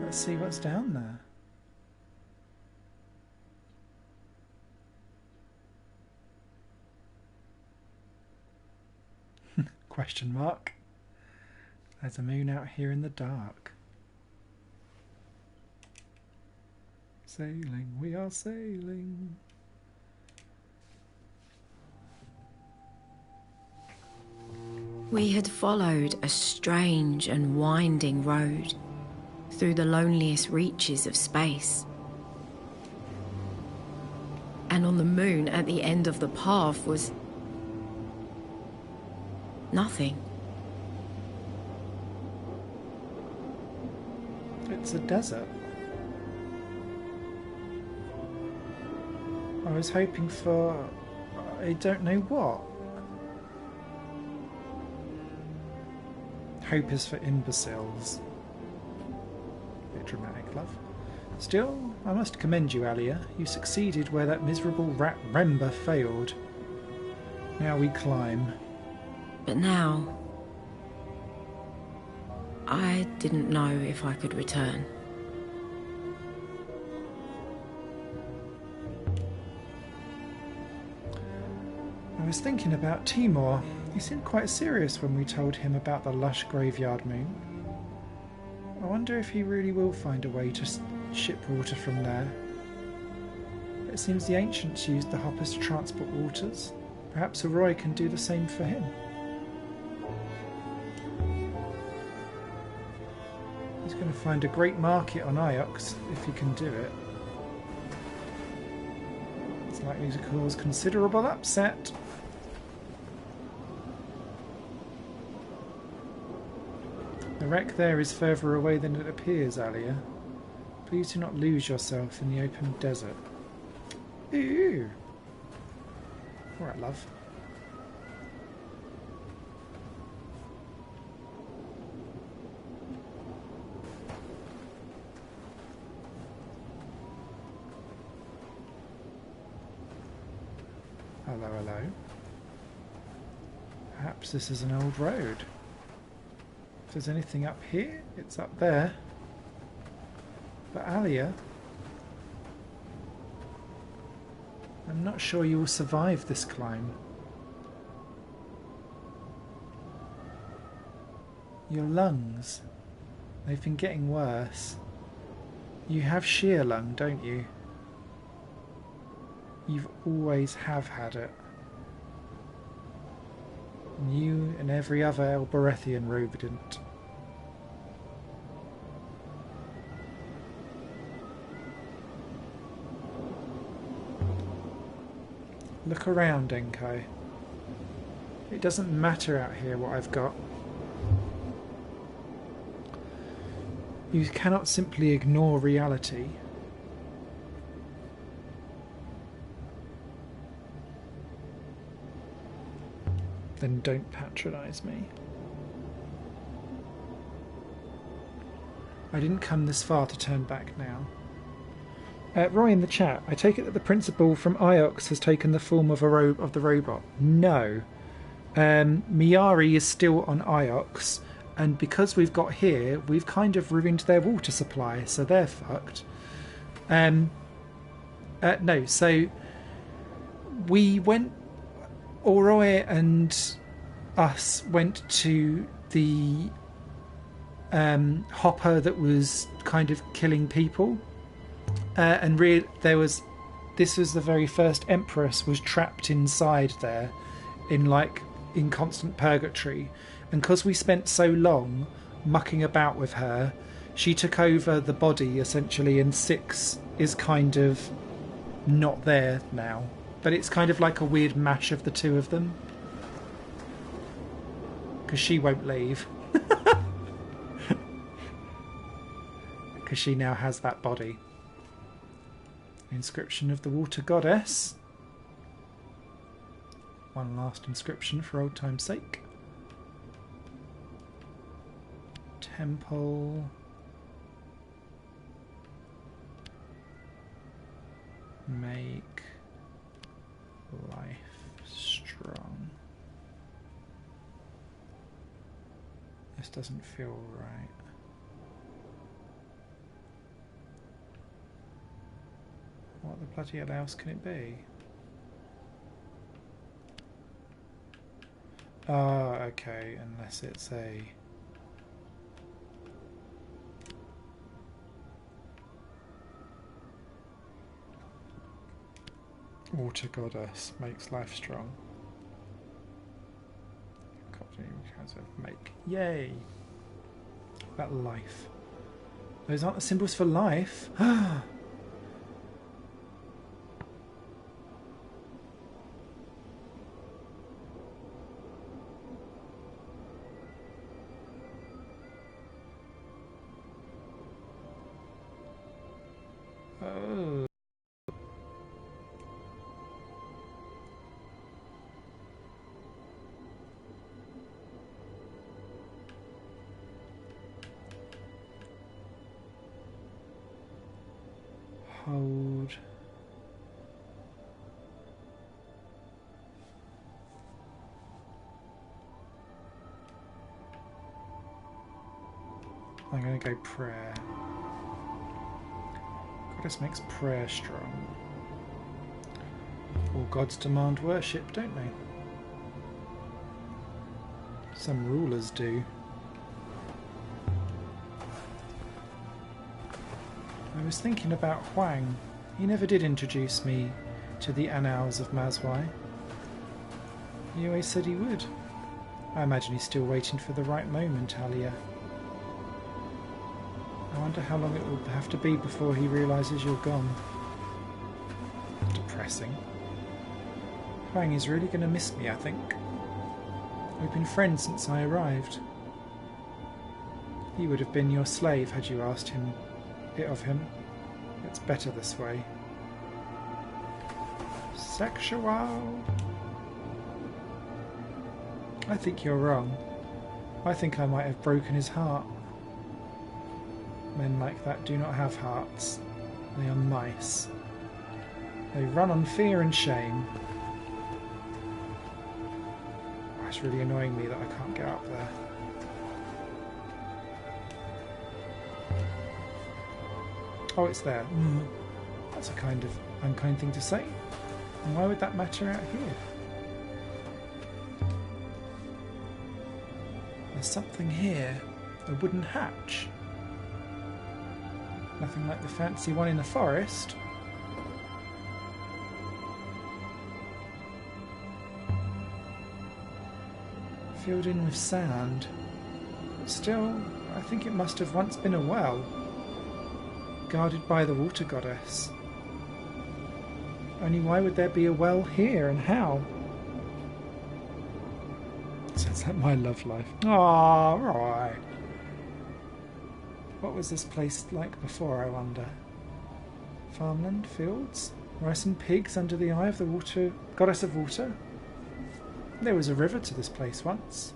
Let's see what's down there. Question mark. There's a moon out here in the dark. Sailing, we are sailing. We had followed a strange and winding road through the loneliest reaches of space. And on the moon at the end of the path was nothing. It's a desert. I was hoping for I don't know what. Hope is for imbeciles. A bit dramatic, love. Still, I must commend you, Alia. You succeeded where that miserable rat Remba failed. Now we climb. But now, I didn't know if I could return. I was thinking about Timor. He seemed quite serious when we told him about the lush graveyard moon. I wonder if he really will find a way to ship water from there. It seems the ancients used the hoppers to transport waters. Perhaps Roy can do the same for him. He's going to find a great market on Iox if he can do it. It's likely to cause considerable upset. The wreck there is further away than it appears, Alia. Please do not lose yourself in the open desert. Ooh. Alright, love. Hello, hello. Perhaps this is an old road. If there's anything up here, it's up there. But Alia, I'm not sure you will survive this climb. Your lungs, they've been getting worse. You have sheer lung, don't you? You've always have had it. You and every other Elberethian rodent. Look around, Enko. It doesn't matter out here what I've got. You cannot simply ignore reality. Then don't patronise me. I didn't come this far to turn back now. Roy in the chat, I take it that the principal from Iox has taken the form of the robot. No. Miyari is still on Iox, and because we've got here, we've kind of ruined their water supply, so they're fucked. No, so we went... Oroy and us went to the hopper that was kind of killing people, and this was the very first Empress was trapped inside there in constant purgatory, and because we spent so long mucking about with her, she took over the body essentially, and 6 is kind of not there now. But it's kind of like a weird mash of the two of them. Because she won't leave. Because she now has that body. Inscription of the Water Goddess. One last inscription for old time's sake. Temple. Make life strong. This doesn't feel right. What the bloody hell else can it be? Oh, okay, unless it's a... Water Goddess makes life strong. Make. Yay! About life. Those aren't the symbols for life. Oh. Hold. I'm going to go prayer. Goddess makes prayer strong. All gods demand worship, don't they? Some rulers do. I was thinking about Huang. He never did introduce me to the annals of Mazwai. He always said he would. I imagine he's still waiting for the right moment, Alia. I wonder how long it will have to be before he realises you're gone. Depressing. Huang is really going to miss me, I think. We've been friends since I arrived. He would have been your slave had you asked it of him. It's better this way. Sexual. I think you're wrong. I think I might have broken his heart. Men like that do not have hearts. They are mice. They run on fear and shame. Oh, it's really annoying me that I can't get up there. Oh, it's there. That's a kind of unkind thing to say. And why would that matter out here? There's something here. A wooden hatch. Nothing like the fancy one in the forest. Filled in with sand. But still, I think it must have once been a well. Guarded by the water goddess. Only why would there be a well here, and how? Sounds like my love life. Ah, right. What was this place like before, I wonder? Farmland, fields, rice and pigs under the eye of the water goddess of water? There was a river to this place once.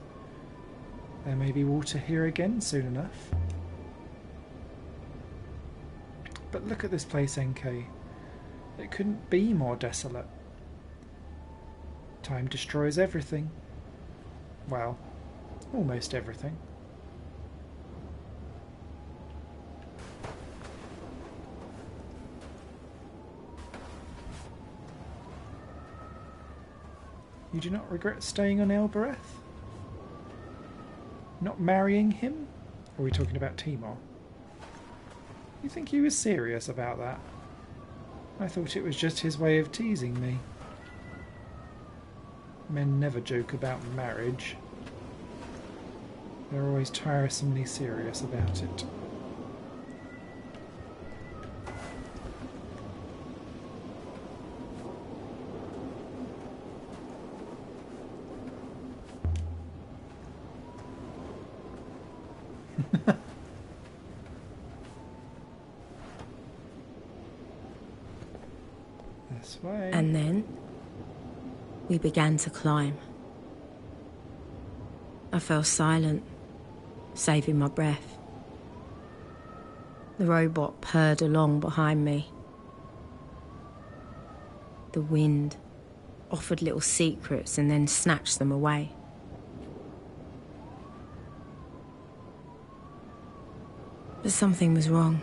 There may be water here again soon enough. But look at this place, NK. It couldn't be more desolate. Time destroys everything. Well, almost everything. You do not regret staying on Elbereth? Not marrying him? Or are we talking about Timor? You think he was serious about that? I thought it was just his way of teasing me. Men never joke about marriage. They're always tiresomely serious about it. This way. And then we began to climb. I fell silent, saving my breath. The robot purred along behind me. The wind offered little secrets and then snatched them away. But something was wrong.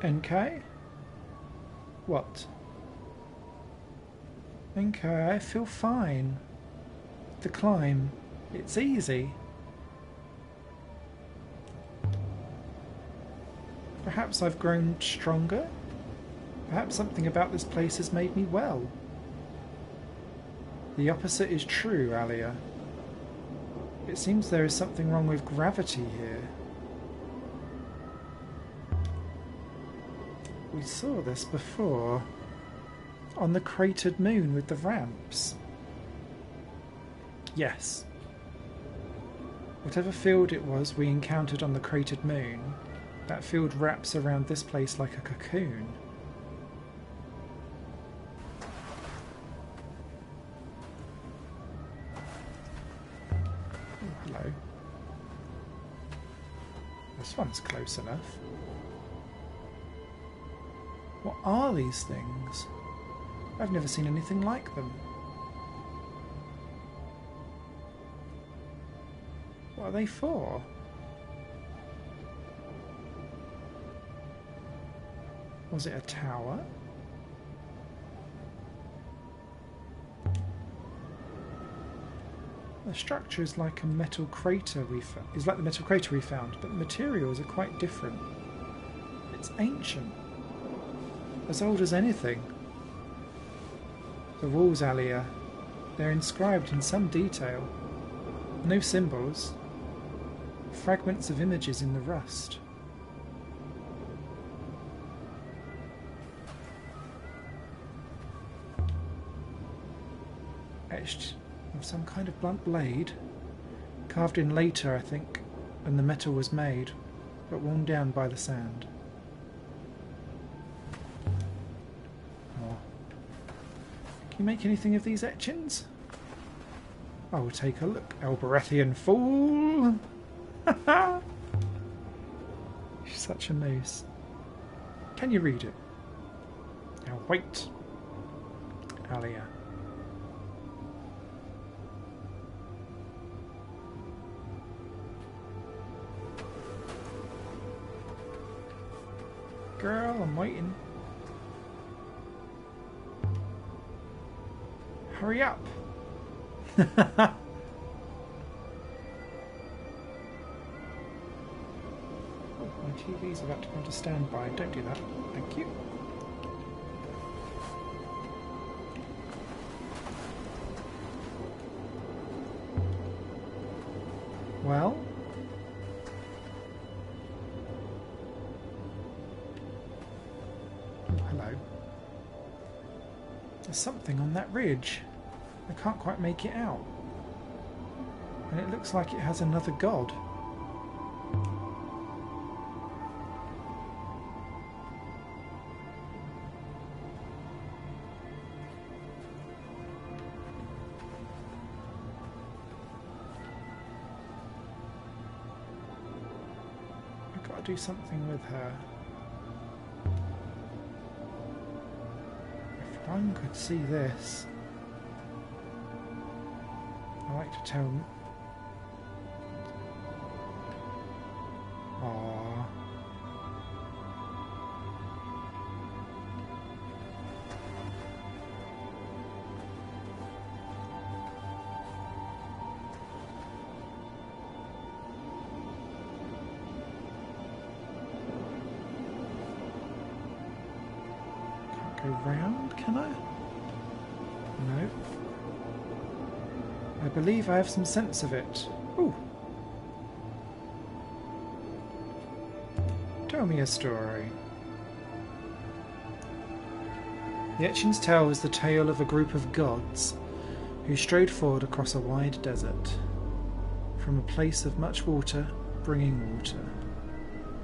NK? What? NK, I feel fine. The climb, it's easy. Perhaps I've grown stronger? Perhaps something about this place has made me well. The opposite is true, Alia. It seems there is something wrong with gravity here. We saw this before. On the cratered moon with the ramps. Yes. Whatever field it was we encountered on the cratered moon, that field wraps around this place like a cocoon. Oh, hello. This one's close enough. What are these things? I've never seen anything like them. What are they for? Was it a tower? The structure is like a metal crater is like the metal crater we found, but the materials are quite different. It's ancient, as old as anything. The walls, Alia, they're inscribed in some detail. No symbols. Fragments of images in the rust. Etched with some kind of blunt blade, carved in later, I think, than the metal was made, but worn down by the sand. Oh. Can you make anything of these etchings? I will take a look. Elberethian fool! She's such a moose. Can you read it? Now wait, Alia. Girl, I'm waiting. Hurry up. Oh, my TV's about to go to standby. Don't do that. Thank you. Well? Hello. There's something on that ridge. I can't quite make it out. And it looks like it has another god. I've got to do something with her. If one could see this. I like to tell them. Aww. Can't go round, can I? No. I believe I have some sense of it. Ooh. Tell me a story. The etchings tell is the tale of a group of gods who strode forward across a wide desert. From a place of much water, bringing water.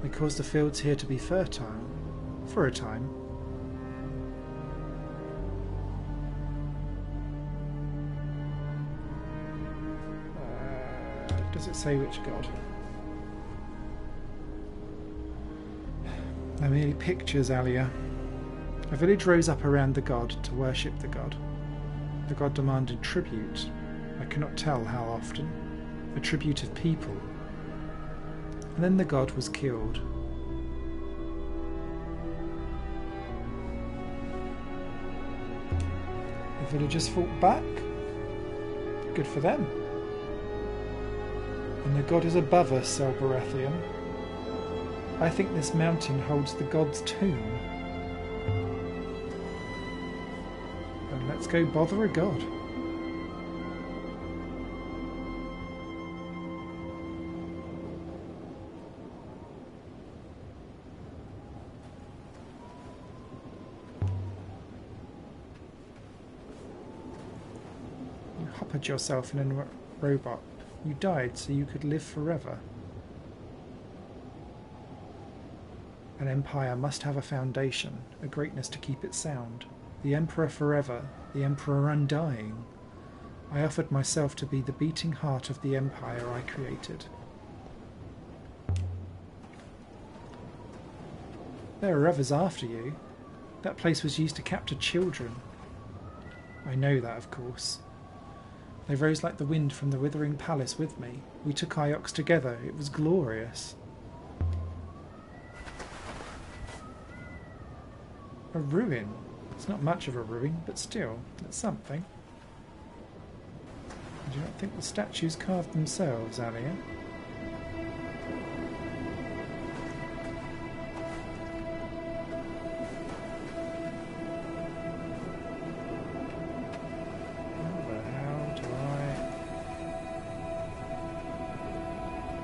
They caused the fields here to be fertile, for a time. Does it say which god? They're merely pictures, Alia. A village rose up around the god to worship the god. The god demanded tribute. I cannot tell how often. A tribute of people. And then the god was killed. The villagers fought back. Good for them. And the god is above us, Elberethian. I think this mountain holds the god's tomb. And let's go bother a god. You hoppered yourself in a robot. You died so you could live forever. An empire must have a foundation, a greatness to keep it sound. The emperor forever, the emperor undying. I offered myself to be the beating heart of the empire I created. There are others after you. That place was used to capture children. I know that, of course. They rose like the wind from the withering palace with me. We took Iox together. It was glorious. A ruin. It's not much of a ruin, but still, it's something. I do not think the statues carved themselves, Alia.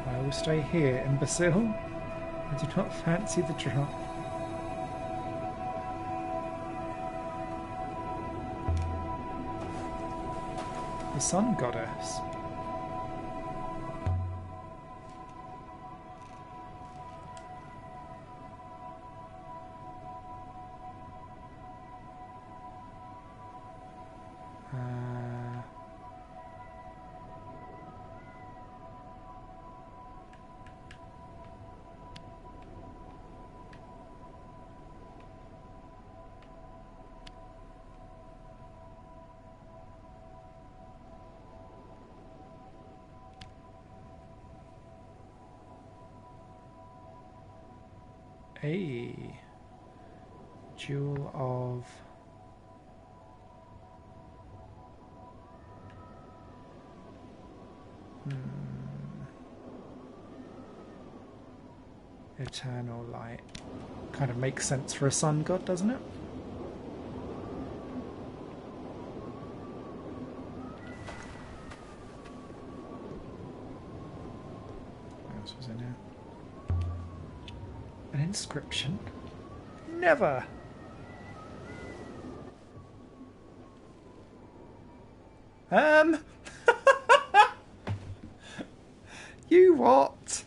I will stay here, imbecile. I do not fancy the drop. The sun goddess. A jewel of eternal light. Kind of makes sense for a sun god, doesn't it? What else was in here? An inscription? Never! You what?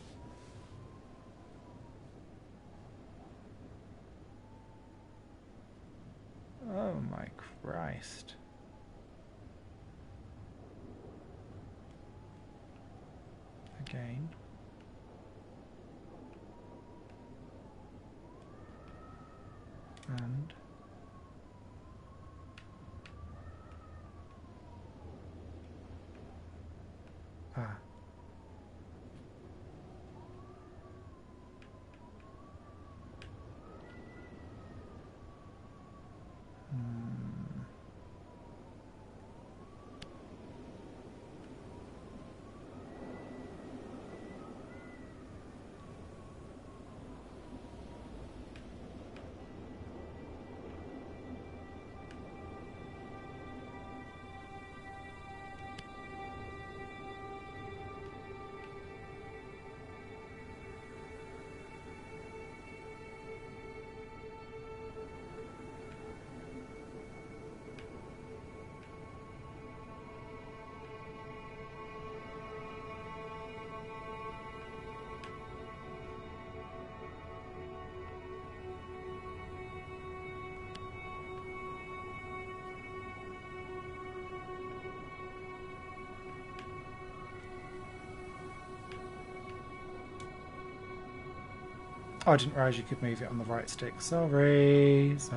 Oh my Christ. Again. And oh, I didn't realise you could move it on the right stick. Sorry. Let's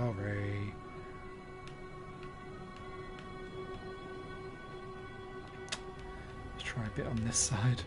try a bit on this side.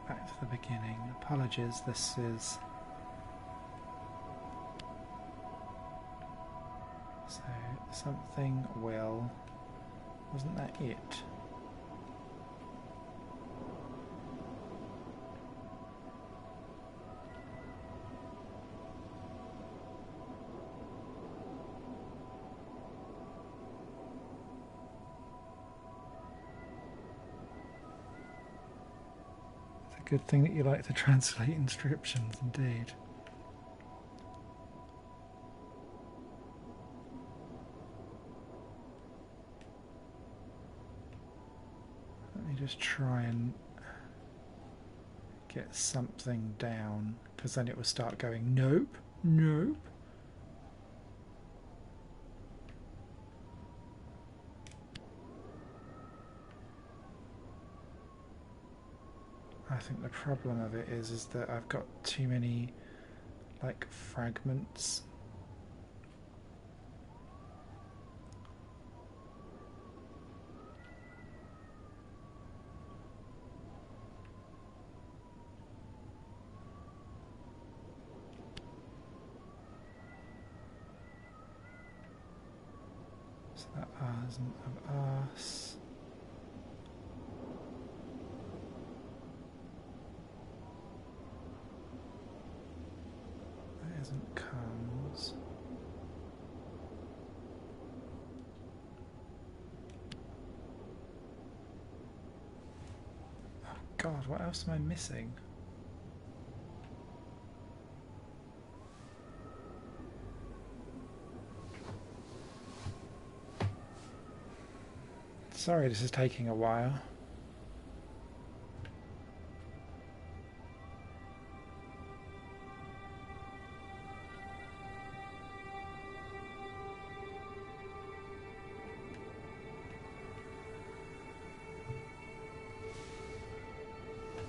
Back to the beginning. Apologies, this is So, something will... Wasn't that it? It's a good thing that you like to translate inscriptions, indeed. Just try and get something down, because then it will start going nope, nope. I think the problem of it is that I've got too many like fragments. That R isn't of us. That isn't comes. Oh God, what else am I missing? Sorry, this is taking a while.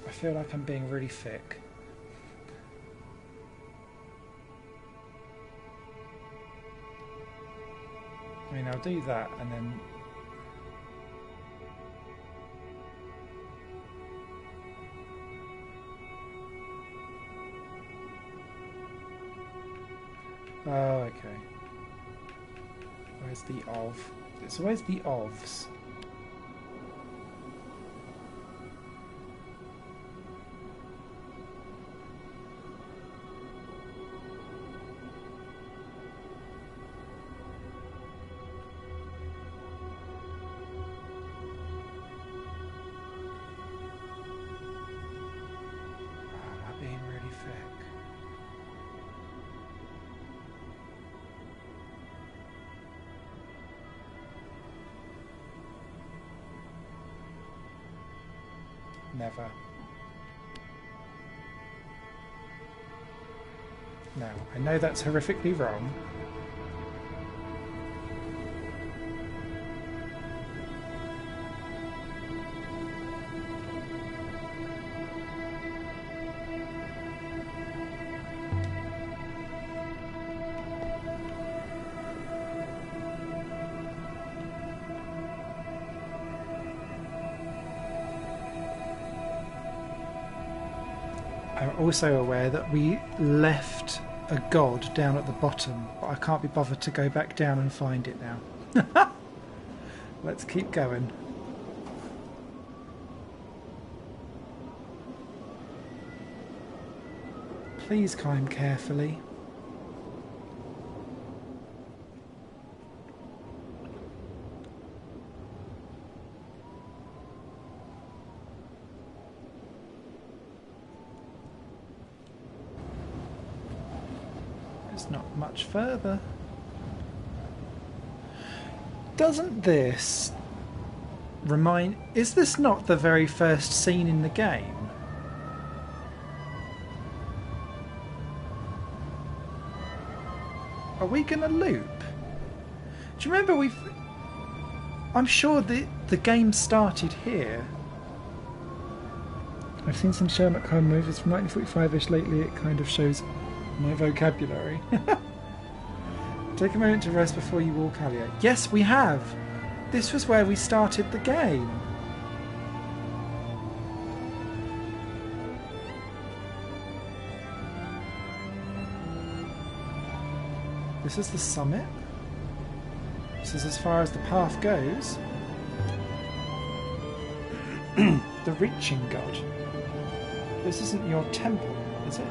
I feel like I'm being really thick. I mean, I'll do that and then... Oh, okay. Where's the of? So where's the ofs? Never. No, I know that's horrifically wrong. I'm also aware that we left a god down at the bottom, but I can't be bothered to go back down and find it now. Let's keep going. Please climb carefully. Not much further. Doesn't this remind... Is this not the very first scene in the game? Are we going to loop? Do you remember I'm sure the game started here. I've seen some Sherlock Holmes movies from 1945ish lately. It kind of shows my vocabulary. Take a moment to rest before you walk, Alia. Yes, we have. This was where we started the game. This is the summit. this is as far as the path goes. The reaching god. This isn't your temple, is it?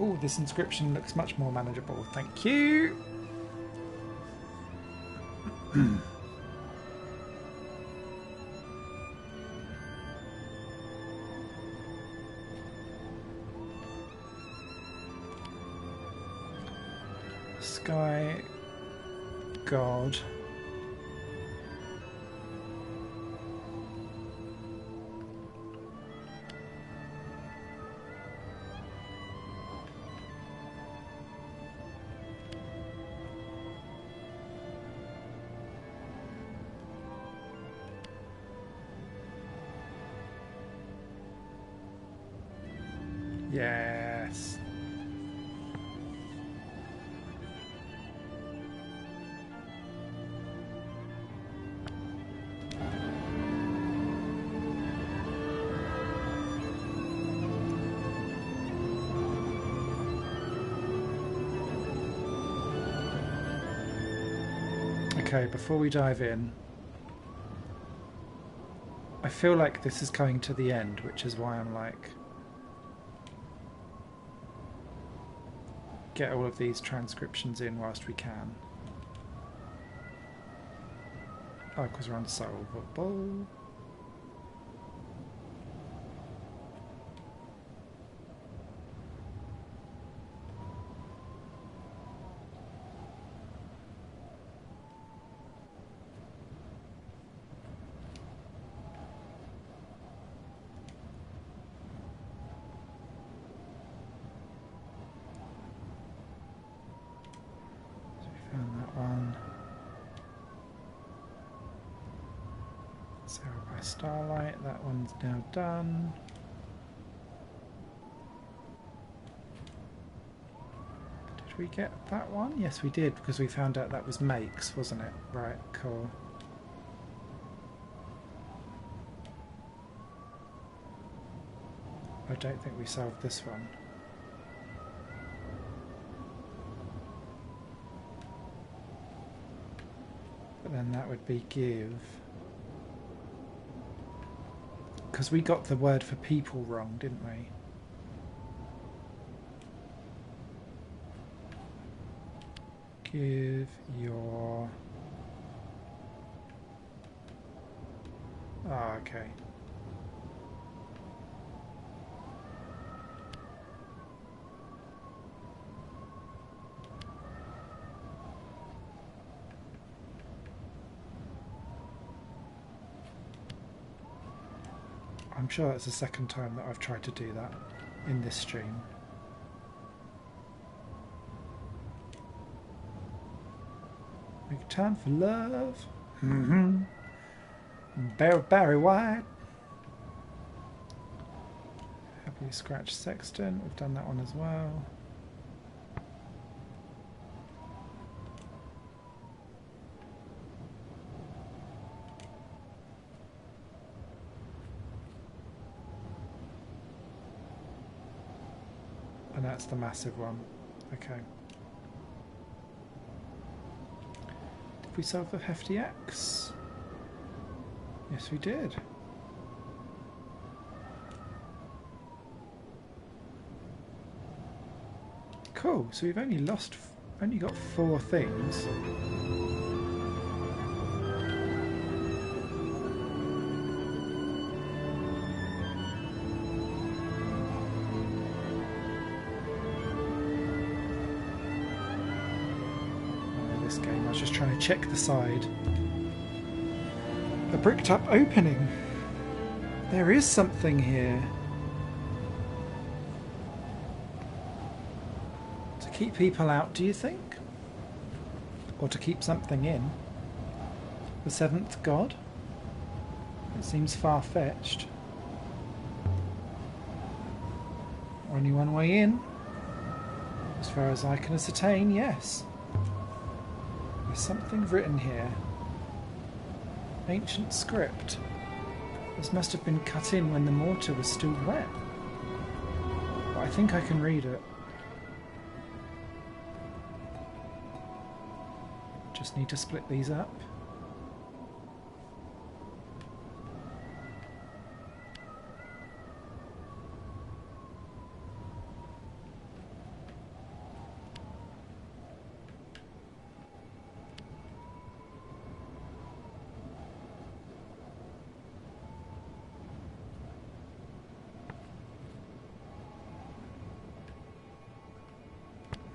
Oh, this inscription looks much more manageable. Thank you. Sky god. Yes. Okay, before we dive in, I feel like this is coming to the end, which is why I'm like, get all of these transcriptions in whilst we can. Oh, because we're unsolvable. Starlight, that one's now done. Did we get that one? Yes, we did, because we found out that was makes, wasn't it? Right, cool. I don't think we solved this one. But then that would be give. Because we got the word for people wrong, didn't we? Give your... Oh, okay. I'm sure it's the second time that I've tried to do that in this stream. Make time for love. Barry White. Happy Scratch Sexton. We've done that one as well. And that's the massive one. Okay. Did we solve the hefty X? Yes, we did. Cool. So we've only got 4 things. Game. I was just trying to check the side. A bricked up opening. There is something here. To keep people out, do you think? Or to keep something in? The 7th god? It seems far-fetched. Only one way in. As far as I can ascertain, yes. There's something written here. Ancient script. This must have been cut in when the mortar was still wet. But I think I can read it. just need to split these up.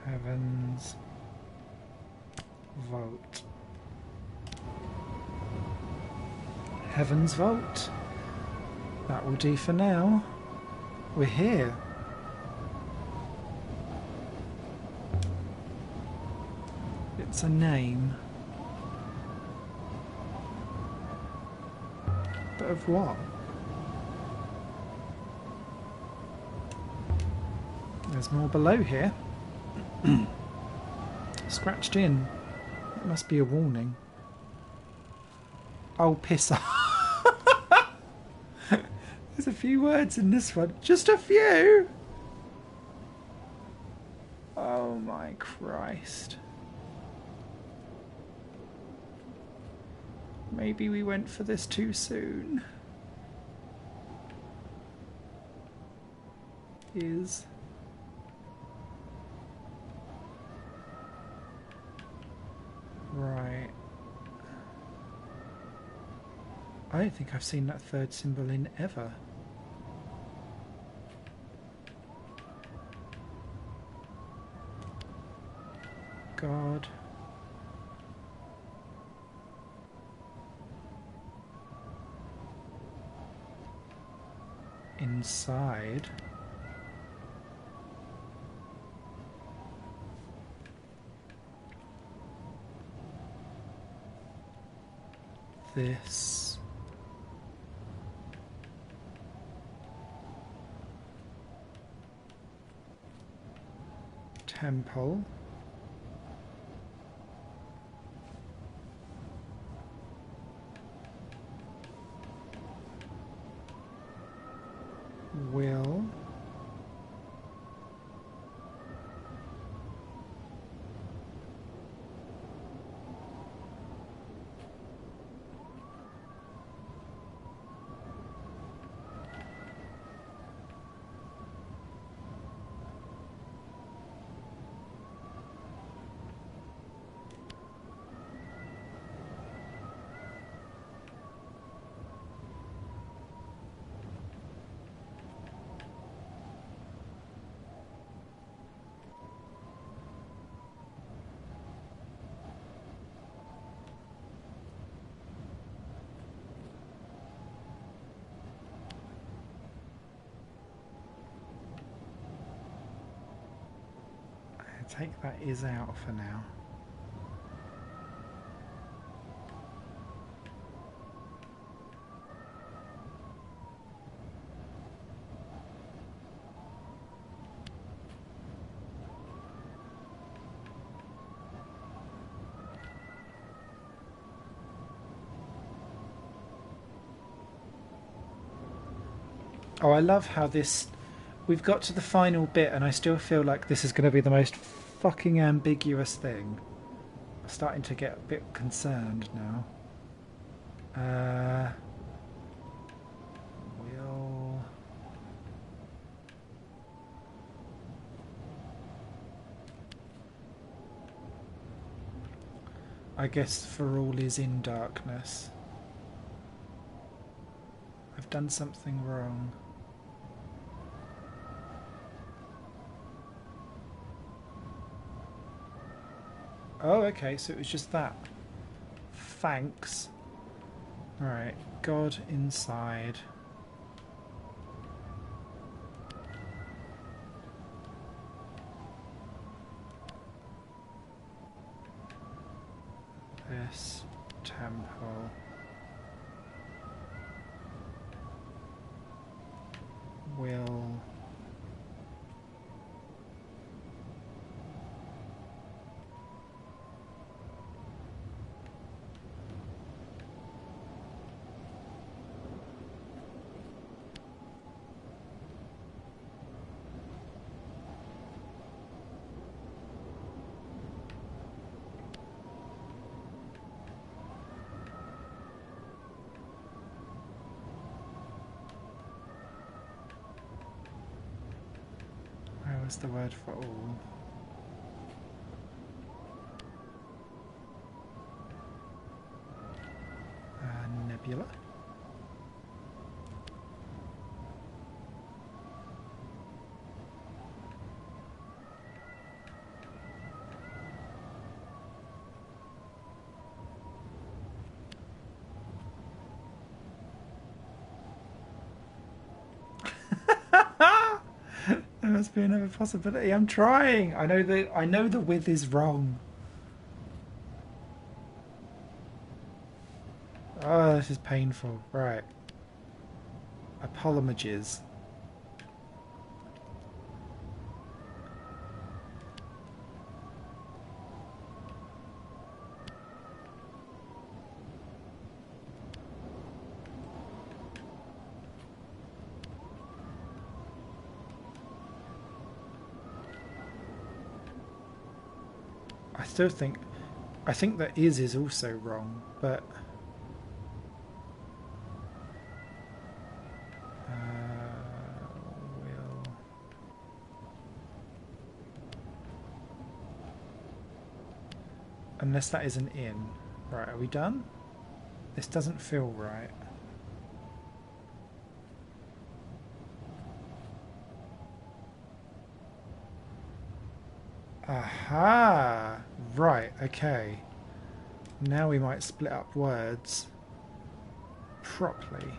Heaven's Vault. Heaven's Vault. That will do for now. We're here. It's a name. But of what? There's more below here. Scratched in. It must be a warning. Oh, piss off. There's a few words in this one. Just a few? Oh my Christ. Maybe we went for this too soon. Is... Right. I don't think I've seen that third symbol in ever. God. Inside. This temple will take that is out for now. Oh, I love how this... We've got to the final bit and I still feel like this is going to be the most fucking ambiguous thing. I'm starting to get a bit concerned now. We'll... I guess for all is in darkness. I've done something wrong. Oh, okay, so it was just that. Thanks. Alright, God inside. This temple will What's the word for all? Nebula. There must be another possibility. I'm trying. I know the width is wrong. Oh, this is painful. Right. Apologies. I think that is also wrong, but unless that is an in. Right, are we done? This doesn't feel right. Aha! Right, okay. Now we might split up words properly.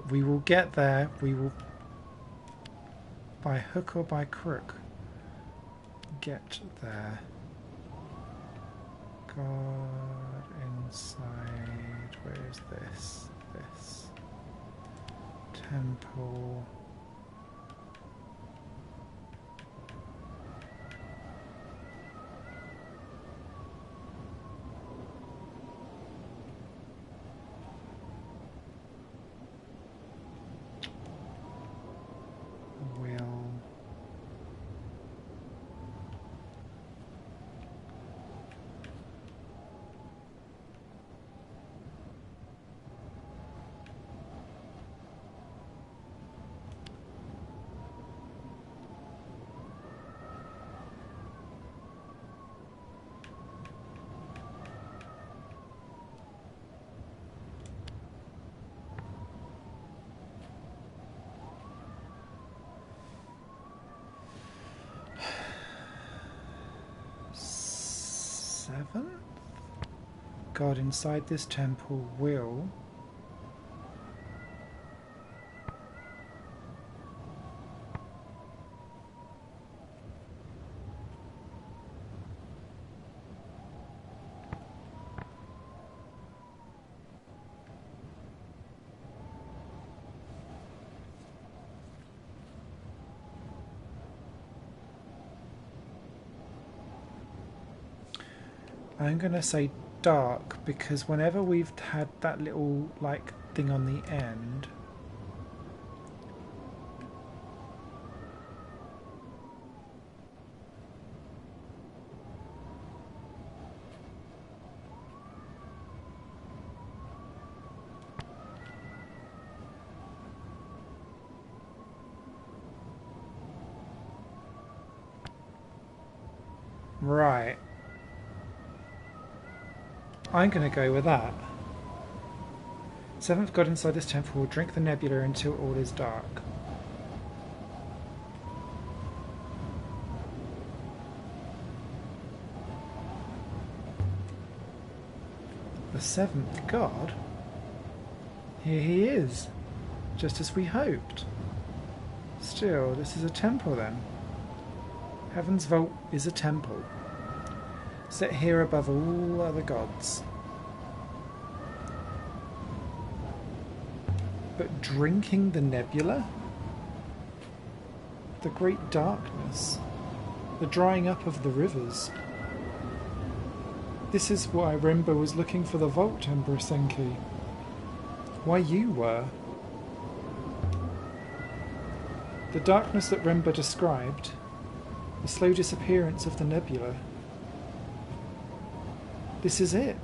We will get there. We will, by hook or by crook, get there. God inside. Where is this? This. Temple. God inside this temple will I'm going to say dark, because whenever we've had that little like thing on the end, right, I'm going to go with that. Seventh god inside this temple will drink the nebula until all is dark. The seventh god? Here he is, just as we hoped. Still, this is a temple then. Heaven's Vault is a temple, set here above all other gods. But drinking the nebula? The great darkness, the drying up of the rivers. This is why Remba was looking for the vault, Emperor Senki. Why you were. The darkness that Remba described, the slow disappearance of the nebula. This is it.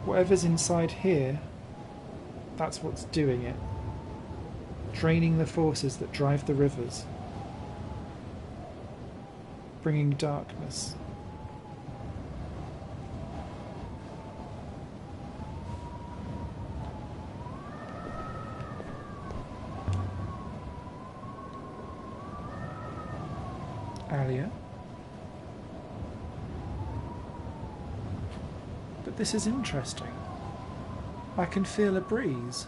Whatever's inside here, that's what's doing it. draining the forces that drive the rivers, bringing darkness. Alia. But this is interesting. I can feel a breeze.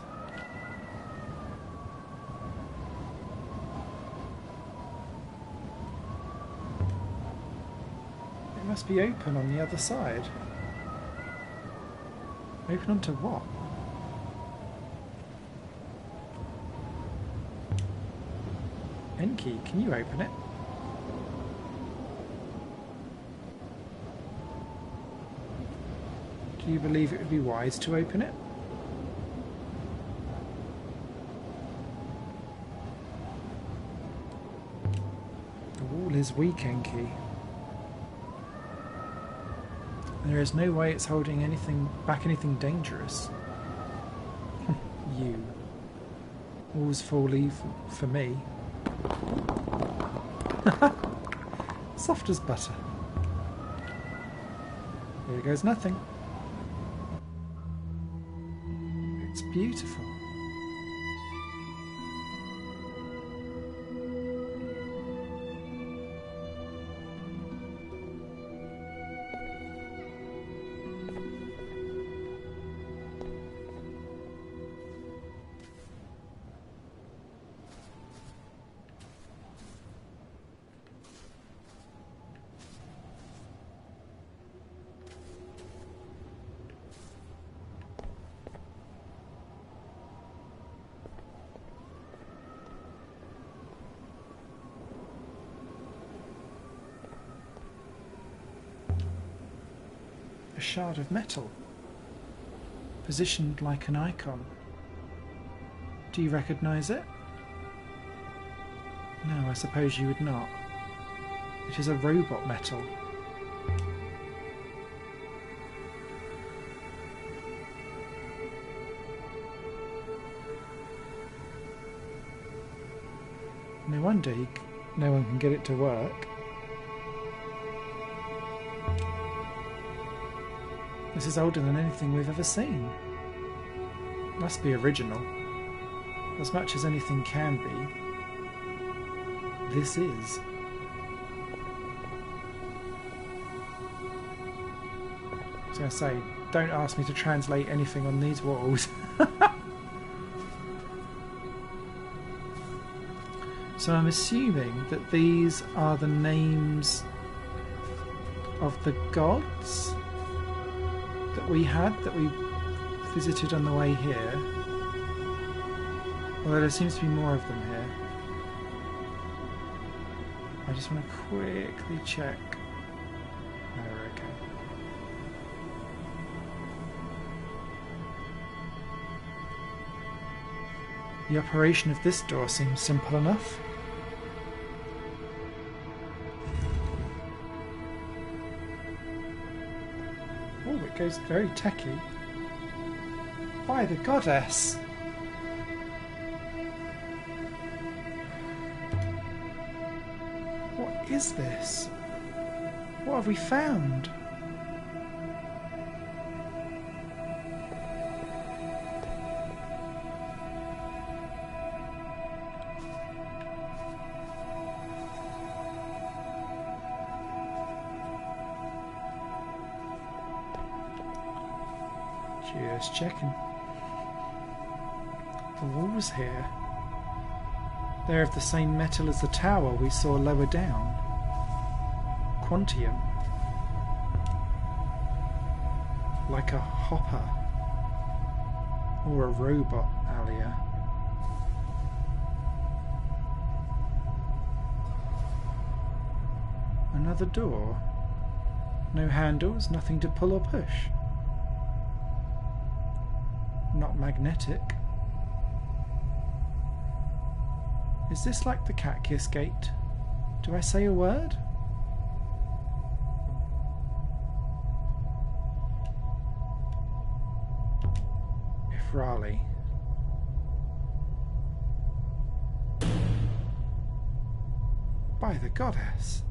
It must be open on the other side. Open onto what? Enki, can you open it? Do you believe it would be wise to open it? The wall is weak, Enki. There is no way it's holding anything back, anything dangerous. You. Walls fall for me. Soft as butter. Here goes nothing. It's beautiful. A shard of metal, positioned like an icon. Do you recognise it? No, I suppose you would not. It is a robot metal. No wonder no one can get it to work. This is older than anything we've ever seen. Must be original. As much as anything can be. This is. I was going to say, don't ask me to translate anything on these walls. So I'm assuming that these are the names of the gods that we visited on the way here. Although there seems to be more of them here. I just want to quickly check. No, we're okay. The operation of this door seems simple enough. Oh, it goes very techy. By the goddess! What is this? What have we found? Just checking. The walls here, they're of the same metal as the tower we saw lower down. Quantium. Like a hopper. Or a robot, Alia. Another door. No handles, nothing to pull or push. Not magnetic. Is this like the cat kiss gate? Do I say a word? If Raleigh. By the goddess.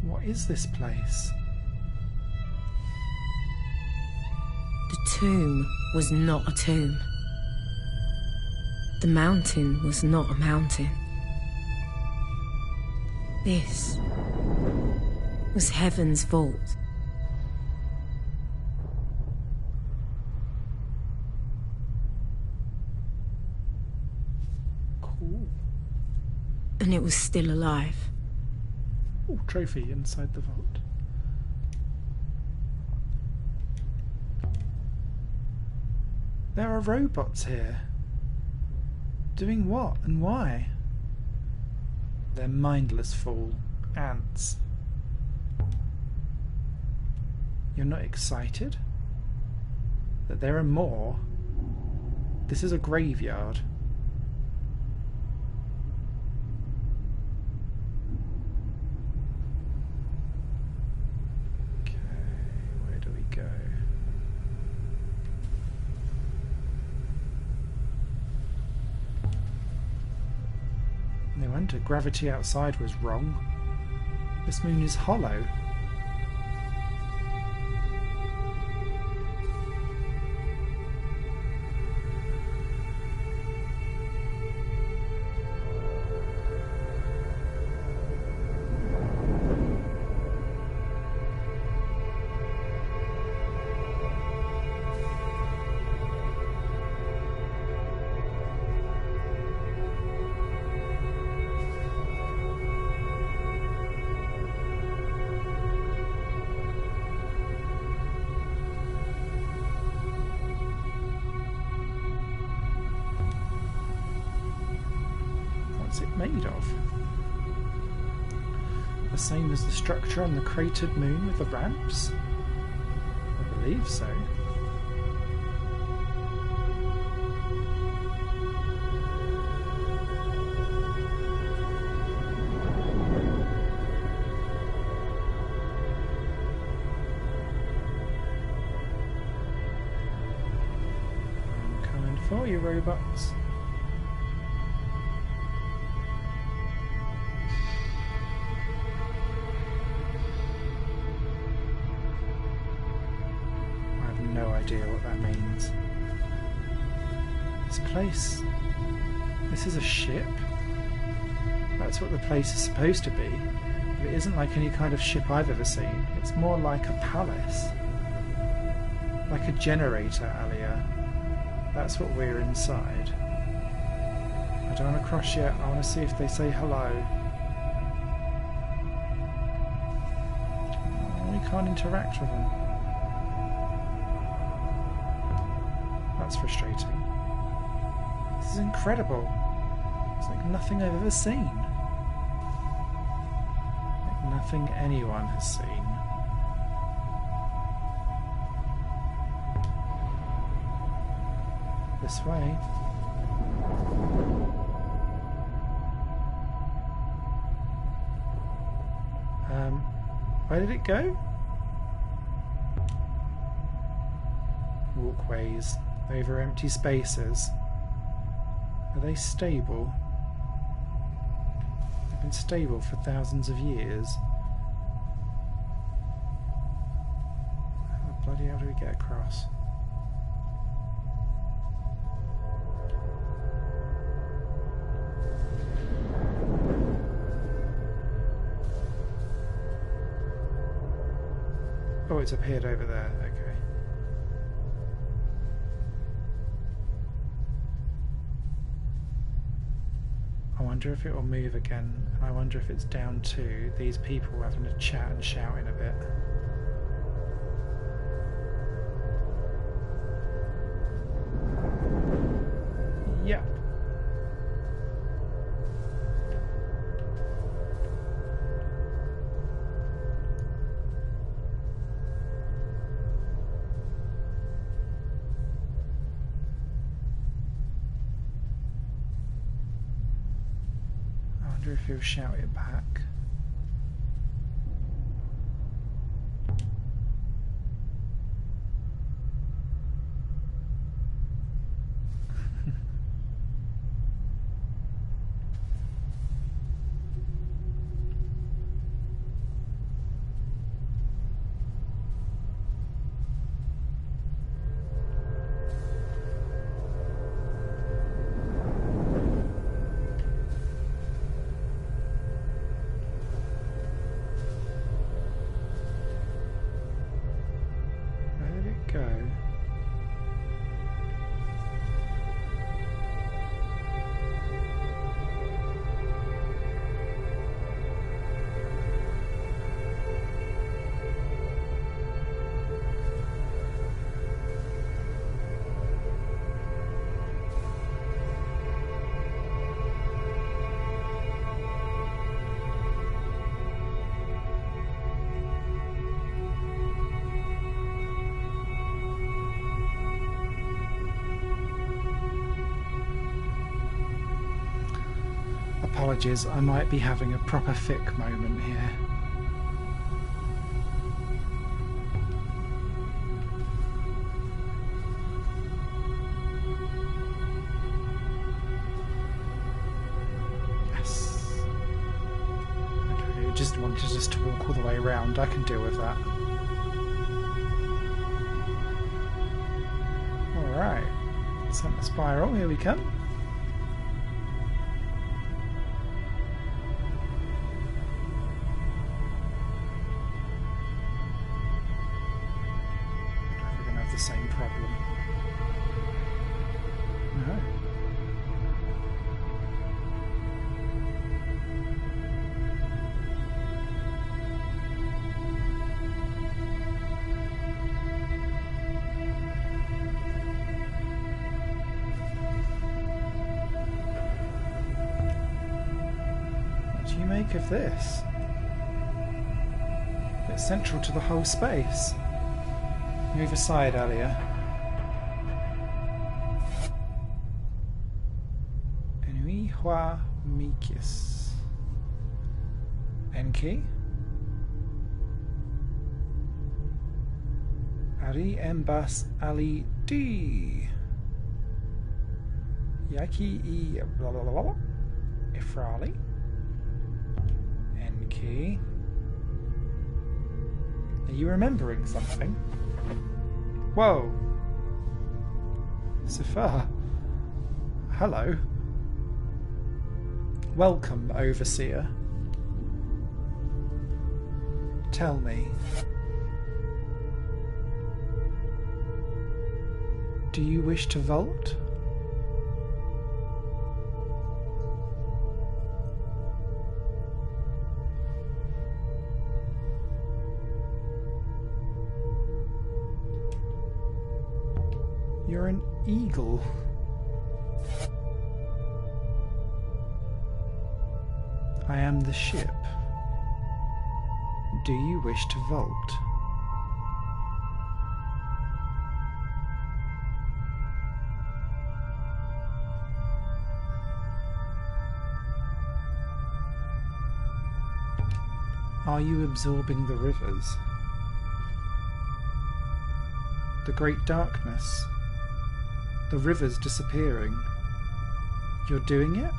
What is this place? The tomb was not a tomb. The mountain was not a mountain. This was Heaven's vault. Cool. And it was still alive. Oh, trophy inside the vault. There are robots here. Doing what and why? They're mindless, fool. Ants. You're not excited? That there are more? This is a graveyard. Okay, where do we go? No wonder gravity outside was wrong. This moon is hollow. What's it made of? The same as the structure on the cratered moon with the ramps? I believe so. I'm coming for you, robots. No idea what that means. This place... This is a ship? That's what the place is supposed to be, but it isn't like any kind of ship I've ever seen. It's more like a palace. Like a generator, Alia. That's what we're inside. I don't want to cross yet. I want to see if they say hello. Oh, we can't interact with them. That's frustrating. This is incredible. It's like nothing I've ever seen. Like nothing anyone has seen. This way. Where did it go? Walkways over empty spaces. Are they stable? They've been stable for thousands of years. How the bloody hell do we get across? Oh, it's appeared over there. Okay. I wonder if it will move again, and I wonder if it's down to these people having a chat and shouting a bit. Yep. I wonder if he'll shout it back. apologies, I might be having a proper thick moment here. Yes. Okay, it just wanted us to walk all the way around. I can deal with that. Alright. Center spiral, here we come. The same problem. No. What do you make of this? It's central to the whole space. Move aside, Alia. Enui hua mikis. Enki. Ari embas ali d. Yaki e blah blah blah blah. Ifrali. Enki. Are you remembering something? Whoa. Sifar. Hello. Welcome, Overseer. Tell me. Do you wish to vault? You're an eagle. I am the ship. Do you wish to vault? Are you absorbing the rivers? The great darkness? The river's disappearing. You're doing it?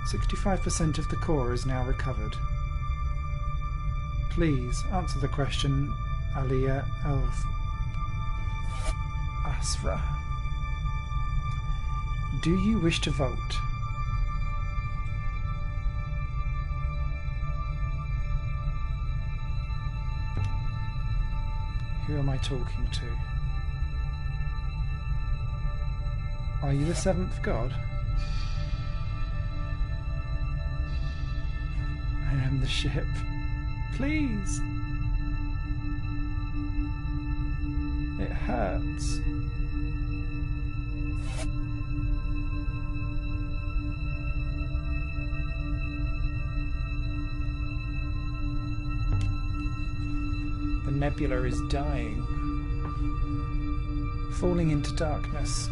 65% of the core is now recovered. Please answer the question, Alia Asra. Do you wish to vote? Who am I talking to? Are you the seventh god? I am the ship. Please. It hurts. The nebula is dying, falling into darkness.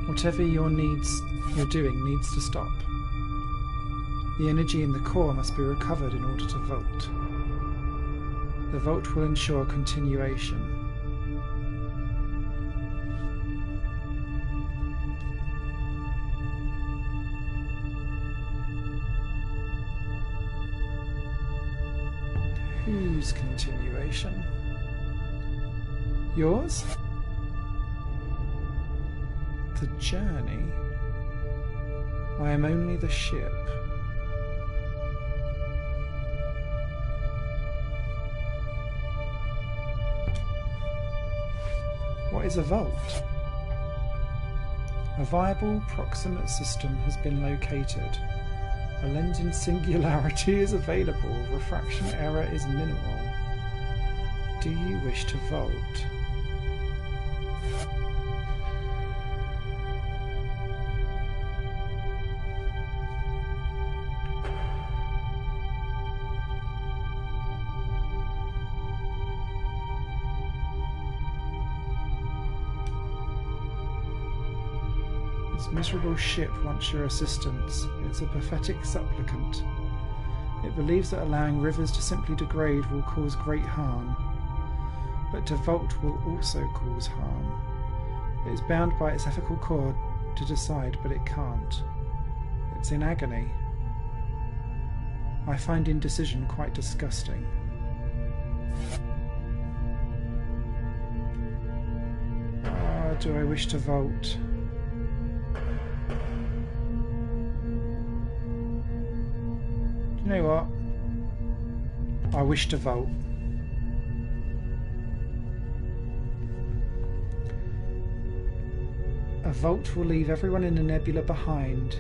Whatever you're doing needs to stop. The energy in the core must be recovered in order to vote. The vote will ensure continuation. Whose continuation? Yours? The journey? I am only the ship. What is a vault? A viable proximate system has been located. A lens in singularity is available. Refraction error is minimal. Do you wish to vault? This miserable ship wants your assistance. It's a pathetic supplicant. It believes that allowing rivers to simply degrade will cause great harm. But to vault will also cause harm. It is bound by its ethical core to decide, but it can't. It's in agony. I find indecision quite disgusting. Ah, do I wish to vault? You know what? I wish to vault. A vault will leave everyone in the nebula behind.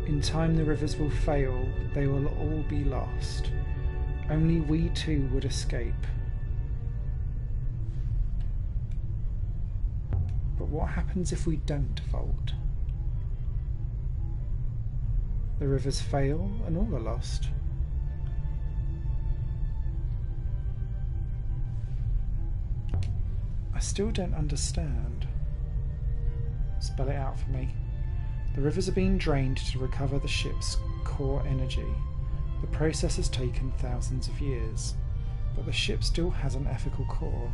In time the rivers will fail. They will all be lost. Only we two would escape. But what happens if we don't vault? The rivers fail and all are lost. I still don't understand. Spell it out for me. The rivers are being drained to recover the ship's core energy. The process has taken thousands of years, but the ship still has an ethical core.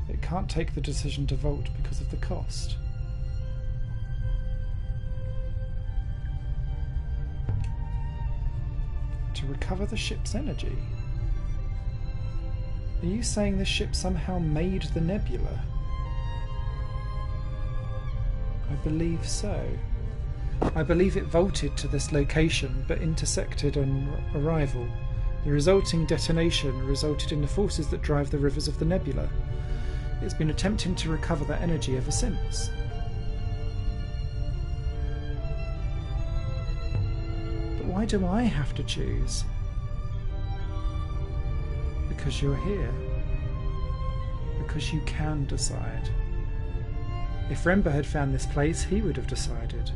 It can't take the decision to vault because of the cost. To recover the ship's energy? Are you saying the ship somehow made the nebula? I believe so. I believe it vaulted to this location, but intersected on arrival. The resulting detonation resulted in the forces that drive the rivers of the nebula. It's been attempting to recover that energy ever since. But why do I have to choose? Because you're here. Because you can decide. If Rember had found this place, he would have decided.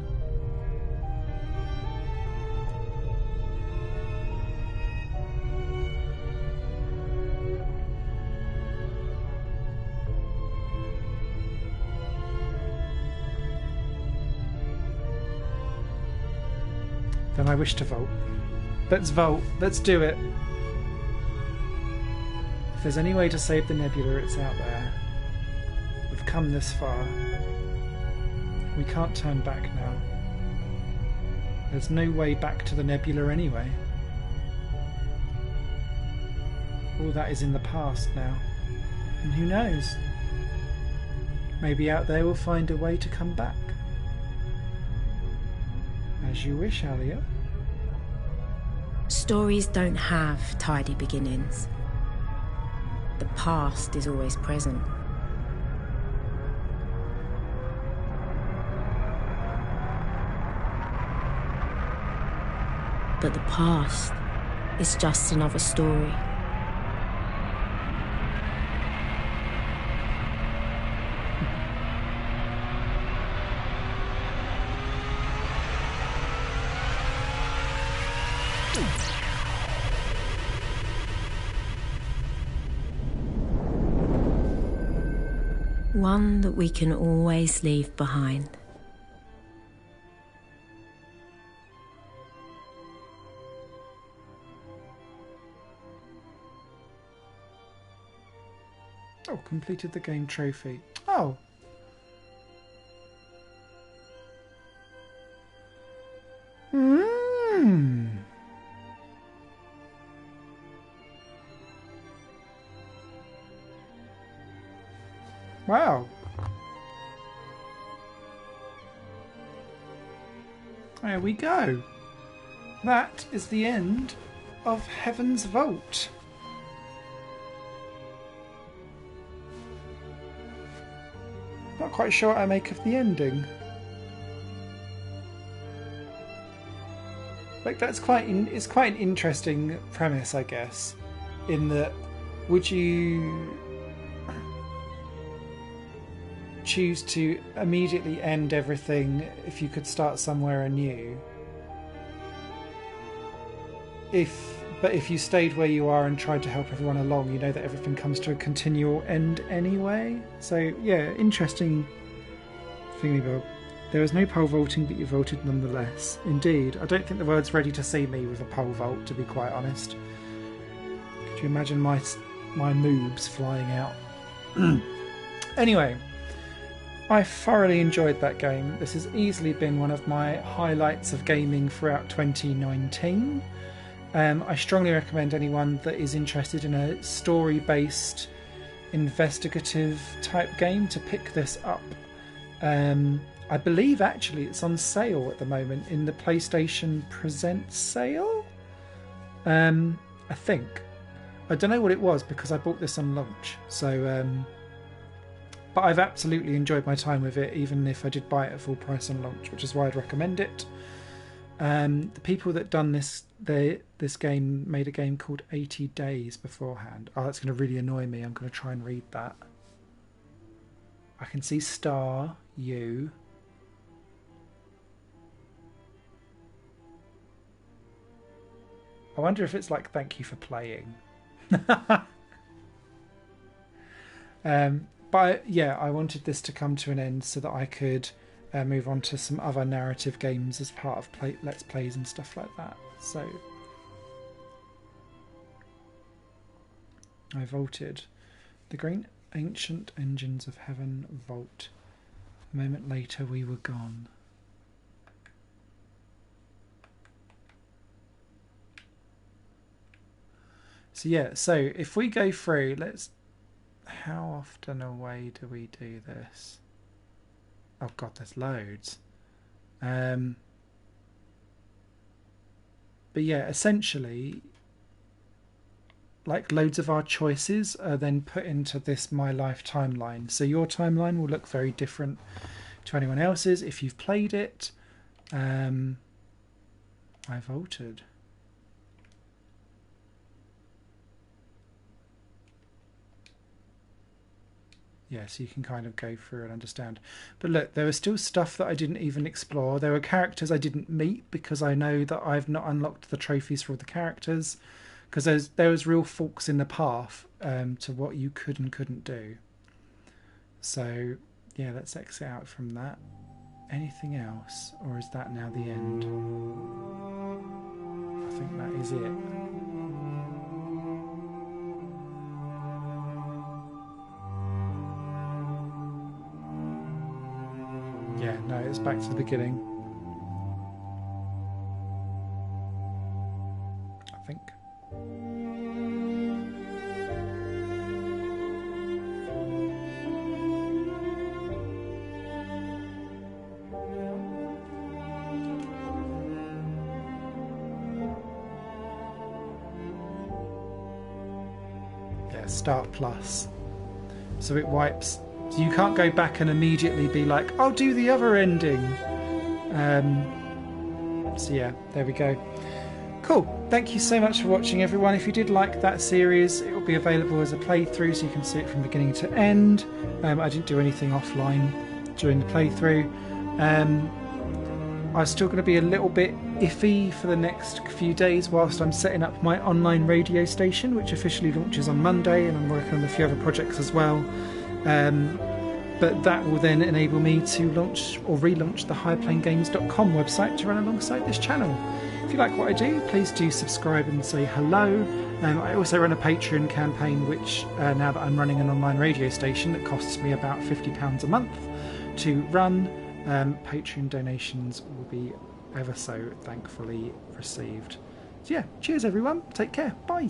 Then I wish to vote. Let's vote. Let's do it. If there's any way to save the nebula, it's out there. We've come this far. We can't turn back now. There's no way back to the nebula anyway. All that is in the past now. And who knows? Maybe out there we'll find a way to come back. As you wish, Alia. Stories don't have tidy beginnings. The past is always present. But the past is just another story. One that we can always leave behind. Oh, completed the game trophy. Oh. Wow. There we go. That is the end of Heaven's Vault. Not quite sure what I make of the ending. Like, that's it's quite an interesting premise, I guess. In that, would you choose to immediately end everything if you could start somewhere anew? But if you stayed where you are and tried to help everyone along, you know that everything comes to a continual end anyway. So yeah, interesting thingy bob. There was no pole vaulting, but you vaulted nonetheless. Indeed. I don't think the world's ready to see me with a pole vault, to be quite honest. Could you imagine my moobs flying out? Anyway, I thoroughly enjoyed that game. This has easily been one of my highlights of gaming throughout 2019. I strongly recommend anyone that is interested in a story-based, investigative type game to pick this up. I believe actually it's on sale at the moment in the PlayStation Presents sale. I think. I don't know what it was because I bought this on launch. So, but I've absolutely enjoyed my time with it, even if I did buy it at full price on launch, which is why I'd recommend it. The people that done this game made a game called 80 Days beforehand. Oh, that's going to really annoy me. I'm going to try and read that. I can see Star, you. I wonder if it's like thank you for playing. But yeah, I wanted this to come to an end so that I could move on to some other narrative games as part of Let's Plays and stuff like that. So I vaulted the Great Ancient Engines of Heaven vault. A moment later we were gone. So yeah, so if we go through, how often away do we do this? Oh god, there's loads. But yeah, essentially, like loads of our choices are then put into this My Life timeline. So your timeline will look very different to anyone else's if you've played it. I voted. Yeah, so you can kind of go through and understand. But look, there was still stuff that I didn't even explore. There were characters I didn't meet because I know that I've not unlocked the trophies for all the characters. Because there was real forks in the path to what you could and couldn't do. So, yeah, let's exit out from that. Anything else? Or is that now the end? I think that is it. Yeah, no, it's back to the beginning. I think. Yeah, Start Plus. So it wipes. So you can't go back and immediately be like, I'll do the other ending. So yeah, there we go. Cool. Thank you so much for watching, everyone. If you did like that series, it will be available as a playthrough, so you can see it from beginning to end. I didn't do anything offline during the playthrough. I'm still going to be a little bit iffy for the next few days whilst I'm setting up my online radio station, which officially launches on Monday, and I'm working on a few other projects as well. But that will then enable me to launch or relaunch the highplanegames.com website to run alongside this channel. If you like what I do, please do subscribe and say hello. I also run a Patreon campaign, which now that I'm running an online radio station that costs me about £50 a month to run, Patreon donations will be ever so thankfully received. So yeah, cheers everyone, take care, bye.